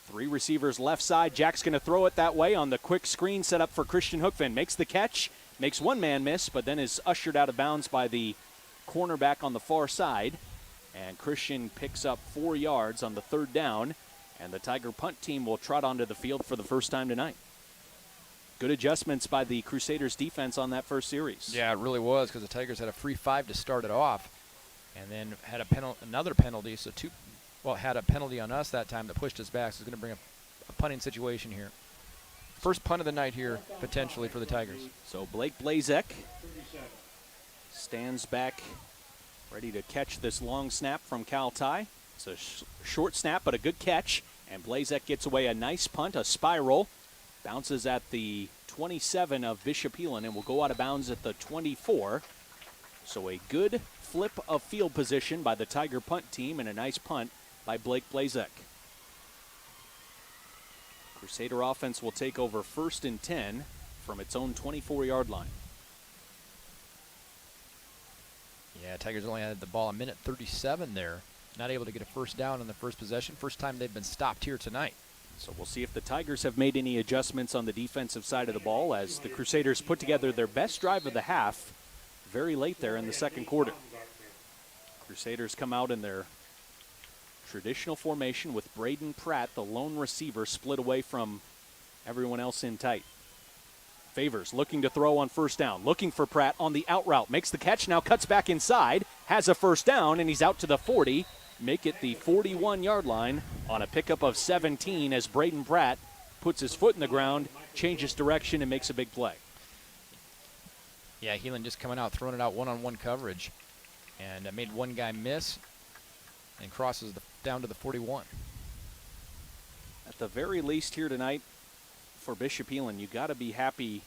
3 receivers left side. Jack's going to throw it that way on the quick screen set up for Christian Hookfin. Makes the catch, makes one man miss, but then is ushered out of bounds by the cornerback on the far side. And Christian picks up 4 yards on the 3rd down. And the Tiger punt team will trot onto the field for the first time tonight. Good adjustments by the Crusaders defense on that first series. Yeah, it really was because the Tigers had a free 5 to start it off and then had another penalty. So had a penalty on us that time that pushed us back. So it's going to bring a punting situation here. First punt of the night here, potentially, for the Tigers. So Blake Blazek stands back Ready to catch this long snap from Cal Ty. It's a short snap, but a good catch. And Blazek gets away a nice punt, a spiral. Bounces at the 27 of Bishop Heelan and will go out of bounds at the 24. So a good flip of field position by the Tiger punt team and a nice punt by Blake Blazek. Crusader offense will take over 1st and 10 from its own 24-yard line. Yeah, Tigers only had the ball a minute 37 there. Not able to get a first down on the first possession. First time they've been stopped here tonight. So we'll see if the Tigers have made any adjustments on the defensive side of the ball as the Crusaders put together their best drive of the half very late there in the second quarter. Crusaders come out in their traditional formation with Braden Pratt, the lone receiver, split away from everyone else in tight. Favors looking to throw on first down, looking for Pratt on the out route, makes the catch, now cuts back inside, has a first down, and he's out to the 40, make it the 41-yard line on a pickup of 17 as Braden Pratt puts his foot in the ground, changes direction, and makes a big play. Yeah, Heelan just coming out, throwing it out one-on-one coverage, and made one guy miss and crosses down to the 41. At the very least here tonight, for Bishop Heelan, you got to be happy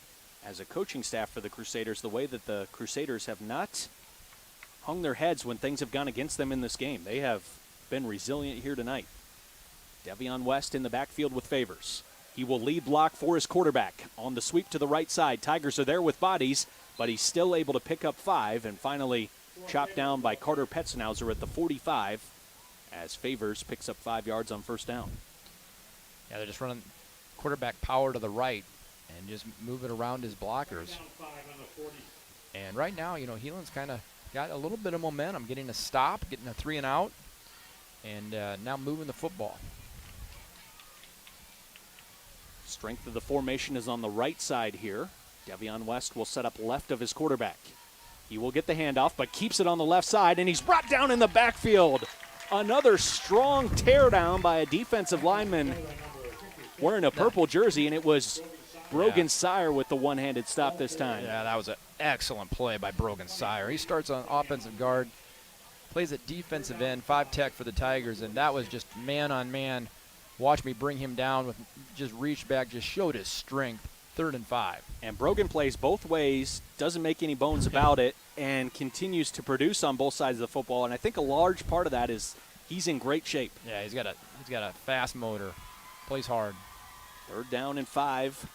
as a coaching staff for the Crusaders, the way that the Crusaders have not hung their heads when things have gone against them in this game. They have been resilient here tonight. Devion West in the backfield with Favors. He will lead block for his quarterback. On the sweep to the right side, Tigers are there with bodies, but he's still able to pick up 5 and finally chopped down by Carter Petzenhauser at the 45 as Favors picks up 5 yards on first down. Yeah, they're just running quarterback power to the right and just move it around his blockers. And right now, you know, Heelan's kind of got a little bit of momentum, getting a stop, getting a 3 and out, and now moving the football. Strength of the formation is on the right side here. Devion West will set up left of his quarterback. He will get the handoff, but keeps it on the left side, and he's brought down in the backfield. Another strong teardown by a defensive lineman wearing a purple jersey, and it was Brogan Sire with the one-handed stop this time. Yeah, that was an excellent play by Brogan Sire. He starts on offensive guard, plays at defensive end, 5 tech for the Tigers, and that was just man-on-man. Watch me bring him down with just reach back, just showed his strength. 3rd and 5. And Brogan plays both ways, doesn't make any bones about it, and continues to produce on both sides of the football. And I think a large part of that is he's in great shape. Yeah, he's got a fast motor. Plays hard. 3rd down and 5.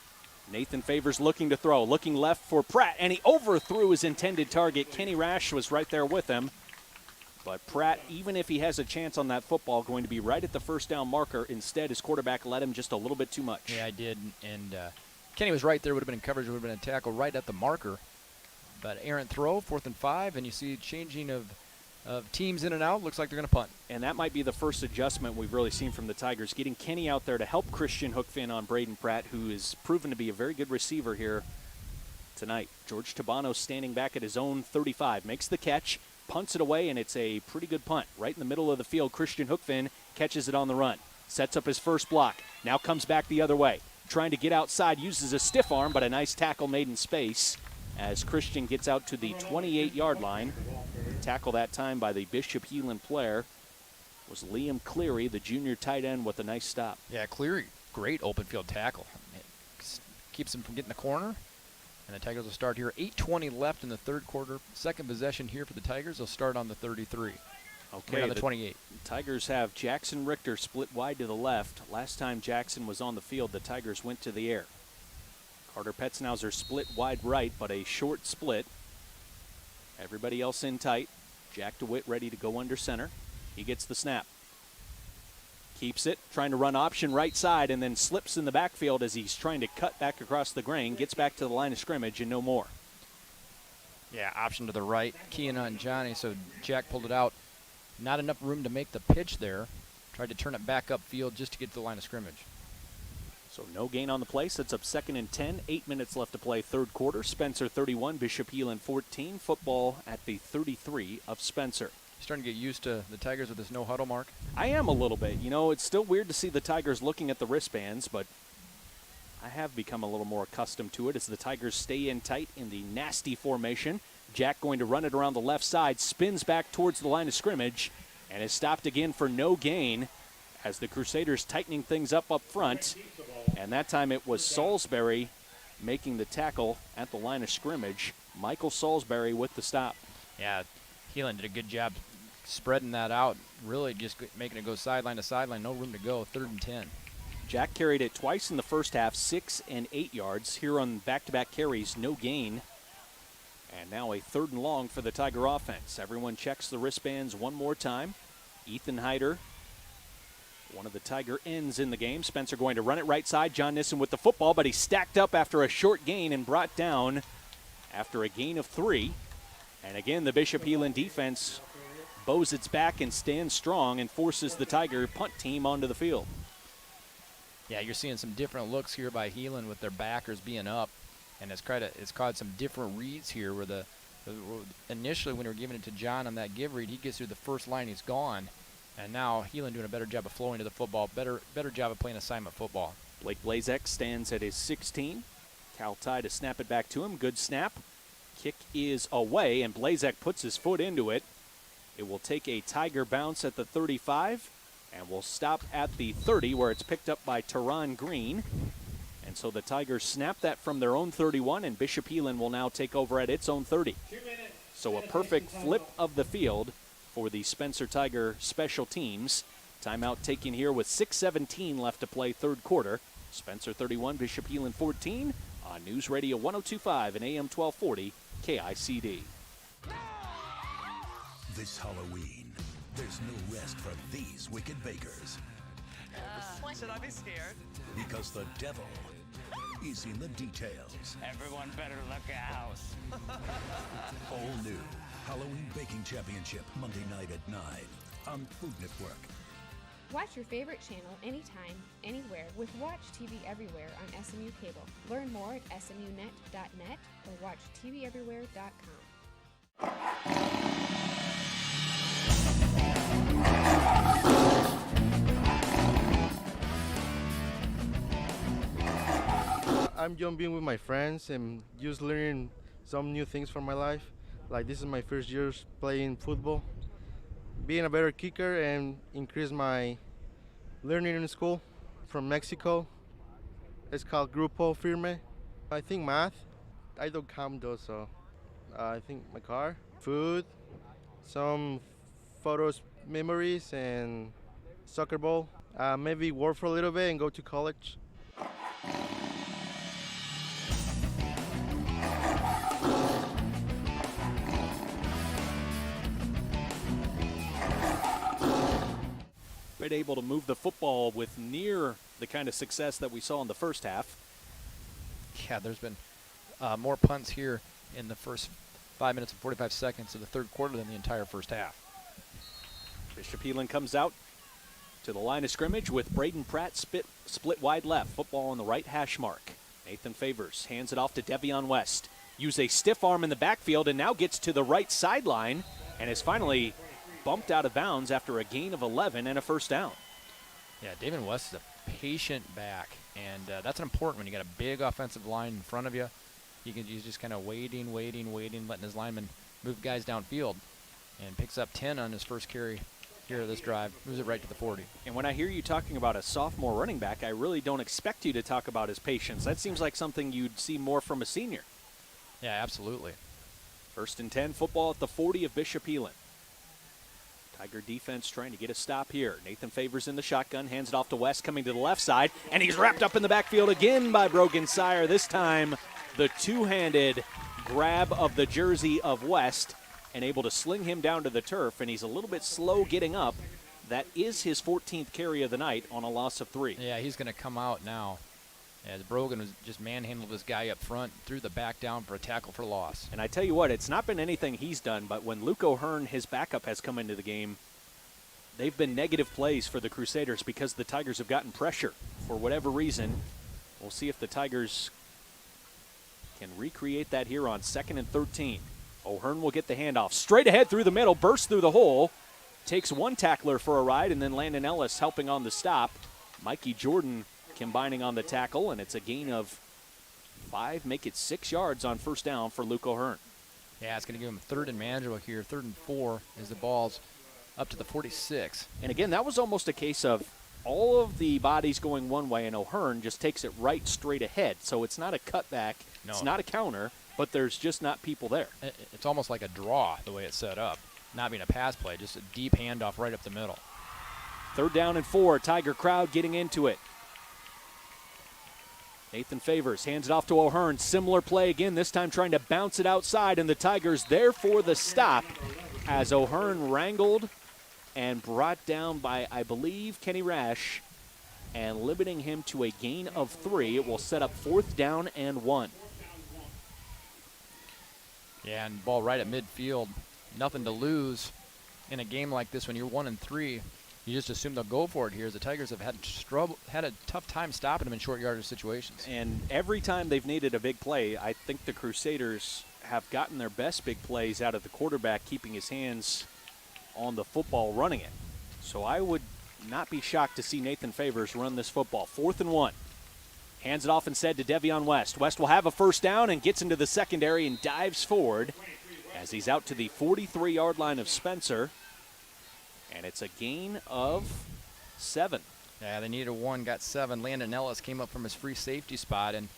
Nathan Favors looking to throw, looking left for Pratt, and he overthrew his intended target. Kenny Rash was right there with him. But Pratt, even if he has a chance on that football, going to be right at the first down marker. Instead, his quarterback led him just a little bit too much. Yeah, I did. And Kenny was right there. Would have been in coverage. Would have been a tackle right at the marker. But errant throw, 4th and 5, and you see changing of teams in and out. Looks like they're going to punt. And that might be the first adjustment we've really seen from the Tigers, getting Kenny out there to help Christian Hookfin on Braden Pratt, who is proven to be a very good receiver here tonight. George Tabano standing back at his own 35, makes the catch, punts it away, and it's a pretty good punt. Right in the middle of the field, Christian Hookfin catches it on the run, sets up his first block, now comes back the other way, trying to get outside, uses a stiff arm, but a nice tackle made in space as Christian gets out to the 28-yard line. Tackle that time by the Bishop Heelan player was Liam Cleary, the junior tight end, with a nice stop. Yeah, Cleary, great open field tackle. It keeps him from getting the corner. And the Tigers will start here. 8:20 left in the 3rd quarter. Second possession here for the Tigers. They'll start on the 33. Okay, right on the 28. Tigers have Jackson Richter split wide to the left. Last time Jackson was on the field, the Tigers went to the air. Carter Petzenhauser split wide right, but a short split. Everybody else in tight. Jack DeWitt ready to go under center. He gets the snap. Keeps it, trying to run option right side, and then slips in the backfield as he's trying to cut back across the grain, gets back to the line of scrimmage, and no more. Yeah, option to the right, keying on Johnny, so Jack pulled it out. Not enough room to make the pitch there. Tried to turn it back upfield just to get to the line of scrimmage. So no gain on the play, sets up 2nd and 10, 8 minutes left to play, 3rd quarter. Spencer 31, Bishop Heelan 14, football at the 33 of Spencer. Starting to get used to the Tigers with this no huddle mark? I am a little bit. You know, it's still weird to see the Tigers looking at the wristbands, but I have become a little more accustomed to it as the Tigers stay in tight in the nasty formation. Jack going to run it around the left side, spins back towards the line of scrimmage, and is stopped again for no gain as the Crusaders tightening things up front. And that time it was Salisbury making the tackle at the line of scrimmage. Michael Salisbury with the stop. Yeah, Heelan did a good job spreading that out, really just making it go sideline to sideline, no room to go, 3rd and 10. Jack carried it twice in the first half, 6 and 8 yards. Here on back-to-back carries, no gain. And now a 3rd and long for the Tiger offense. Everyone checks the wristbands one more time. Ethan Hyder, one of the Tiger ends in the game. Spencer going to run it right side. John Nissen with the football, but he stacked up after a short gain and brought down after a gain of 3. And again, the Bishop Heelan defense bows its back and stands strong and forces the Tiger punt team onto the field. Yeah, you're seeing some different looks here by Heelan with their backers being up, and it's caused some different reads here where initially when we were giving it to John on that give read, he gets through the first line, he's gone, and now Heelan doing a better job of flowing to the football, better job of playing assignment football. Blake Blazek stands at his 16. Cal Ty to snap it back to him. Good snap. Kick is away, and Blazek puts his foot into it. It will take a Tiger bounce at the 35. And we'll stop at the 30 where it's picked up by Teron Green. And so the Tigers snap that from their own 31, and Bishop Heelan will now take over at its own 30. So a perfect flip of the field for the Spencer Tiger special teams. Timeout taken here with 6:17 left to play, 3rd quarter. Spencer 31, Bishop Heelan 14 on News Radio 102.5 and AM 1240 KICD. This Halloween, there's no rest for these wicked bakers. Should I be scared? Because the devil is in the details. Everyone better look out. All new Halloween Baking Championship, Monday night at 9 on Food Network. Watch your favorite channel anytime, anywhere with Watch TV Everywhere on SMU Cable. Learn more at smunet.net or watchTVEverywhere.com. I'm John being with my friends and just learning some new things for my life. Like this is my first year playing football. Being a better kicker and increase my learning in school. From Mexico, it's called Grupo Firme. I think math. I don't count those, so I think my car, food, some photos, memories, and soccer ball. Maybe work for a little bit and go to college. Been able to move the football with near the kind of success that we saw in the first half. Yeah, there's been more punts here in the first 5 minutes and 45 seconds of the 3rd quarter than the entire first half. Bishop Heelan comes out to the line of scrimmage with Braden Pratt split wide left. Football on the right hash mark. Nathan Favors hands it off to Devion West. Use a stiff arm in the backfield and now gets to the right sideline and is finally bumped out of bounds after a gain of 11 and a first down. Yeah, David West is a patient back, and that's important when you got a big offensive line in front of you. He's just kind of waiting, letting his linemen move guys downfield, and picks up 10 on his first carry here of this drive, moves it right to the 40. And when I hear you talking about a sophomore running back, I really don't expect you to talk about his patience. That seems like something you'd see more from a senior. Yeah, absolutely. 1st and 10, football at the 40 of Bishop Heelan. Tiger defense trying to get a stop here. Nathan Favors in the shotgun, hands it off to West, coming to the left side, and he's wrapped up in the backfield again by Brogan Sire. This time, the two-handed grab of the jersey of West and able to sling him down to the turf, and he's a little bit slow getting up. That is his 14th carry of the night on a loss of 3. Yeah, he's going to come out now. As Brogan was just manhandled this guy up front, threw the back down for a tackle for loss. And I tell you what, it's not been anything he's done, but when Luke O'Hearn, his backup, has come into the game, they've been negative plays for the Crusaders because the Tigers have gotten pressure for whatever reason. We'll see if the Tigers can recreate that here on 2nd and 13. O'Hearn will get the handoff. Straight ahead through the middle, bursts through the hole, takes one tackler for a ride, and then Landon Ellis helping on the stop. Mikey Jordan combining on the tackle, and it's a gain of 5, make it 6 yards on first down for Luke O'Hearn. Yeah, it's going to give them 3rd and manageable here. 3rd and 4 as the ball's up to the 46. And again, that was almost a case of all of the bodies going one way, and O'Hearn just takes it right straight ahead. So it's not a cutback, it's not a counter, but there's just not people there. It's almost like a draw the way it's set up. Not being a pass play, just a deep handoff right up the middle. 3rd down and 4, Tiger crowd getting into it. Nathan Favors hands it off to O'Hearn. Similar play again, this time trying to bounce it outside, and the Tigers there for the stop as O'Hearn wrangled and brought down by, I believe, Kenny Rash, and limiting him to a gain of 3. It will set up 4th down and 1. Yeah, and ball right at midfield. Nothing to lose in a game like this when you're 1 and 3. You just assume they'll go for it here, as the Tigers have had a tough time stopping them in short yardage situations. And every time they've needed a big play, I think the Crusaders have gotten their best big plays out of the quarterback, keeping his hands on the football, running it. So I would not be shocked to see Nathan Favors run this football. 4th and 1. Hands it off instead to Devion West. West will have a 1st down and gets into the secondary and dives forward as he's out to the 43-yard line of Spencer. And it's a gain of 7. Yeah, they needed 1, got 7. Landon Ellis came up from his free safety spot, and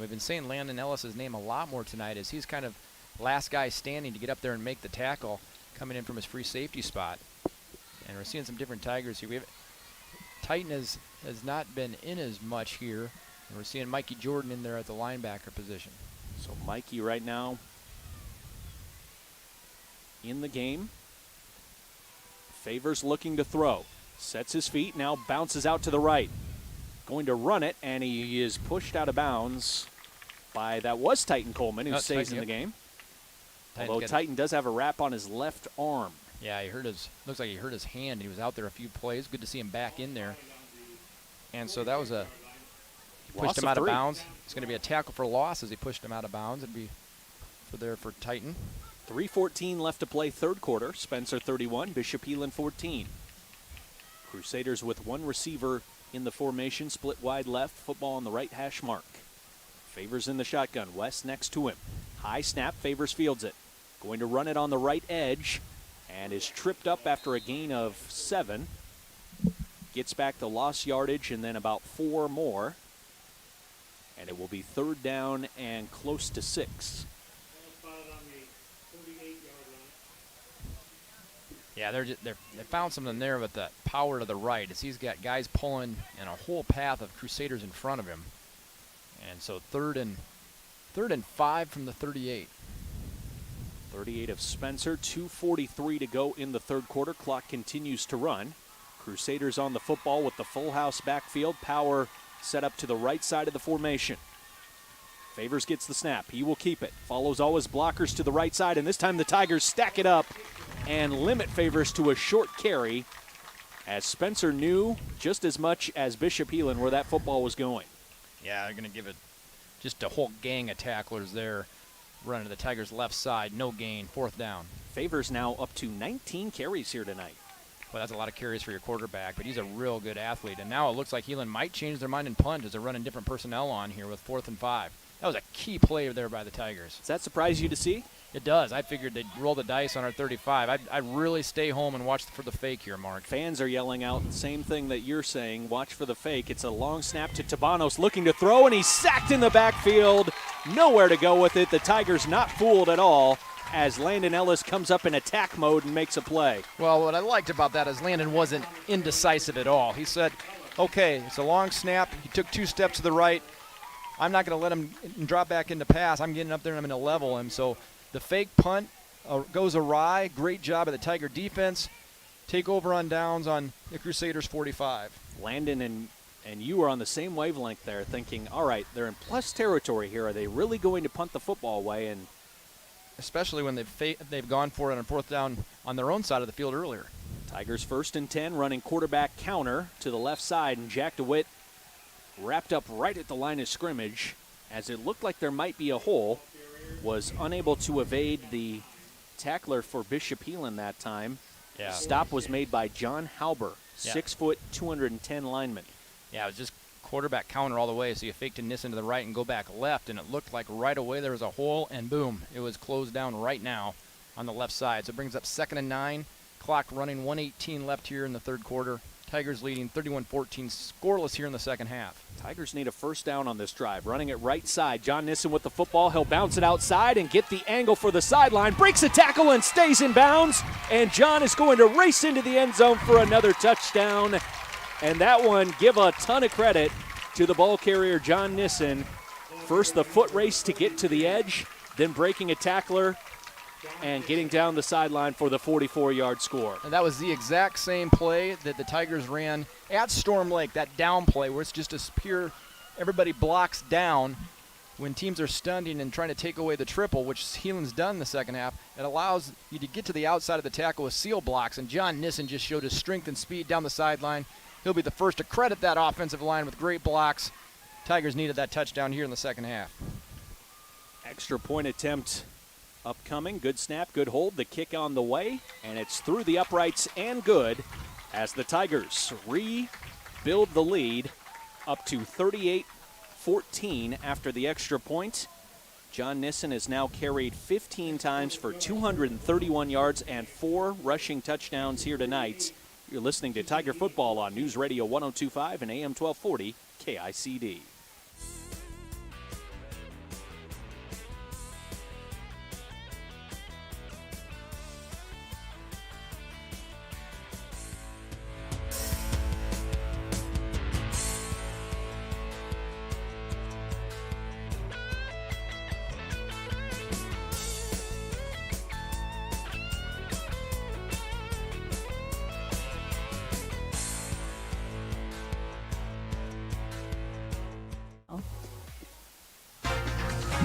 we've been saying Landon Ellis' name a lot more tonight, as he's kind of last guy standing to get up there and make the tackle, coming in from his free safety spot. And we're seeing some different Tigers here. Titan has not been in as much here, and we're seeing Mikey Jordan in there at the linebacker position. So Mikey right now in the game. Favors looking to throw. Sets his feet, now bounces out to the right. Going to run it, and he is pushed out of bounds by, that was Titan Coleman, who stays in the game. Although Titan does have a wrap on his left arm. Yeah, looks like he hurt his hand. He was out there a few plays. Good to see him back in there. And so that was pushed him out of bounds. It's going to be a tackle for loss as he pushed him out of bounds. It'd be for Titan. 3:14 left to play, 3rd quarter. Spencer 31, Bishop Heelan 14. Crusaders with 1 receiver in the formation, split wide left, football on the right hash mark. Favors in the shotgun, West next to him. High snap, Favors fields it. Going to run it on the right edge and is tripped up after a gain of 7. Gets back the lost yardage and then about 4 more. And it will be 3rd down and close to 6. Yeah, they found something there with the power to the right, as he's got guys pulling and a whole path of Crusaders in front of him. And so 3rd and 5 from the 38. 38 of Spencer, 2:43 to go in the 3rd quarter. Clock continues to run. Crusaders on the football with the full house backfield. Power set up to the right side of the formation. Favors gets the snap. He will keep it. Follows all his blockers to the right side, and this time the Tigers stack it up and limit Favors to a short carry, as Spencer knew just as much as Bishop Heelan where that football was going. Yeah, they're going to give it just a whole gang of tacklers there running to the Tigers' left side. No gain, 4th down. Favors now up to 19 carries here tonight. Well, that's a lot of carries for your quarterback, but he's a real good athlete. And now it looks like Heelan might change their mind and punt as they're running different personnel on here with 4th and 5. That was a key play there by the Tigers. Does that surprise you to see? It does. I figured they'd roll the dice on our 35. I'd really stay home and watch for the fake here, Mark. Fans are yelling out the same thing that you're saying. Watch for the fake. It's a long snap to Tabanos looking to throw, and he's sacked in the backfield. Nowhere to go with it. The Tigers not fooled at all as Landon Ellis comes up in attack mode and makes a play. Well, what I liked about that is Landon wasn't indecisive at all. He said, okay, it's a long snap. He took 2 steps to the right. I'm not going to let him drop back into pass. I'm getting up there and I'm going to level him. So the fake punt goes awry. Great job of the Tiger defense. Take over on downs on the Crusaders 45. Landon and you are on the same wavelength there, thinking, all right, they're in plus territory here. Are they really going to punt the football away? And especially when they've gone for it on 4th down on their own side of the field earlier. Tigers 1st and 10, running quarterback counter to the left side, and Jack DeWitt wrapped up right at the line of scrimmage as it looked like there might be a hole, was unable to evade the tackler for Bishop Heelan that time. Stop was made by John Halber, 6 foot, 210 lineman. Yeah, it was just quarterback counter all the way, so you fake to Nissen to the right and go back left, and it looked like right away there was a hole, and boom, it was closed down right now on the left side. So it brings up 2nd and 9, clock running, 1:18 left here in the third quarter. Tigers leading 31-14, scoreless here in the second half. Tigers need a first down on this drive. Running it right side. John Nissen with the football. He'll bounce it outside and get the angle for the sideline. Breaks a tackle and stays in bounds. And John is going to race into the end zone for another touchdown. And that one, give a ton of credit to the ball carrier, John Nissen. First the foot race to get to the edge, then breaking a tackler and getting down the sideline for the 44-yard score. And that was the exact same play that the Tigers ran at Storm Lake, that down play where it's just a pure, everybody blocks down when teams are stunting and trying to take away the triple, which Heelan's done in the second half. It allows you to get to the outside of the tackle with seal blocks, and John Nissen just showed his strength and speed down the sideline. He'll be the first to credit that offensive line with great blocks. Tigers needed that touchdown here in the second half. Extra point attempt upcoming. Good snap, good hold. The kick on the way, and it's through the uprights and good as the Tigers rebuild the lead up to 38-14 after the extra point. John Nissen has now carried 15 times for 231 yards and 4 rushing touchdowns here tonight. You're listening to Tiger Football on News Radio 102.5 and AM 1240 KICD.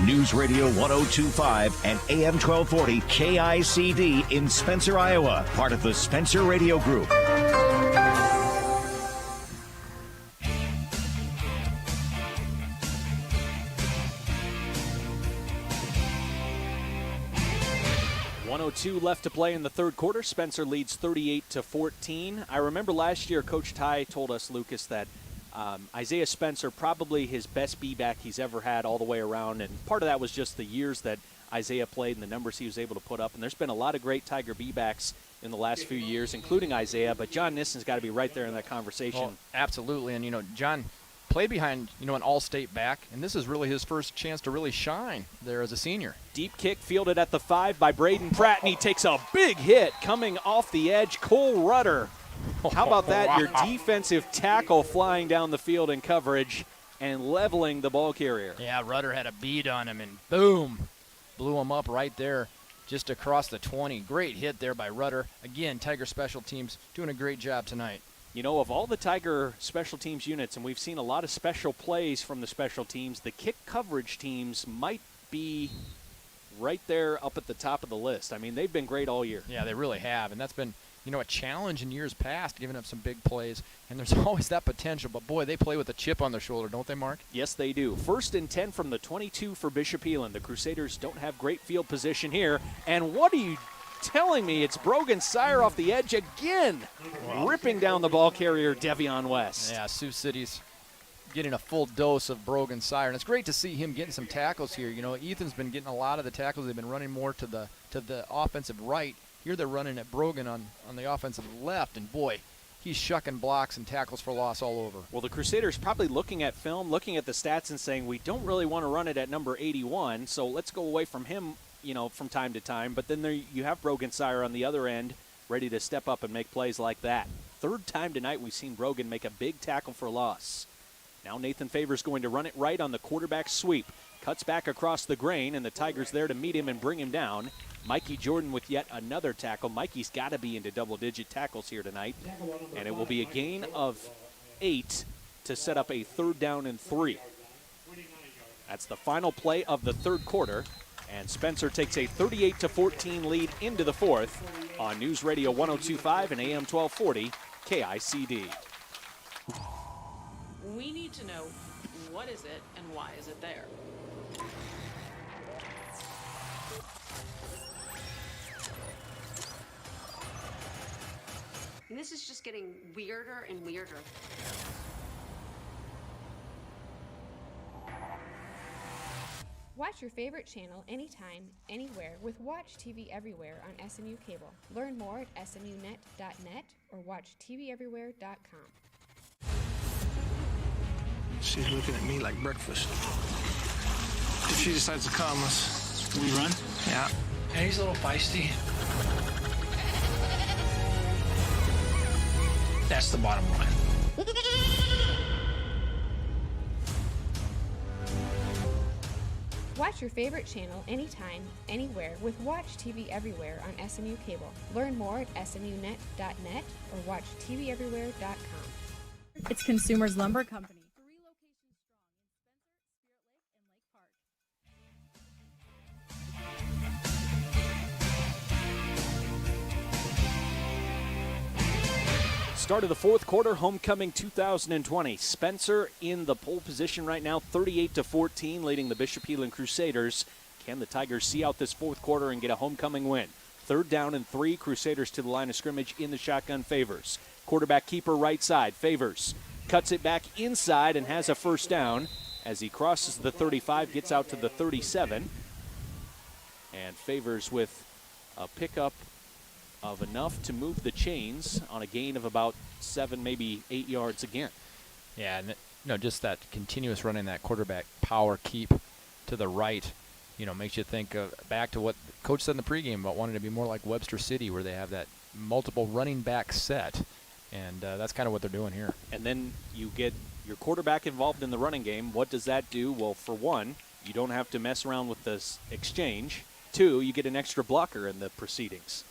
News Radio 102.5 and AM 1240 KICD in Spencer, Iowa, part of the Spencer Radio Group. Left to play in the third quarter. Spencer leads 38-14. I remember last year Coach Ty told us, Lucas, that Isaiah Spencer, probably his best B-back he's ever had all the way around, and part of that was just the years that Isaiah played and the numbers he was able to put up. And there's been a lot of great Tiger B-backs in the last few years, including Isaiah, but John Nissen's got to be right there in that conversation. Well, absolutely, and John played behind an all-state back, and this is really his first chance to really shine there as a senior. Deep kick fielded at the 5 by Braden Pratt, and he takes a big hit coming off the edge. Cole Rudder. How about that? Wow. Your defensive tackle flying down the field in coverage and leveling the ball carrier. Yeah, Rudder had a bead on him, and boom, blew him up right there just across the 20. Great hit there by Rudder. Again, Tiger special teams doing a great job tonight. You know, of all the Tiger special teams units, and we've seen a lot of special plays from the special teams, the kick coverage teams might be right there up at the top of the list. I mean, they've been great all year. Yeah, they really have, and that's been a challenge in years past, giving up some big plays, and there's always that potential. But, boy, they play with a chip on their shoulder, don't they, Mark? Yes, they do. 1st and 10 from the 22 for Bishop Heelan. The Crusaders don't have great field position here. And what are you telling me? It's Brogan Sire off the edge again, ripping down the ball carrier, Devion West. Yeah, Sioux City's getting a full dose of Brogan Sire, and it's great to see him getting some tackles here. Ethan's been getting a lot of the tackles. They've been running more to the offensive right. Here they're running at Brogan on the offensive left, and boy, he's shucking blocks and tackles for loss all over. Well, the Crusaders probably looking at film, looking at the stats and saying, we don't really want to run it at number 81, so let's go away from him, from time to time. But then there you have Brogan Sire on the other end, ready to step up and make plays like that. 3rd time tonight we've seen Brogan make a big tackle for loss. Now Nathan Favors going to run it right on the quarterback sweep. Cuts back across the grain, and the Tigers there to meet him and bring him down. Mikey Jordan with yet another tackle. Mikey's got to be into double-digit tackles here tonight. And it will be a gain of 8 to set up a 3rd down and 3. That's the final play of the third quarter. And Spencer takes a 38-14 lead into the 4th on News Radio 102.5 and AM 1240 KICD. We need to know, what is it and why is it there? And this is just getting weirder and weirder. Watch your favorite channel anytime, anywhere with Watch TV Everywhere on SMU Cable. Learn more at smunet.net or watchtveverywhere.com. She's looking at me like breakfast. If she decides to come, we run? Yeah. Hey, he's a little feisty. That's the bottom line. Watch your favorite channel anytime, anywhere with Watch TV Everywhere on SMU Cable. Learn more at smunet.net or watchtveverywhere.com. It's Consumers Lumber Company. Start of the fourth quarter, homecoming 2020. Spencer in the pole position right now, 38-14, leading the Bishop Heelan Crusaders. Can the Tigers see out this fourth quarter and get a homecoming win? 3rd down and 3, Crusaders to the line of scrimmage in the shotgun. Favors. Quarterback keeper right side. Favors cuts it back inside and has a first down as he crosses the 35, gets out to the 37. And Favors with a pickup of enough to move the chains on a gain of about 7, maybe 8 yards again. Yeah, and just that continuous running, that quarterback power keep to the right, makes you think back to what Coach said in the pregame about wanting to be more like Webster City, where they have that multiple running back set, and that's kind of what they're doing here. And then you get your quarterback involved in the running game. What does that do? Well, for one, you don't have to mess around with this exchange. 2, you get an extra blocker in the proceedings.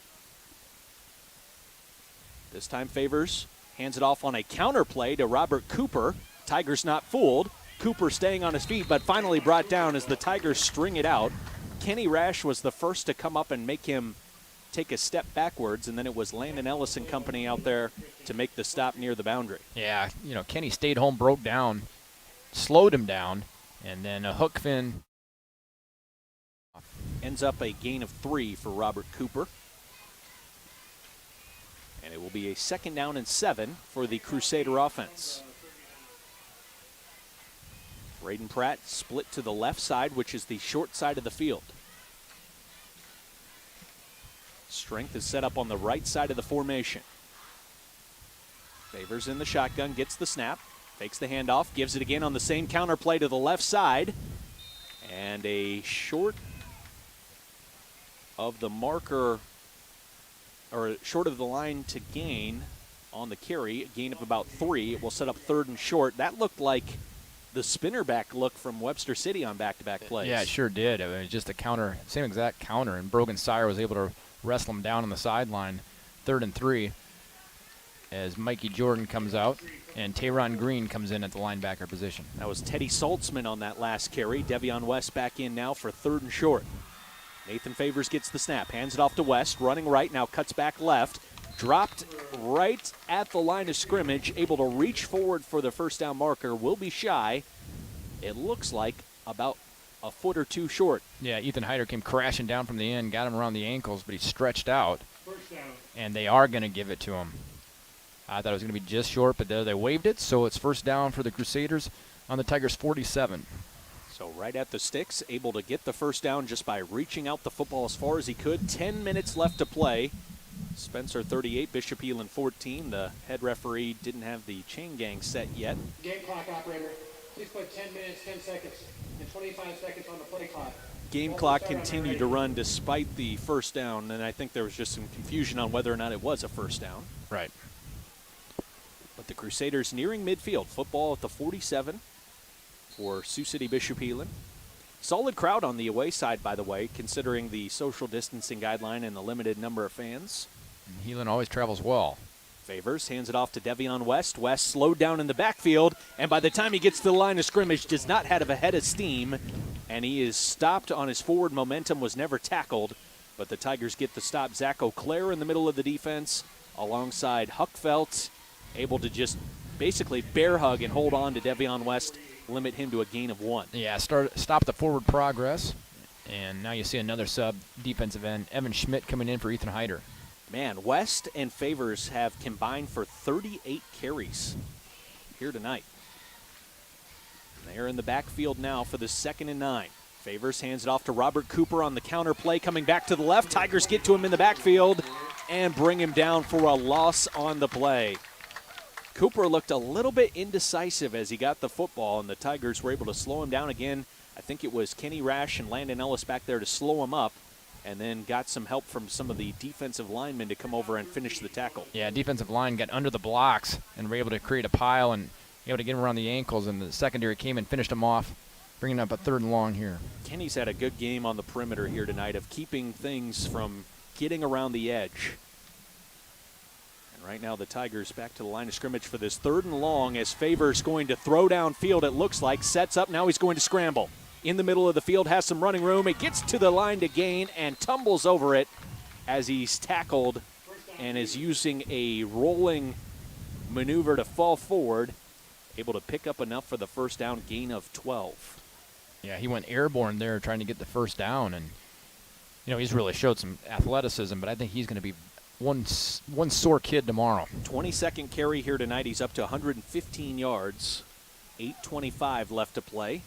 This time Favors hands it off on a counter play to Robert Cooper. Tigers not fooled. Cooper staying on his feet, but finally brought down as the Tigers string it out. Kenny Rash was the first to come up and make him take a step backwards, and then it was Landon Ellis and company out there to make the stop near the boundary. Yeah, Kenny stayed home, broke down, slowed him down, and then a hook fin. Ends up a gain of 3 for Robert Cooper. And it will be a 2nd down and 7 for the Crusader offense. Braden Pratt split to the left side, which is the short side of the field. Strength is set up on the right side of the formation. Favors in the shotgun, gets the snap, fakes the handoff, gives it again on the same counter play to the left side. And a short of the marker, or short of the line to gain on the carry, a gain of about 3. It will set up 3rd and short. That looked like the spinner back look from Webster City on back-to-back plays. Yeah, it sure did. I mean, just a counter, same exact counter, and Brogan Sire was able to wrestle him down on the sideline. 3rd and 3 as Mikey Jordan comes out and Tayron Green comes in at the linebacker position. That was Teddy Saltzman on that last carry. Devion West back in now for 3rd and short. Nathan Favors gets the snap, hands it off to West, running right, now cuts back left, dropped right at the line of scrimmage, able to reach forward for the first down marker, will be shy. It looks like about a foot or 2 short. Yeah, Ethan Hyder came crashing down from the end, got him around the ankles, but he stretched out, and they are going to give it to him. I thought it was going to be just short, but they waived it, so it's 1st down for the Crusaders on the Tigers' 47. So right at the sticks, able to get the first down just by reaching out the football as far as he could. 10 minutes left to play. Spencer 38, Bishop Heelan 14. The head referee didn't have the chain gang set yet. Game clock operator, please put 10 minutes, 10 seconds, and 25 seconds on the play clock. Game clock continued to run despite the first down, and I think there was just some confusion on whether or not it was a first down. Right. But the Crusaders nearing midfield. Football at the 47 for Sioux City Bishop Heelan. Solid crowd on the away side, by the way, considering the social distancing guideline and the limited number of fans. And Heelan always travels well. Favors hands it off to Devion West. West slowed down in the backfield, and by the time he gets to the line of scrimmage, does not have a head of steam, and he is stopped on his forward momentum, was never tackled, but the Tigers get the stop. Zach O'Clair in the middle of the defense alongside Huckfelt, able to just basically bear hug and hold on to Devion West, limit him to a gain of 1. Yeah, stop the forward progress. And now you see another sub defensive end, Evan Schmidt, coming in for Ethan Hyder. Man, West and Favors have combined for 38 carries here tonight. And they're in the backfield now for the 2nd and 9. Favors hands it off to Robert Cooper on the counter play, coming back to the left. Tigers get to him in the backfield and bring him down for a loss on the play. Cooper looked a little bit indecisive as he got the football, and the Tigers were able to slow him down again. I think it was Kenny Rash and Landon Ellis back there to slow him up, and then got some help from some of the defensive linemen to come over and finish the tackle. Yeah, defensive line got under the blocks and were able to create a pile and able to get him around the ankles, and the secondary came and finished him off, bringing up a 3rd and long here. Kenny's had a good game on the perimeter here tonight of keeping things from getting around the edge. And right now the Tigers back to the line of scrimmage for this 3rd and long as Favors going to throw downfield, it looks like. Sets up, now he's going to scramble. In the middle of the field, has some running room. It gets to the line to gain and tumbles over it as he's tackled and is using a rolling maneuver to fall forward. Able to pick up enough for the first down, gain of 12. Yeah, he went airborne there trying to get the first down, and he's really showed some athleticism, but I think he's going to be one sore kid tomorrow. 22nd carry here tonight. He's up to 115 yards. 8:25 left to play.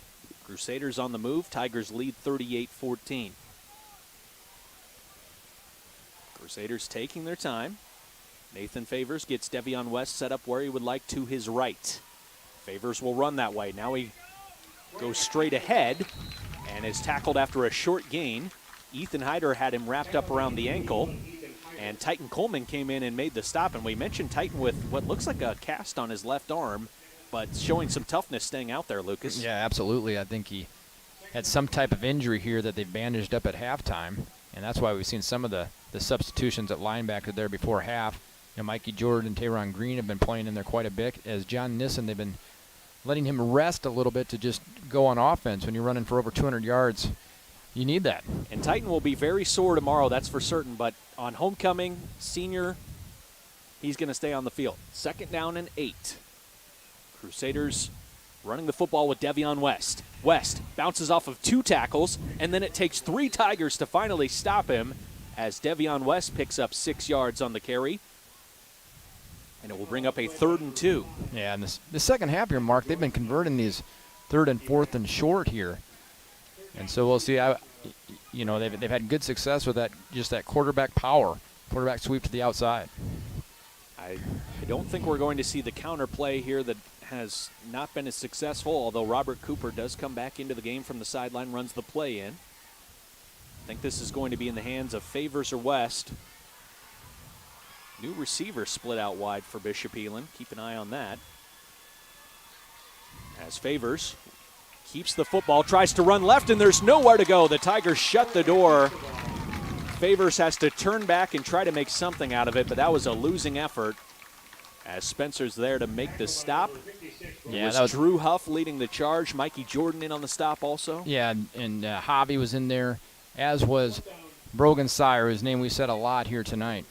Crusaders on the move. Tigers lead 38-14. Crusaders taking their time. Nathan Favors gets Devion West set up where he would like to his right. Favors will run that way. Now he goes straight ahead and is tackled after a short gain. Ethan Hyder had him wrapped up around the ankle, and Titan Coleman came in and made the stop. And we mentioned Titan with what looks like a cast on his left arm, but showing some toughness staying out there, Lucas. Yeah, absolutely. I think he had some type of injury here that they bandaged up at halftime, and that's why we've seen some of the substitutions at linebacker there before half. Mikey Jordan and Tayron Green have been playing in there quite a bit. As John Nissen, they've been letting him rest a little bit to just go on offense. When you're running for over 200 yards, you need that. And Titan will be very sore tomorrow, that's for certain, but on homecoming, senior, he's going to stay on the field. 2nd down and 8. Crusaders running the football with Devion West. West bounces off of 2 tackles, and then it takes 3 Tigers to finally stop him as Devion West picks up 6 yards on the carry. And it will bring up a 3rd and 2. Yeah, and the second half here, Mark, they've been converting these 3rd and 4th and short here. And so we'll see. They've had good success with that, just that quarterback power, quarterback sweep to the outside. I don't think we're going to see the counter play here that has not been as successful, although Robert Cooper does come back into the game from the sideline, runs the play in. I think this is going to be in the hands of Favors or West. New receiver split out wide for Bishop Heelan. Keep an eye on that. As Favors keeps the football, tries to run left, and there's nowhere to go. The Tigers shut the door. Favors has to turn back and try to make something out of it, but that was a losing effort as Spencer's there to make the stop. Yeah, that was Drew Huff leading the charge. Mikey Jordan in on the stop also. Yeah, and Javi was in there, as was Brogan Sire, whose name we said a lot here tonight.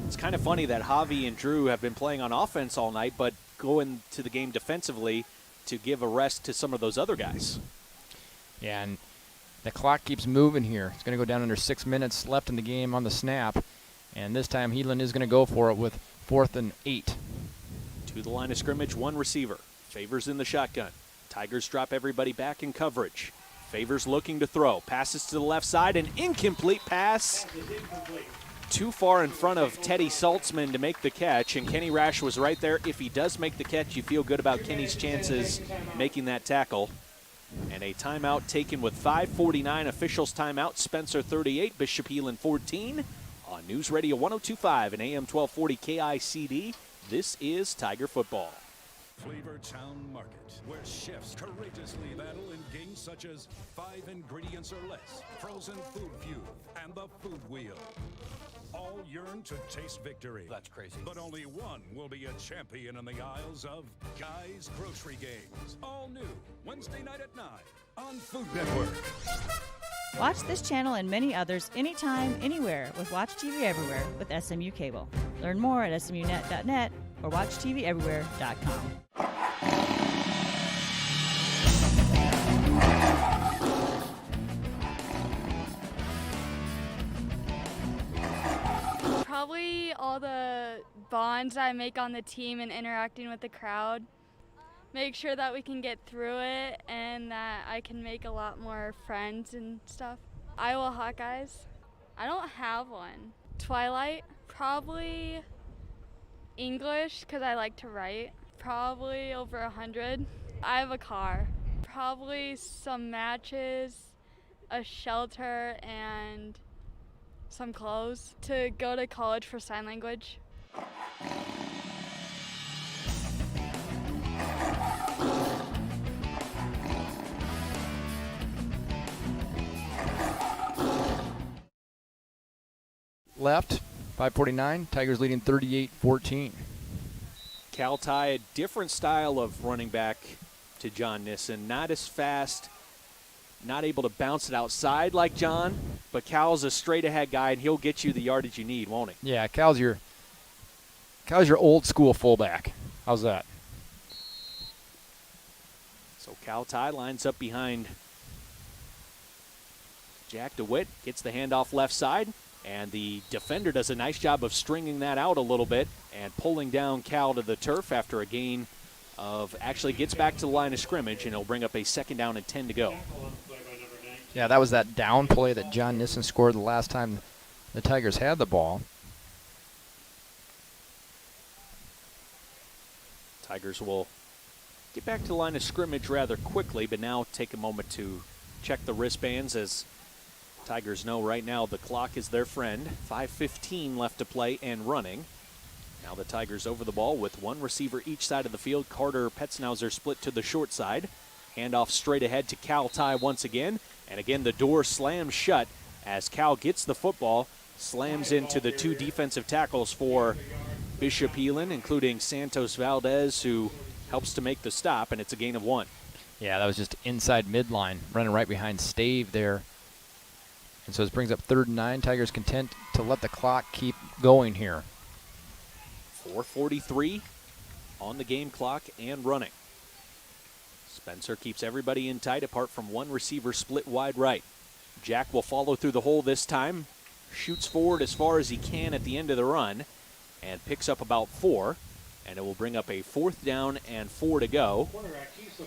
It's kind of funny that Javi and Drew have been playing on offense all night, but going to the game defensively to give a rest to some of those other guys. Yeah, and the clock keeps moving here. It's going to go down under 6 minutes left in the game on the snap, and this time Heelan is going to go for it with 4th and 8. To the line of scrimmage, 1 receiver. Favors in the shotgun. Tigers drop everybody back in coverage. Favors looking to throw. Passes to the left side. An incomplete pass. Too far in front of Teddy Saltzman to make the catch, and Kenny Rash was right there. If he does make the catch, you feel good about Kenny's chances making that tackle. And a timeout taken with 5:49. Officials timeout. Spencer 38, Bishop Heelan 14. On News Radio 102.5 and AM 1240 KICD, this is Tiger Football. Flavor Town Market, where chefs courageously battle in games such as 5 ingredients or less, Frozen Food Feud, and the Food Wheel. All yearn to taste victory. That's crazy. But only one will be a champion in the aisles of Guy's Grocery Games. All new, Wednesday night at 9 on Food Network. Watch this channel and many others anytime, anywhere with Watch TV Everywhere with SMU Cable. Learn more at smunet.net or watchTVEverywhere.com. Probably all the bonds I make on the team and interacting with the crowd make sure that we can get through it and that I can make a lot more friends and stuff. Iowa Hawkeyes. I don't have one. Twilight, probably English because I like to write. Probably over 100. I have a car. Probably some matches, a shelter, and some clothes to go to college for sign language. Left, 5:49. Tigers leading 38-14. Cal Ty, a different style of running back to John Nissen. Not as fast, not able to bounce it outside like John, but Cal's a straight-ahead guy, and he'll get you the yardage you need, won't he? Yeah, Cal's your old-school fullback. How's that? So Cal Ty lines up behind Jack DeWitt, gets the handoff left side, and the defender does a nice job of stringing that out a little bit and pulling down Cal to the turf after a gain of, actually gets back to the line of scrimmage, and it'll bring up a 2nd down and 10 to go. Yeah, that was that down play that John Nissen scored the last time the Tigers had the ball. Tigers will get back to the line of scrimmage rather quickly, but now take a moment to check the wristbands, as Tigers know right now the clock is their friend. 5:15 left to play and running. Now the Tigers over the ball with one receiver each side of the field. Carter Petznauser split to the short side. Handoff straight ahead to Cal Ty once again. And again, the door slams shut as Cal gets the football, slams into the 2 defensive tackles for Bishop Heelan, including Santos Valdez, who helps to make the stop, and it's a gain of 1. Yeah, that was just inside midline, running right behind Stave there. And so this brings up 3rd and 9. Tigers content to let the clock keep going here. 4:43 on the game clock and running. Spencer keeps everybody in tight apart from one receiver split wide right. Jack will follow through the hole this time, shoots forward as far as he can at the end of the run, and picks up about 4. And it will bring up a 4th down and 4 to go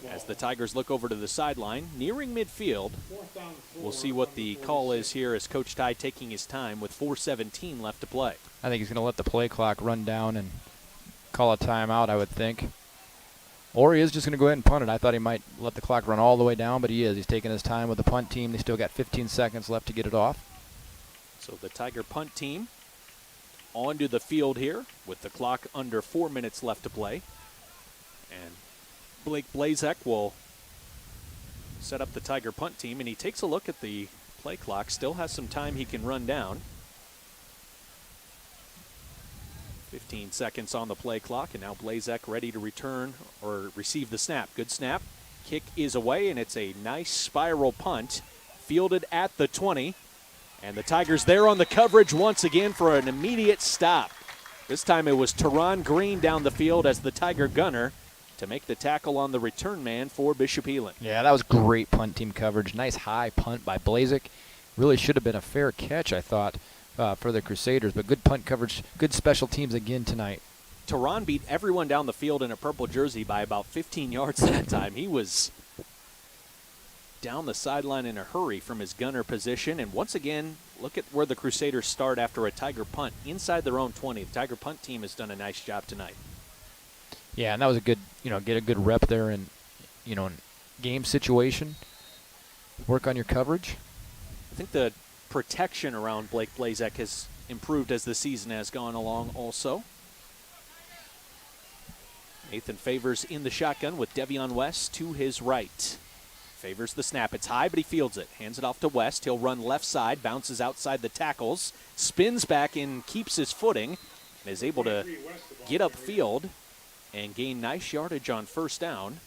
as the Tigers look over to the sideline, nearing midfield. We'll see what the call is here as Coach Ty taking his time with 4:17 left to play. I think he's going to let the play clock run down and call a timeout, I would think. Or he is just going to go ahead and punt it. I thought he might let the clock run all the way down, but he is. He's taking his time with the punt team. They still got 15 seconds left to get it off. So the Tiger punt team onto the field here with the clock under 4 minutes left to play. And Blake Blazek will set up the Tiger punt team, and he takes a look at the play clock. Still has some time he can run down. 15 seconds on the play clock, and now Blazek ready to return or receive the snap. Good snap. Kick is away, and it's a nice spiral punt fielded at the 20. And the Tigers there on the coverage once again for an immediate stop. This time it was Teron Green down the field as the Tiger gunner to make the tackle on the return man for Bishop Heelan. Yeah, that was great punt team coverage. Nice high punt by Blazek. Really should have been a fair catch, I thought, for the Crusaders. But good punt coverage, good special teams again tonight. Teron beat everyone down the field in a purple jersey by about 15 yards that time. He was down the sideline in a hurry from his gunner position. And once again, look at where the Crusaders start after a Tiger punt inside their own 20. The Tiger punt team has done a nice job tonight. Yeah, and that was a good, get a good rep there in, in game situation. Work on your coverage. I think the protection around Blake Blazek has improved as the season has gone along also. Nathan Favors in the shotgun with Devion West to his right. Favors the snap. It's high, but he fields it. Hands it off to West. He'll run left side, bounces outside the tackles, spins back and keeps his footing, and is able to get upfield and gain nice yardage on 1st down.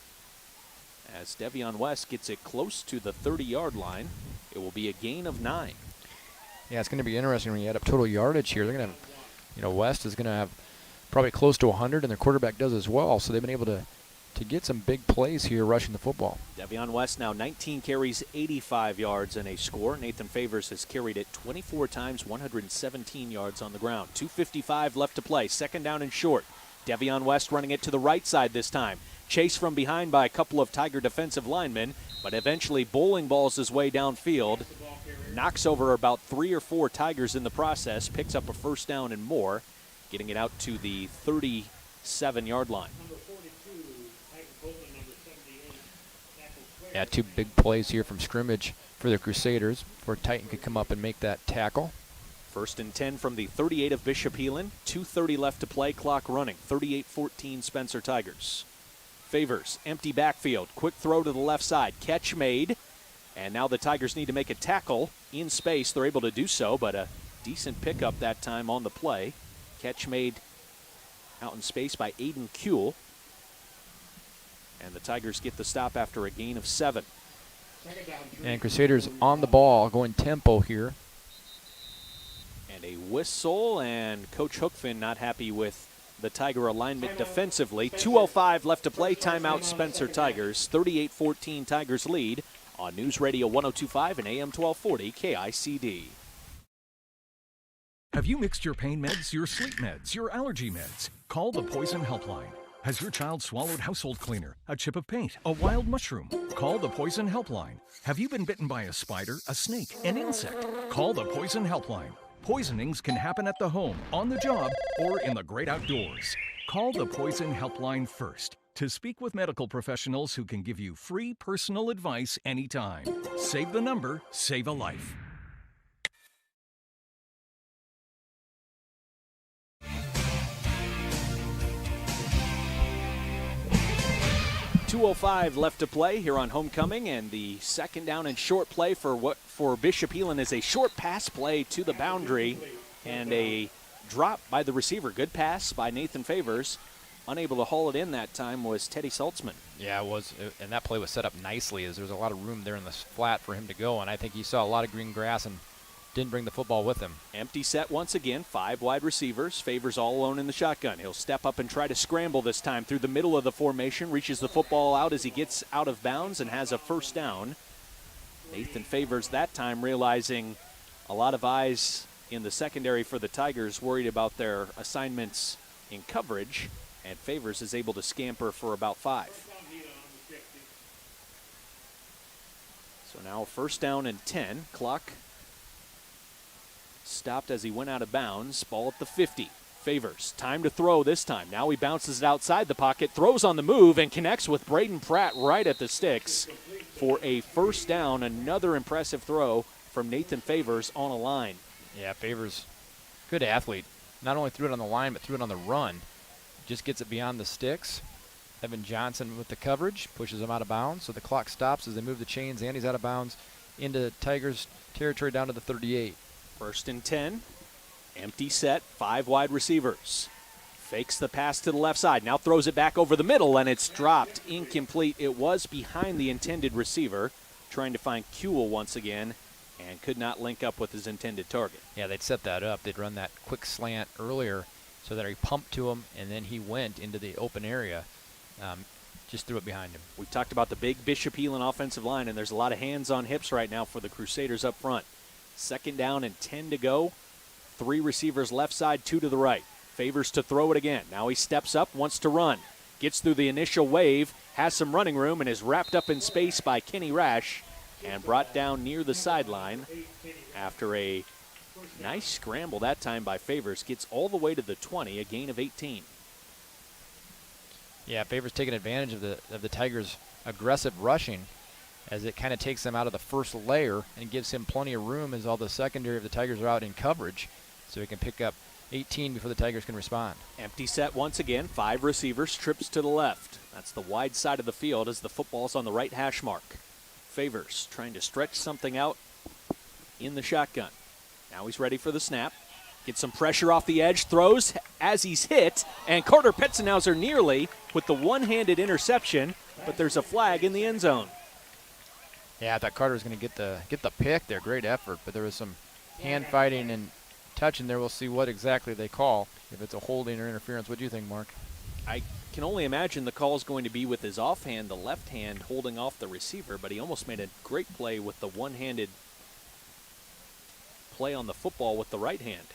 As Devion West gets it close to the 30-yard line, it will be a gain of 9. Yeah, it's going to be interesting when you add up total yardage here. They're going to have, West is going to have probably close to 100, and their quarterback does as well. So they've been able to get some big plays here rushing the football. Devion West now 19 carries, 85 yards and a score. Nathan Favors has carried it 24 times, 117 yards on the ground. 2:55 left to play. 2nd down and short. Devion West running it to the right side this time. chased from behind by a couple of Tiger defensive linemen, but eventually bowling balls his way downfield, knocks over about 3 or 4 Tigers in the process, picks up a first down and more, getting it out to the 37-yard line. Yeah, 2 big plays here from scrimmage for the Crusaders before Titan could come up and make that tackle. 1st and 10 from the 38 of Bishop Heelan. 2:30 left to play, clock running. 38-14 Spencer Tigers. Favors, empty backfield, quick throw to the left side, catch made, and now the Tigers need to make a tackle in space. They're able to do so, but a decent pickup that time on the play. Catch made out in space by Aiden Kuehl, and the Tigers get the stop after a gain of 7. And Crusaders on the ball, going tempo here. And a whistle, and Coach Hookfin not happy with the Tiger alignment defensively. 2:05 left to play. Timeout, Spencer Tigers. 38-14 Tigers lead on News Radio 102.5 and AM 1240 KICD. Have you mixed your pain meds, your sleep meds, your allergy meds? Call the Poison Helpline. Has your child swallowed household cleaner, a chip of paint, a wild mushroom? Call the Poison Helpline. Have you been bitten by a spider, a snake, an insect? Call the Poison Helpline. Poisonings can happen at the home, on the job, or in the great outdoors. Call the Poison Helpline first to speak with medical professionals who can give you free personal advice anytime. Save the number, save a life. .205 left to play here on Homecoming, and the 2nd down and short play for Bishop Heelan is a short pass play to the boundary and a drop by the receiver. Good pass by Nathan Favors. Unable to haul it in that time was Teddy Saltzman. Yeah, it was, and that play was set up nicely as there was a lot of room there in the flat for him to go, and I think he saw a lot of green grass and didn't bring the football with him. Empty set once again, 5 wide receivers. Favors all alone in the shotgun. He'll step up and try to scramble this time through the middle of the formation, reaches the football out as he gets out of bounds and has a first down. Nathan Favors that time realizing a lot of eyes in the secondary for the Tigers worried about their assignments in coverage, and Favors is able to scamper for about 5. So now 1st down and 10. Clock stopped as he went out of bounds. Ball at the 50. Favors. Time to throw this time. Now he bounces it outside the pocket, throws on the move, and connects with Braden Pratt right at the sticks for a first down. Another impressive throw from Nathan Favors on a line. Yeah, Favors, good athlete. Not only threw it on the line, but threw it on the run. Just gets it beyond the sticks. Evan Johnson with the coverage, pushes him out of bounds. So the clock stops as they move the chains, and he's out of bounds into Tigers territory down to the 38. 1st and 10. Empty set, 5 wide receivers. Fakes the pass to the left side. Now throws it back over the middle, and it's dropped. Incomplete. It was behind the intended receiver. Trying to find Kuehl once again, and could not link up with his intended target. Yeah, they'd set that up. They'd run that quick slant earlier so that he pumped to him, and then he went into the open area. Just threw it behind him. We've talked about the big Bishop Heelan offensive line, and there's a lot of hands on hips right now for the Crusaders up front. 2nd down and 10 to go. 3 receivers left side, 2 to the right. Favors to throw it again. Now he steps up, wants to run. Gets through the initial wave, has some running room, and is wrapped up in space by Kenny Rash and brought down near the sideline after a nice scramble that time by Favors. Gets all the way to the 20, a gain of 18. Yeah, Favors taking advantage of the Tigers' aggressive rushing as it kind of takes them out of the first layer and gives him plenty of room as all the secondary of the Tigers are out in coverage, so he can pick up 18 before the Tigers can respond. Empty set once again, 5 receivers, trips to the left. That's the wide side of the field as the football's on the right hash mark. Favors trying to stretch something out in the shotgun. Now he's ready for the snap. Gets some pressure off the edge, throws as he's hit, and Carter Petzenhauser nearly with the one-handed interception, but there's a flag in the end zone. Yeah, I thought Carter was going to get the pick there. Great effort, but there was some hand fighting and touching there. We'll see what exactly they call, if it's a holding or interference. What do you think, Mark? I can only imagine the call is going to be with his offhand, the left hand holding off the receiver, but he almost made a great play with the one-handed play on the football with the right hand.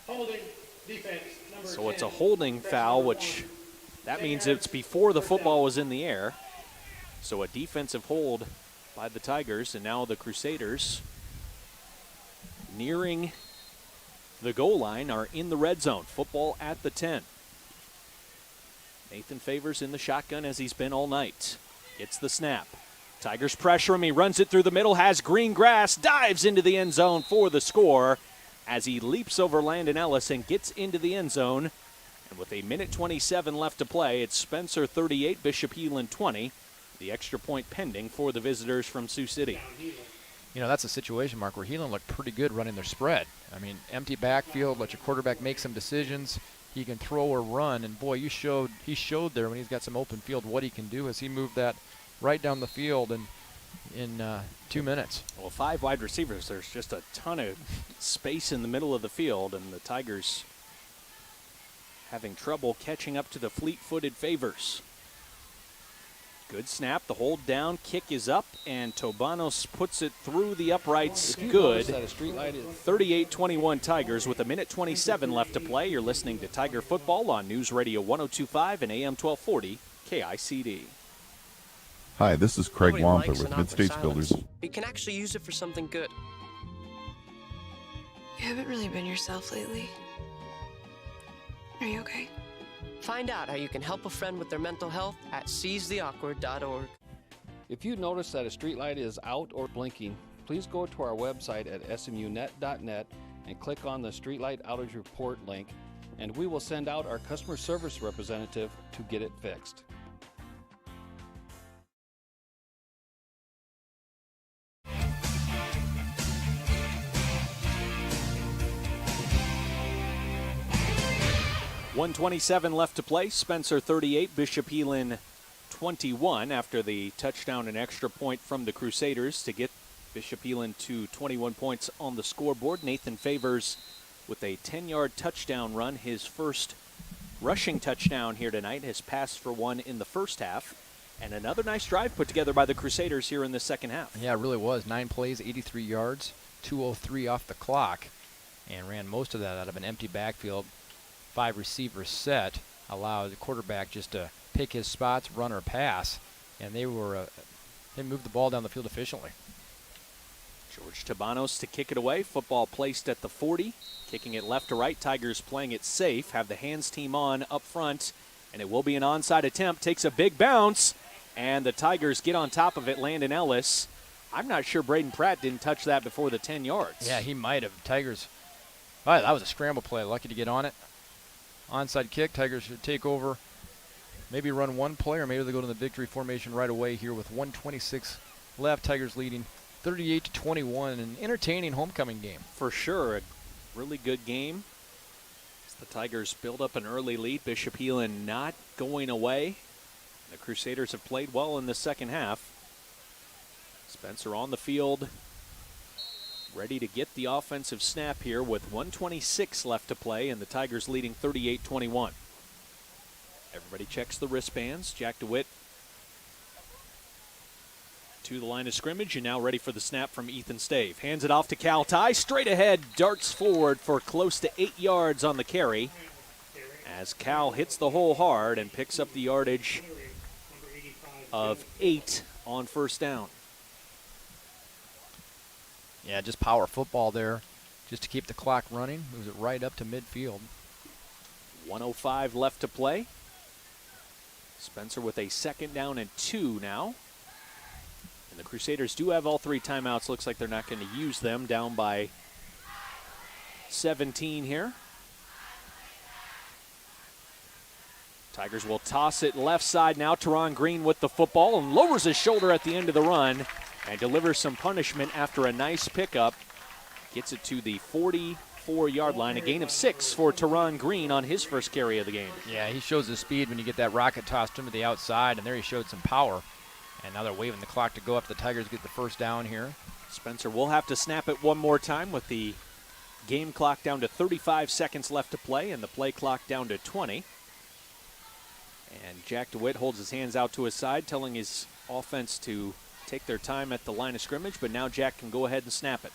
Holding defense, number So it's a holding foul, which That means it's before the football was in the air. So a defensive hold by the Tigers, and now the Crusaders nearing the goal line are in the red zone. Football at the 10. Nathan Favors in the shotgun as he's been all night. Gets the snap. Tigers pressure him. He runs it through the middle, has green grass, dives into the end zone for the score as he leaps over Landon Ellis and gets into the end zone. And with a minute 27 left to play, it's Spencer 38, Bishop Heelan 20. The extra point pending for the visitors from Sioux City. You know, that's a situation, Mark, where Heelan looked pretty good running their spread. I mean, empty backfield, let your quarterback make some decisions. He can throw or run, and boy, he showed there when he's got some open field what he can do as he moved that right down the field in 2 minutes. Well, 5 wide receivers. There's just a ton of space in the middle of the field, and the Tigers having trouble catching up to the fleet-footed Favors. Good snap, the hold down, kick is up, and Tobanos puts it through the uprights. Good. 38-21 Tigers with a minute 27 left to play. You're listening to Tiger Football on News Radio 102.5 and AM 1240 KICD. Hi, this is Craig Nobody Wampler likes with an Mid-States awkward Builders. silence. You can actually use it for something good. You haven't really been yourself lately. Are you okay? Find out how you can help a friend with their mental health at seizetheawkward.org. If you notice that a streetlight is out or blinking, please go to our website at smunet.net and click on the Streetlight Outage Report link, and we will send out our customer service representative to get it fixed. .127 left to play. Spencer 38, Bishop Heelan 21 after the touchdown and extra point from the Crusaders to get Bishop Heelan to 21 points on the scoreboard. Nathan Favors with a 10-yard touchdown run. His first rushing touchdown here tonight, has passed for one in the first half. And another nice drive put together by the Crusaders here in the second half. Yeah, it really was. 9 plays, 83 yards, 2:03 off the clock, and ran most of that out of an empty backfield. 5 receiver set allowed the quarterback just to pick his spots, run or pass, and they moved the ball down the field efficiently. George Tabanos to kick it away. Football placed at the 40, kicking it left to right. Tigers playing it safe, have the hands team on up front, and it will be an onside attempt. Takes a big bounce, and the Tigers get on top of it. Landon Ellis. I'm not sure Braden Pratt didn't touch that before the 10 yards. Yeah, he might have. Tigers, oh, that was a scramble play. Lucky to get on it. Onside kick. Tigers should take over, maybe run one play, or maybe they go to the victory formation right away here with 1:26 left. Tigers leading 38-21, an entertaining homecoming game. For sure, a really good game. As the Tigers build up an early lead, Bishop Heelan not going away. The Crusaders have played well in the second half. Spencer on the field, ready to get the offensive snap here with 1:26 left to play, and the Tigers leading 38-21. Everybody checks the wristbands. Jack DeWitt to the line of scrimmage, and now ready for the snap from Ethan Stave. Hands it off to Cal Ty. Straight ahead, darts forward for close to 8 yards on the carry, as Cal hits the hole hard and picks up the yardage of 8 on first down. Yeah, just power football there, just to keep the clock running. Moves it right up to midfield. 1:05 left to play. Spencer with a 2nd down and 2 now. And the Crusaders do have all 3 timeouts. Looks like they're not going to use them. Down by 17 here. Tigers will toss it left side now. Teron Green with the football and lowers his shoulder at the end of the run and delivers some punishment after a nice pickup. Gets it to the 44-yard line. A gain of 6 for Teron Green on his first carry of the game. Yeah, he shows his speed when you get that rocket tossed to him to the outside, and there he showed some power. And now they're waving the clock to go after the Tigers get the first down here. Spencer will have to snap it one more time with the game clock down to 35 seconds left to play and the play clock down to 20. And Jack DeWitt holds his hands out to his side, telling his offense to take their time at the line of scrimmage, but now Jack can go ahead and snap it.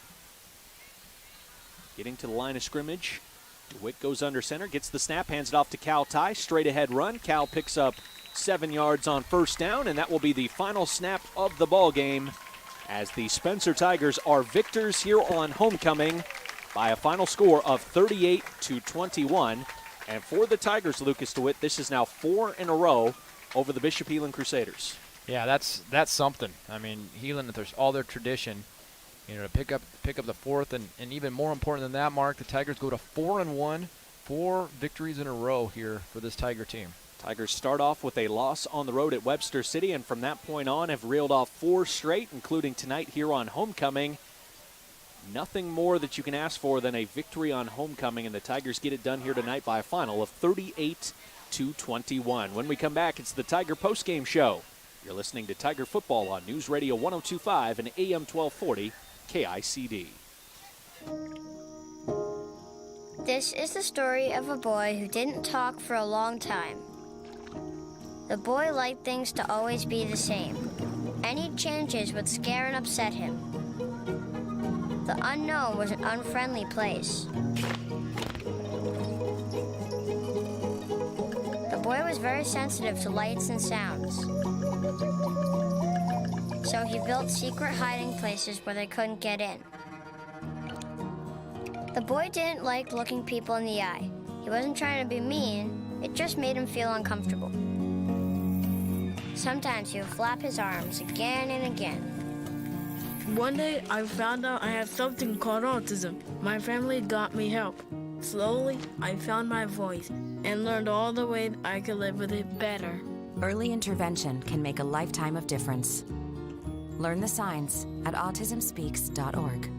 Getting to the line of scrimmage DeWitt goes under center, gets the snap, hands it off to Cal Ty. Straight ahead run. Cal picks up 7 yards on first down, and that will be the final snap of the ball game as the Spencer Tigers are victors here on homecoming by a final score of 38-21. And for the Tigers, Lucas DeWitt, this is now 4 in a row over the Bishop Heelan Crusaders. Yeah, that's something. I mean, Heelan, there's all their tradition, to pick up the fourth, and even more important than that, Mark, the Tigers go to 4-1, 4 victories in a row here for this Tiger team. Tigers start off with a loss on the road at Webster City, and from that point on have reeled off 4 straight, including tonight here on homecoming. Nothing more that you can ask for than a victory on homecoming, and the Tigers get it done here tonight by a final of 38-21. When we come back, it's the Tiger postgame show. You're listening to Tiger Football on News Radio 102.5 and AM 1240 KICD. This is the story of a boy who didn't talk for a long time. The boy liked things to always be the same. Any changes would scare and upset him. The unknown was an unfriendly place. The boy was very sensitive to lights and sounds. So he built secret hiding places where they couldn't get in. The boy didn't like looking people in the eye. He wasn't trying to be mean, it just made him feel uncomfortable. Sometimes he would flap his arms again and again. One day, I found out I had something called autism. My family got me help. Slowly, I found my voice and learned all the ways I could live with it better. Early intervention can make a lifetime of difference. Learn the signs at autismspeaks.org.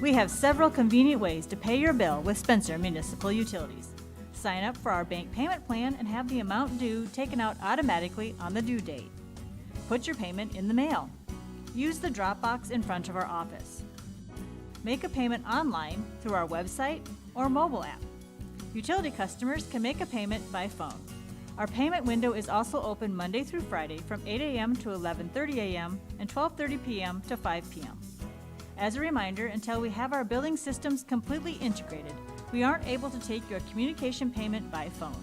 We have several convenient ways to pay your bill with Spencer Municipal Utilities. Sign up for our bank payment plan and have the amount due taken out automatically on the due date. Put your payment in the mail. Use the drop box in front of our office. Make a payment online through our website or mobile app. Utility customers can make a payment by phone. Our payment window is also open Monday through Friday from 8 a.m. to 11:30 a.m. and 12:30 p.m. to 5 p.m. As a reminder, until we have our billing systems completely integrated, we aren't able to take your communication payment by phone.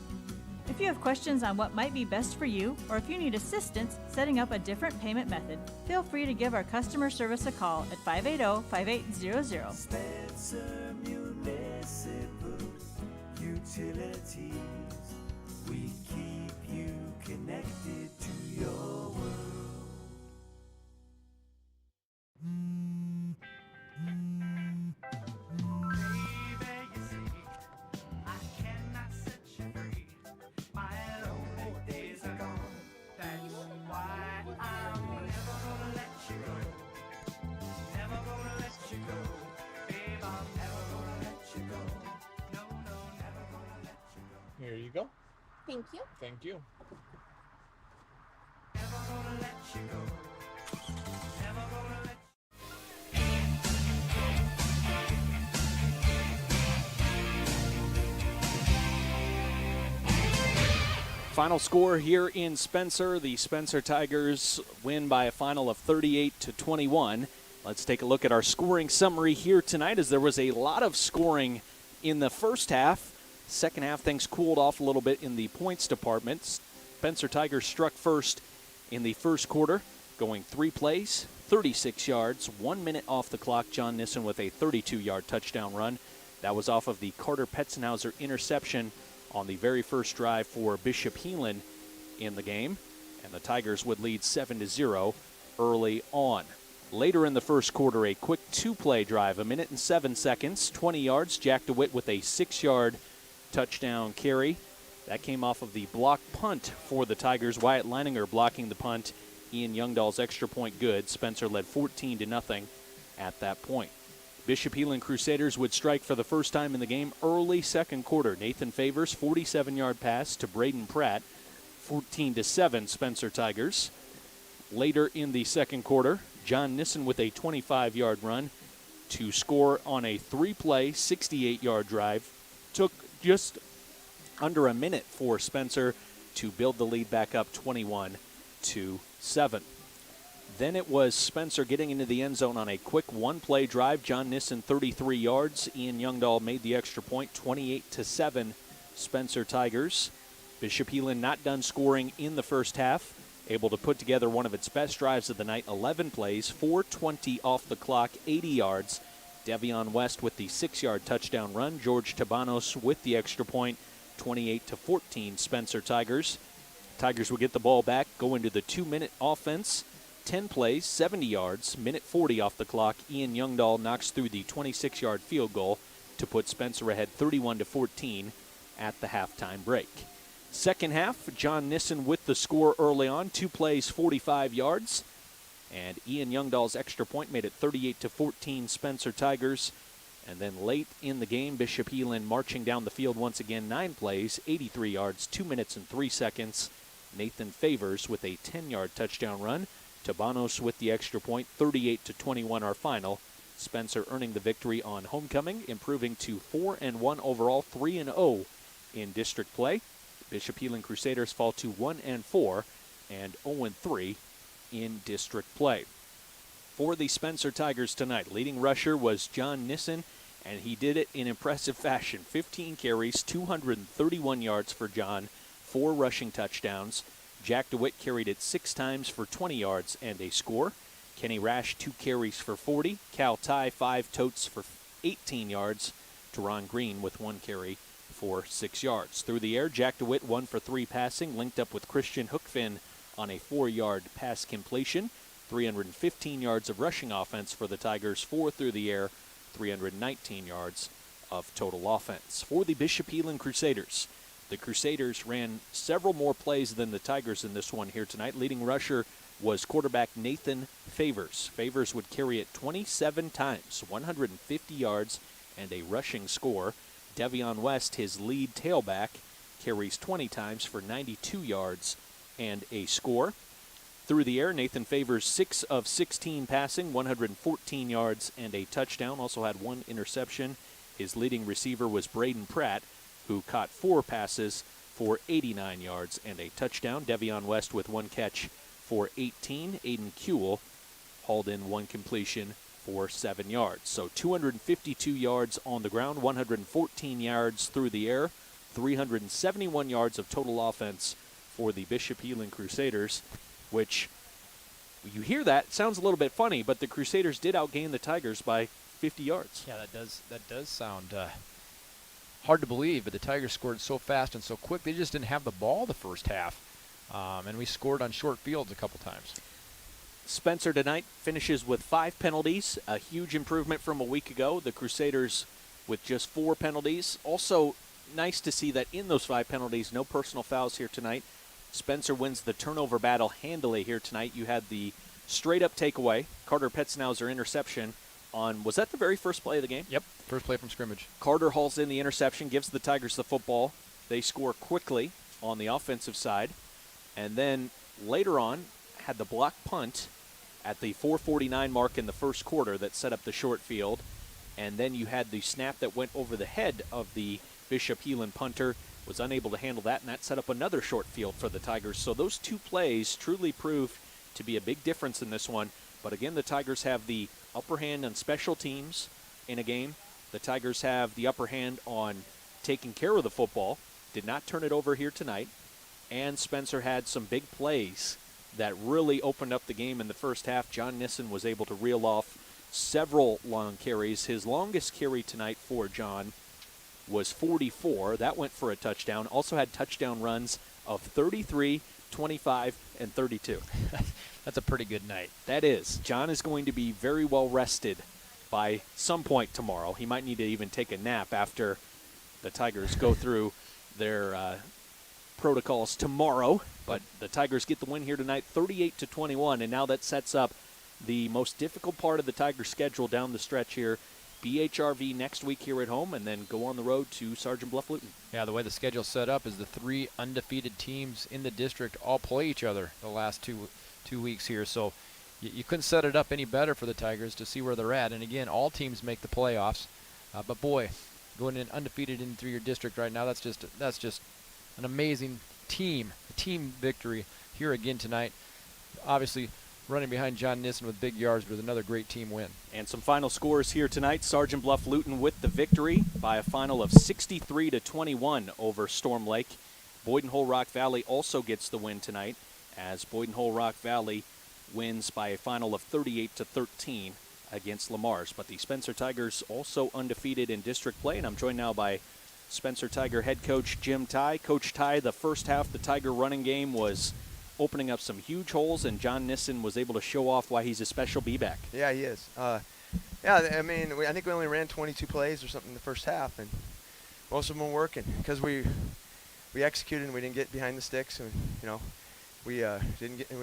If you have questions on what might be best for you, or if you need assistance setting up a different payment method, feel free to give our customer service a call at 580-5800. Spencer Municipal Utilities. We keep you connected to your world. Here you go. Thank you. Thank you. Final score here in Spencer. The Spencer Tigers win by a final of 38-21. Let's take a look at our scoring summary here tonight, as there was a lot of scoring in the first half. Second half, things cooled off a little bit in the points department. Spencer Tigers struck first in the first quarter, going 3 plays, 36 yards. 1 minute off the clock, John Nissen with a 32-yard touchdown run. That was off of the Carter Petzenhauser interception on the very first drive for Bishop Heelan in the game. And the Tigers would lead 7-0 early on. Later in the first quarter, a quick two-play drive, 1 minute and 7 seconds, 20 yards. Jack DeWitt with a 6-yard touchdown carry. That came off of the block punt for the Tigers. Wyatt Leininger blocking the punt. Ian Youngdahl's extra point good. Spencer led 14-0 at that point. Bishop Heelan Crusaders would strike for the first time in the game early second quarter. Nathan Favors, 47-yard pass to Braden Pratt. 14-7 Spencer Tigers. Later in the second quarter, John Nissen with a 25-yard run to score on a three-play, 68-yard drive. Took just under a minute for Spencer to build the lead back up 21-7. Then it was Spencer getting into the end zone on a quick one-play drive. John Nissen 33 yards. Ian Youngdahl made the extra point, 28-7 Spencer Tigers. Bishop Heelan not done scoring in the first half. Able to put together one of its best drives of the night, 11 plays, 4:20 off the clock, 80 yards. Devion West with the 6-yard touchdown run. George Tabanos with the extra point, 28-14 Spencer Tigers. Tigers will get the ball back, go into the 2-minute offense. 10 plays, 70 yards, minute 40 off the clock. Ian Youngdahl knocks through the 26-yard field goal to put Spencer ahead 31-14 at the halftime break. Second half, John Nissen with the score early on. 2 plays, 45 yards. And Ian Youngdahl's extra point made it 38-14 Spencer Tigers. And then late in the game, Bishop Heelan marching down the field once again. 9 plays, 83 yards, 2 minutes and 3 seconds. Nathan Favors with a 10-yard touchdown run. Tabanos with the extra point, 38-21 our final. Spencer earning the victory on homecoming, improving to 4-1 overall, 3-0 in district play. Bishop Heelan Crusaders fall to 1-4 and 0-3 in district play. For the Spencer Tigers tonight, leading rusher was John Nissen, and he did it in impressive fashion. 15 carries, 231 yards for John, 4 rushing touchdowns. Jack DeWitt carried it 6 times for 20 yards and a score. Kenny Rash, 2 carries for 40. Cal Ty, 5 totes for 18 yards. Teron Green with 1 carry for 6 yards. Through the air, Jack DeWitt 1 for 3 passing, linked up with Christian Hookfin on a 4-yard pass completion. 315 yards of rushing offense for the Tigers, 4 through the air, 319 yards of total offense. For the Bishop Heelan Crusaders, the Crusaders ran several more plays than the Tigers in this one here tonight. Leading rusher was quarterback Nathan Favors. Favors would carry it 27 times, 150 yards, and a rushing score. Devion West, his lead tailback, carries 20 times for 92 yards and a score. Through the air, Nathan Favors 6 of 16 passing, 114 yards and a touchdown. Also had 1 interception. His leading receiver was Braden Pratt, who caught 4 passes for 89 yards and a touchdown. Devion West with 1 catch for 18. Aiden Kuehl hauled in 1 completion for 7 yards. So 252 yards on the ground, 114 yards through the air, 371 yards of total offense for the Bishop Heelan Crusaders, which, you hear that, it sounds a little bit funny, but the Crusaders did outgain the Tigers by 50 yards. Yeah, that does sound hard to believe, but the Tigers scored so fast and so quick. They just didn't have the ball the first half, and we scored on short fields a couple times. Spencer tonight finishes with 5 penalties, a huge improvement from a week ago. The Crusaders with just 4 penalties. Also nice to see that in those 5 penalties, no personal fouls here tonight. Spencer wins the turnover battle handily here tonight. You had the straight-up takeaway, Carter Petzenhauser interception on, was that the very first play of the game? Yep, first play from scrimmage. Carter hauls in the interception, gives the Tigers the football. They score quickly on the offensive side. And then later on, had the block punt at the 4:49 mark in the first quarter that set up the short field. And then you had the snap that went over the head of the Bishop Heelan punter, was unable to handle that, and that set up another short field for the Tigers. So those 2 plays truly proved to be a big difference in this one. But again, the Tigers have the upper hand on special teams in a game. The Tigers have the upper hand on taking care of the football. Did not turn it over here tonight. And Spencer had some big plays that really opened up the game in the first half. John Nissen was able to reel off several long carries. His longest carry tonight for John was 44. That went for a touchdown. Also had touchdown runs of 33, 25, and 32. That's a pretty good night. That is. John is going to be very well rested by some point tomorrow. He might need to even take a nap after the Tigers go through their protocols tomorrow. But the Tigers get the win here tonight, 38-21, and now that sets up the most difficult part of the Tigers' schedule down the stretch here. BHRV next week here at home, and then go on the road to Sergeant Bluff-Luton. Yeah, the way the schedule's set up is the 3 undefeated teams in the district all play each other the last two weeks here. So you couldn't set it up any better for the Tigers to see where they're at. And again, all teams make the playoffs. But boy, going in undefeated in through your district right now, that's just an amazing team victory here again tonight. Obviously, running behind John Nissen with big yards with another great team win. And some final scores here tonight. Sergeant Bluff-Luton with the victory by a final of 63-21 over Storm Lake. Boyden-Hull-Rock Valley also gets the win tonight, as Boyden-Hull-Rock Valley wins by a final of 38-13 against Lamar's. But the Spencer Tigers also undefeated in district play, and I'm joined now by Spencer Tiger head coach Jim Ty. Coach Ty, the first half, the Tiger running game was opening up some huge holes, and John Nissen was able to show off why he's a special B-back. Yeah, he is. I mean, I think we only ran 22 plays or something in the first half, and most of them were working because we executed and we didn't get behind the sticks, and we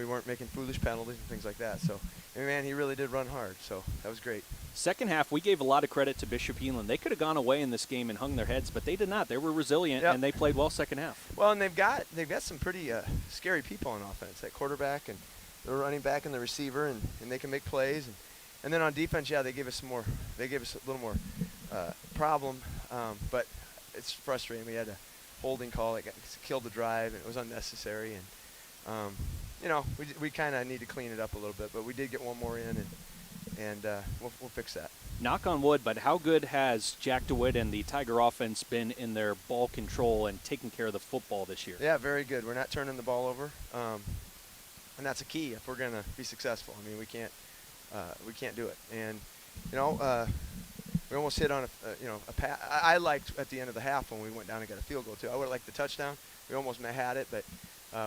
weren't making foolish penalties and things like that. So, I mean, man, he really did run hard. So that was great. Second half, we gave a lot of credit to Bishop Heelan. They could have gone away in this game and hung their heads, but they did not. They were resilient, and they played well second half. Well, and they've got some pretty scary people on offense. That quarterback and the running back and the receiver, and they can make plays. And then on defense, yeah, they gave us a little more problem, but it's frustrating. We had a holding call that killed the drive, and it was unnecessary. And we kind of need to clean it up a little bit, but we did get one more in, and we'll fix that. Knock on wood, but how good has Jack DeWitt and the Tiger offense been in their ball control and taking care of the football this year? Yeah, very good. We're not turning the ball over, and that's a key if we're going to be successful. I mean, we can't do it. And we almost hit on a pass. I liked at the end of the half when we went down and got a field goal too. I would have liked the touchdown. We almost had it, but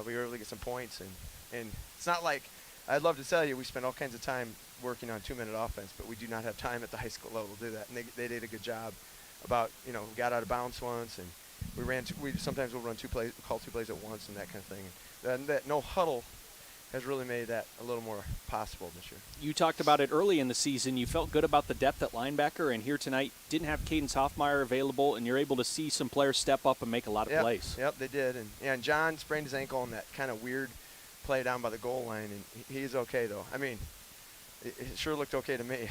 we were able to get some points. And it's not like I'd love to tell you we spent all kinds of time working on 2-minute offense, but we do not have time at the high school level to do that. And they did a good job about, we got out of bounds once, and sometimes we'll run 2 plays, call 2 plays at once and that kind of thing. And that no huddle has really made that a little more possible this year. You talked about it early in the season. You felt good about the depth at linebacker, and here tonight didn't have Cadence Hoffmeyer available, and you're able to see some players step up and make a lot of plays. Yep, they did. And John sprained his ankle on that kind of weird play down by the goal line, and he's okay, though. I mean, it sure looked okay to me.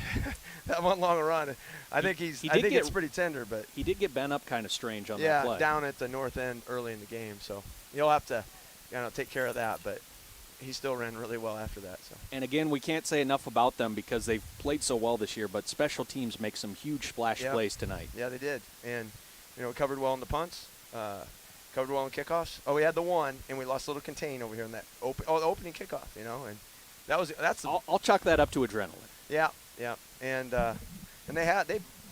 That one long run. I think it's pretty tender, but he did get bent up kind of strange on that play. Yeah, down at the north end early in the game, so you'll have to take care of that, but he still ran really well after that. So. And again, we can't say enough about them because they've played so well this year, but special teams make some huge splash plays tonight. Yeah, they did. And, we covered well in the punts, covered well in kickoffs. Oh, we had the one, and we lost a little contain over here in that the opening kickoff, and I'll chalk that up to adrenaline. Yeah. And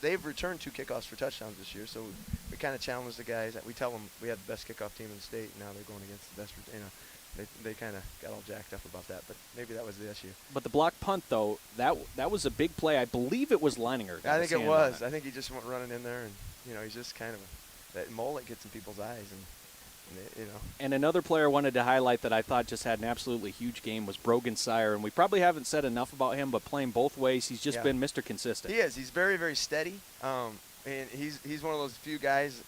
they've returned 2 kickoffs for touchdowns this year, so we kind of challenge the guys. We tell them we have the best kickoff team in the state, and now they're going against the best, They kind of got all jacked up about that, but maybe that was the issue. But the block punt, though, that was a big play. I believe it was Leininger. I think it was. I think he just went running in there, and he's just kind of that mullet gets in people's eyes, and And another player I wanted to highlight that I thought just had an absolutely huge game was Brogan Sire, and we probably haven't said enough about him, but playing both ways, he's just been Mr. Consistent. He is. He's very, very steady, and he's one of those few guys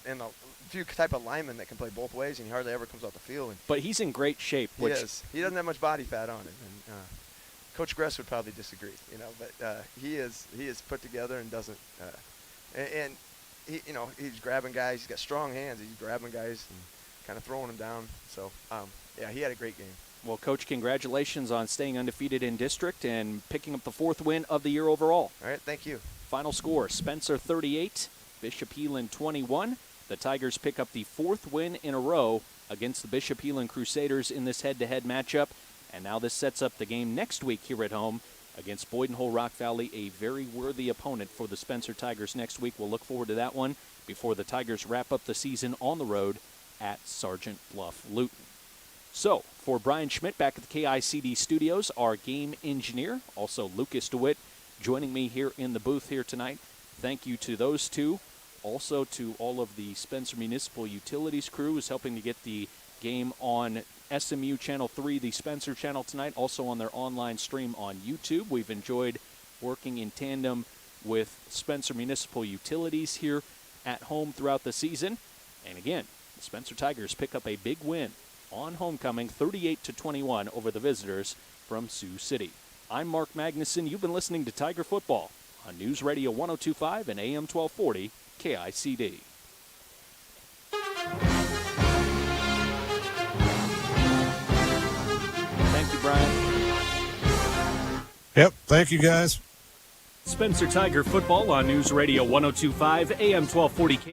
and a few type of linemen that can play both ways, and he hardly ever comes off the field. But he's in great shape. He is. He doesn't have much body fat on him, and Coach Gress would probably disagree, but he is put together and doesn't and he's grabbing guys. He's got strong hands. He's grabbing guys and kind of throwing them down. So, he had a great game. Well, Coach, congratulations on staying undefeated in district and picking up the 4th win of the year overall. All right, thank you. Final score, Spencer 38, Bishop Heelan 21. The Tigers pick up the 4th win in a row against the Bishop Heelan Crusaders in this head-to-head matchup. And now this sets up the game next week here at home against Boyden Hull Rock Valley, a very worthy opponent for the Spencer Tigers next week. We'll look forward to that one before the Tigers wrap up the season on the road at Sergeant Bluff Luton. So, for Brian Schmidt back at the KICD studios, our game engineer, also Lucas DeWitt, joining me here in the booth here tonight. Thank you to those two. Also to all of the Spencer Municipal Utilities crew who's helping to get the game on SMU Channel 3, the Spencer channel tonight, also on their online stream on YouTube. We've enjoyed working in tandem with Spencer Municipal Utilities here at home throughout the season. And again, the Spencer Tigers pick up a big win on homecoming, 38-21 over the visitors from Sioux City. I'm Mark Magnuson. You've been listening to Tiger Football on News Radio 102.5 and AM 1240 KICD. Thank you, Brian. Yep, thank you, guys. Spencer Tiger Football on News Radio 102.5 AM 1240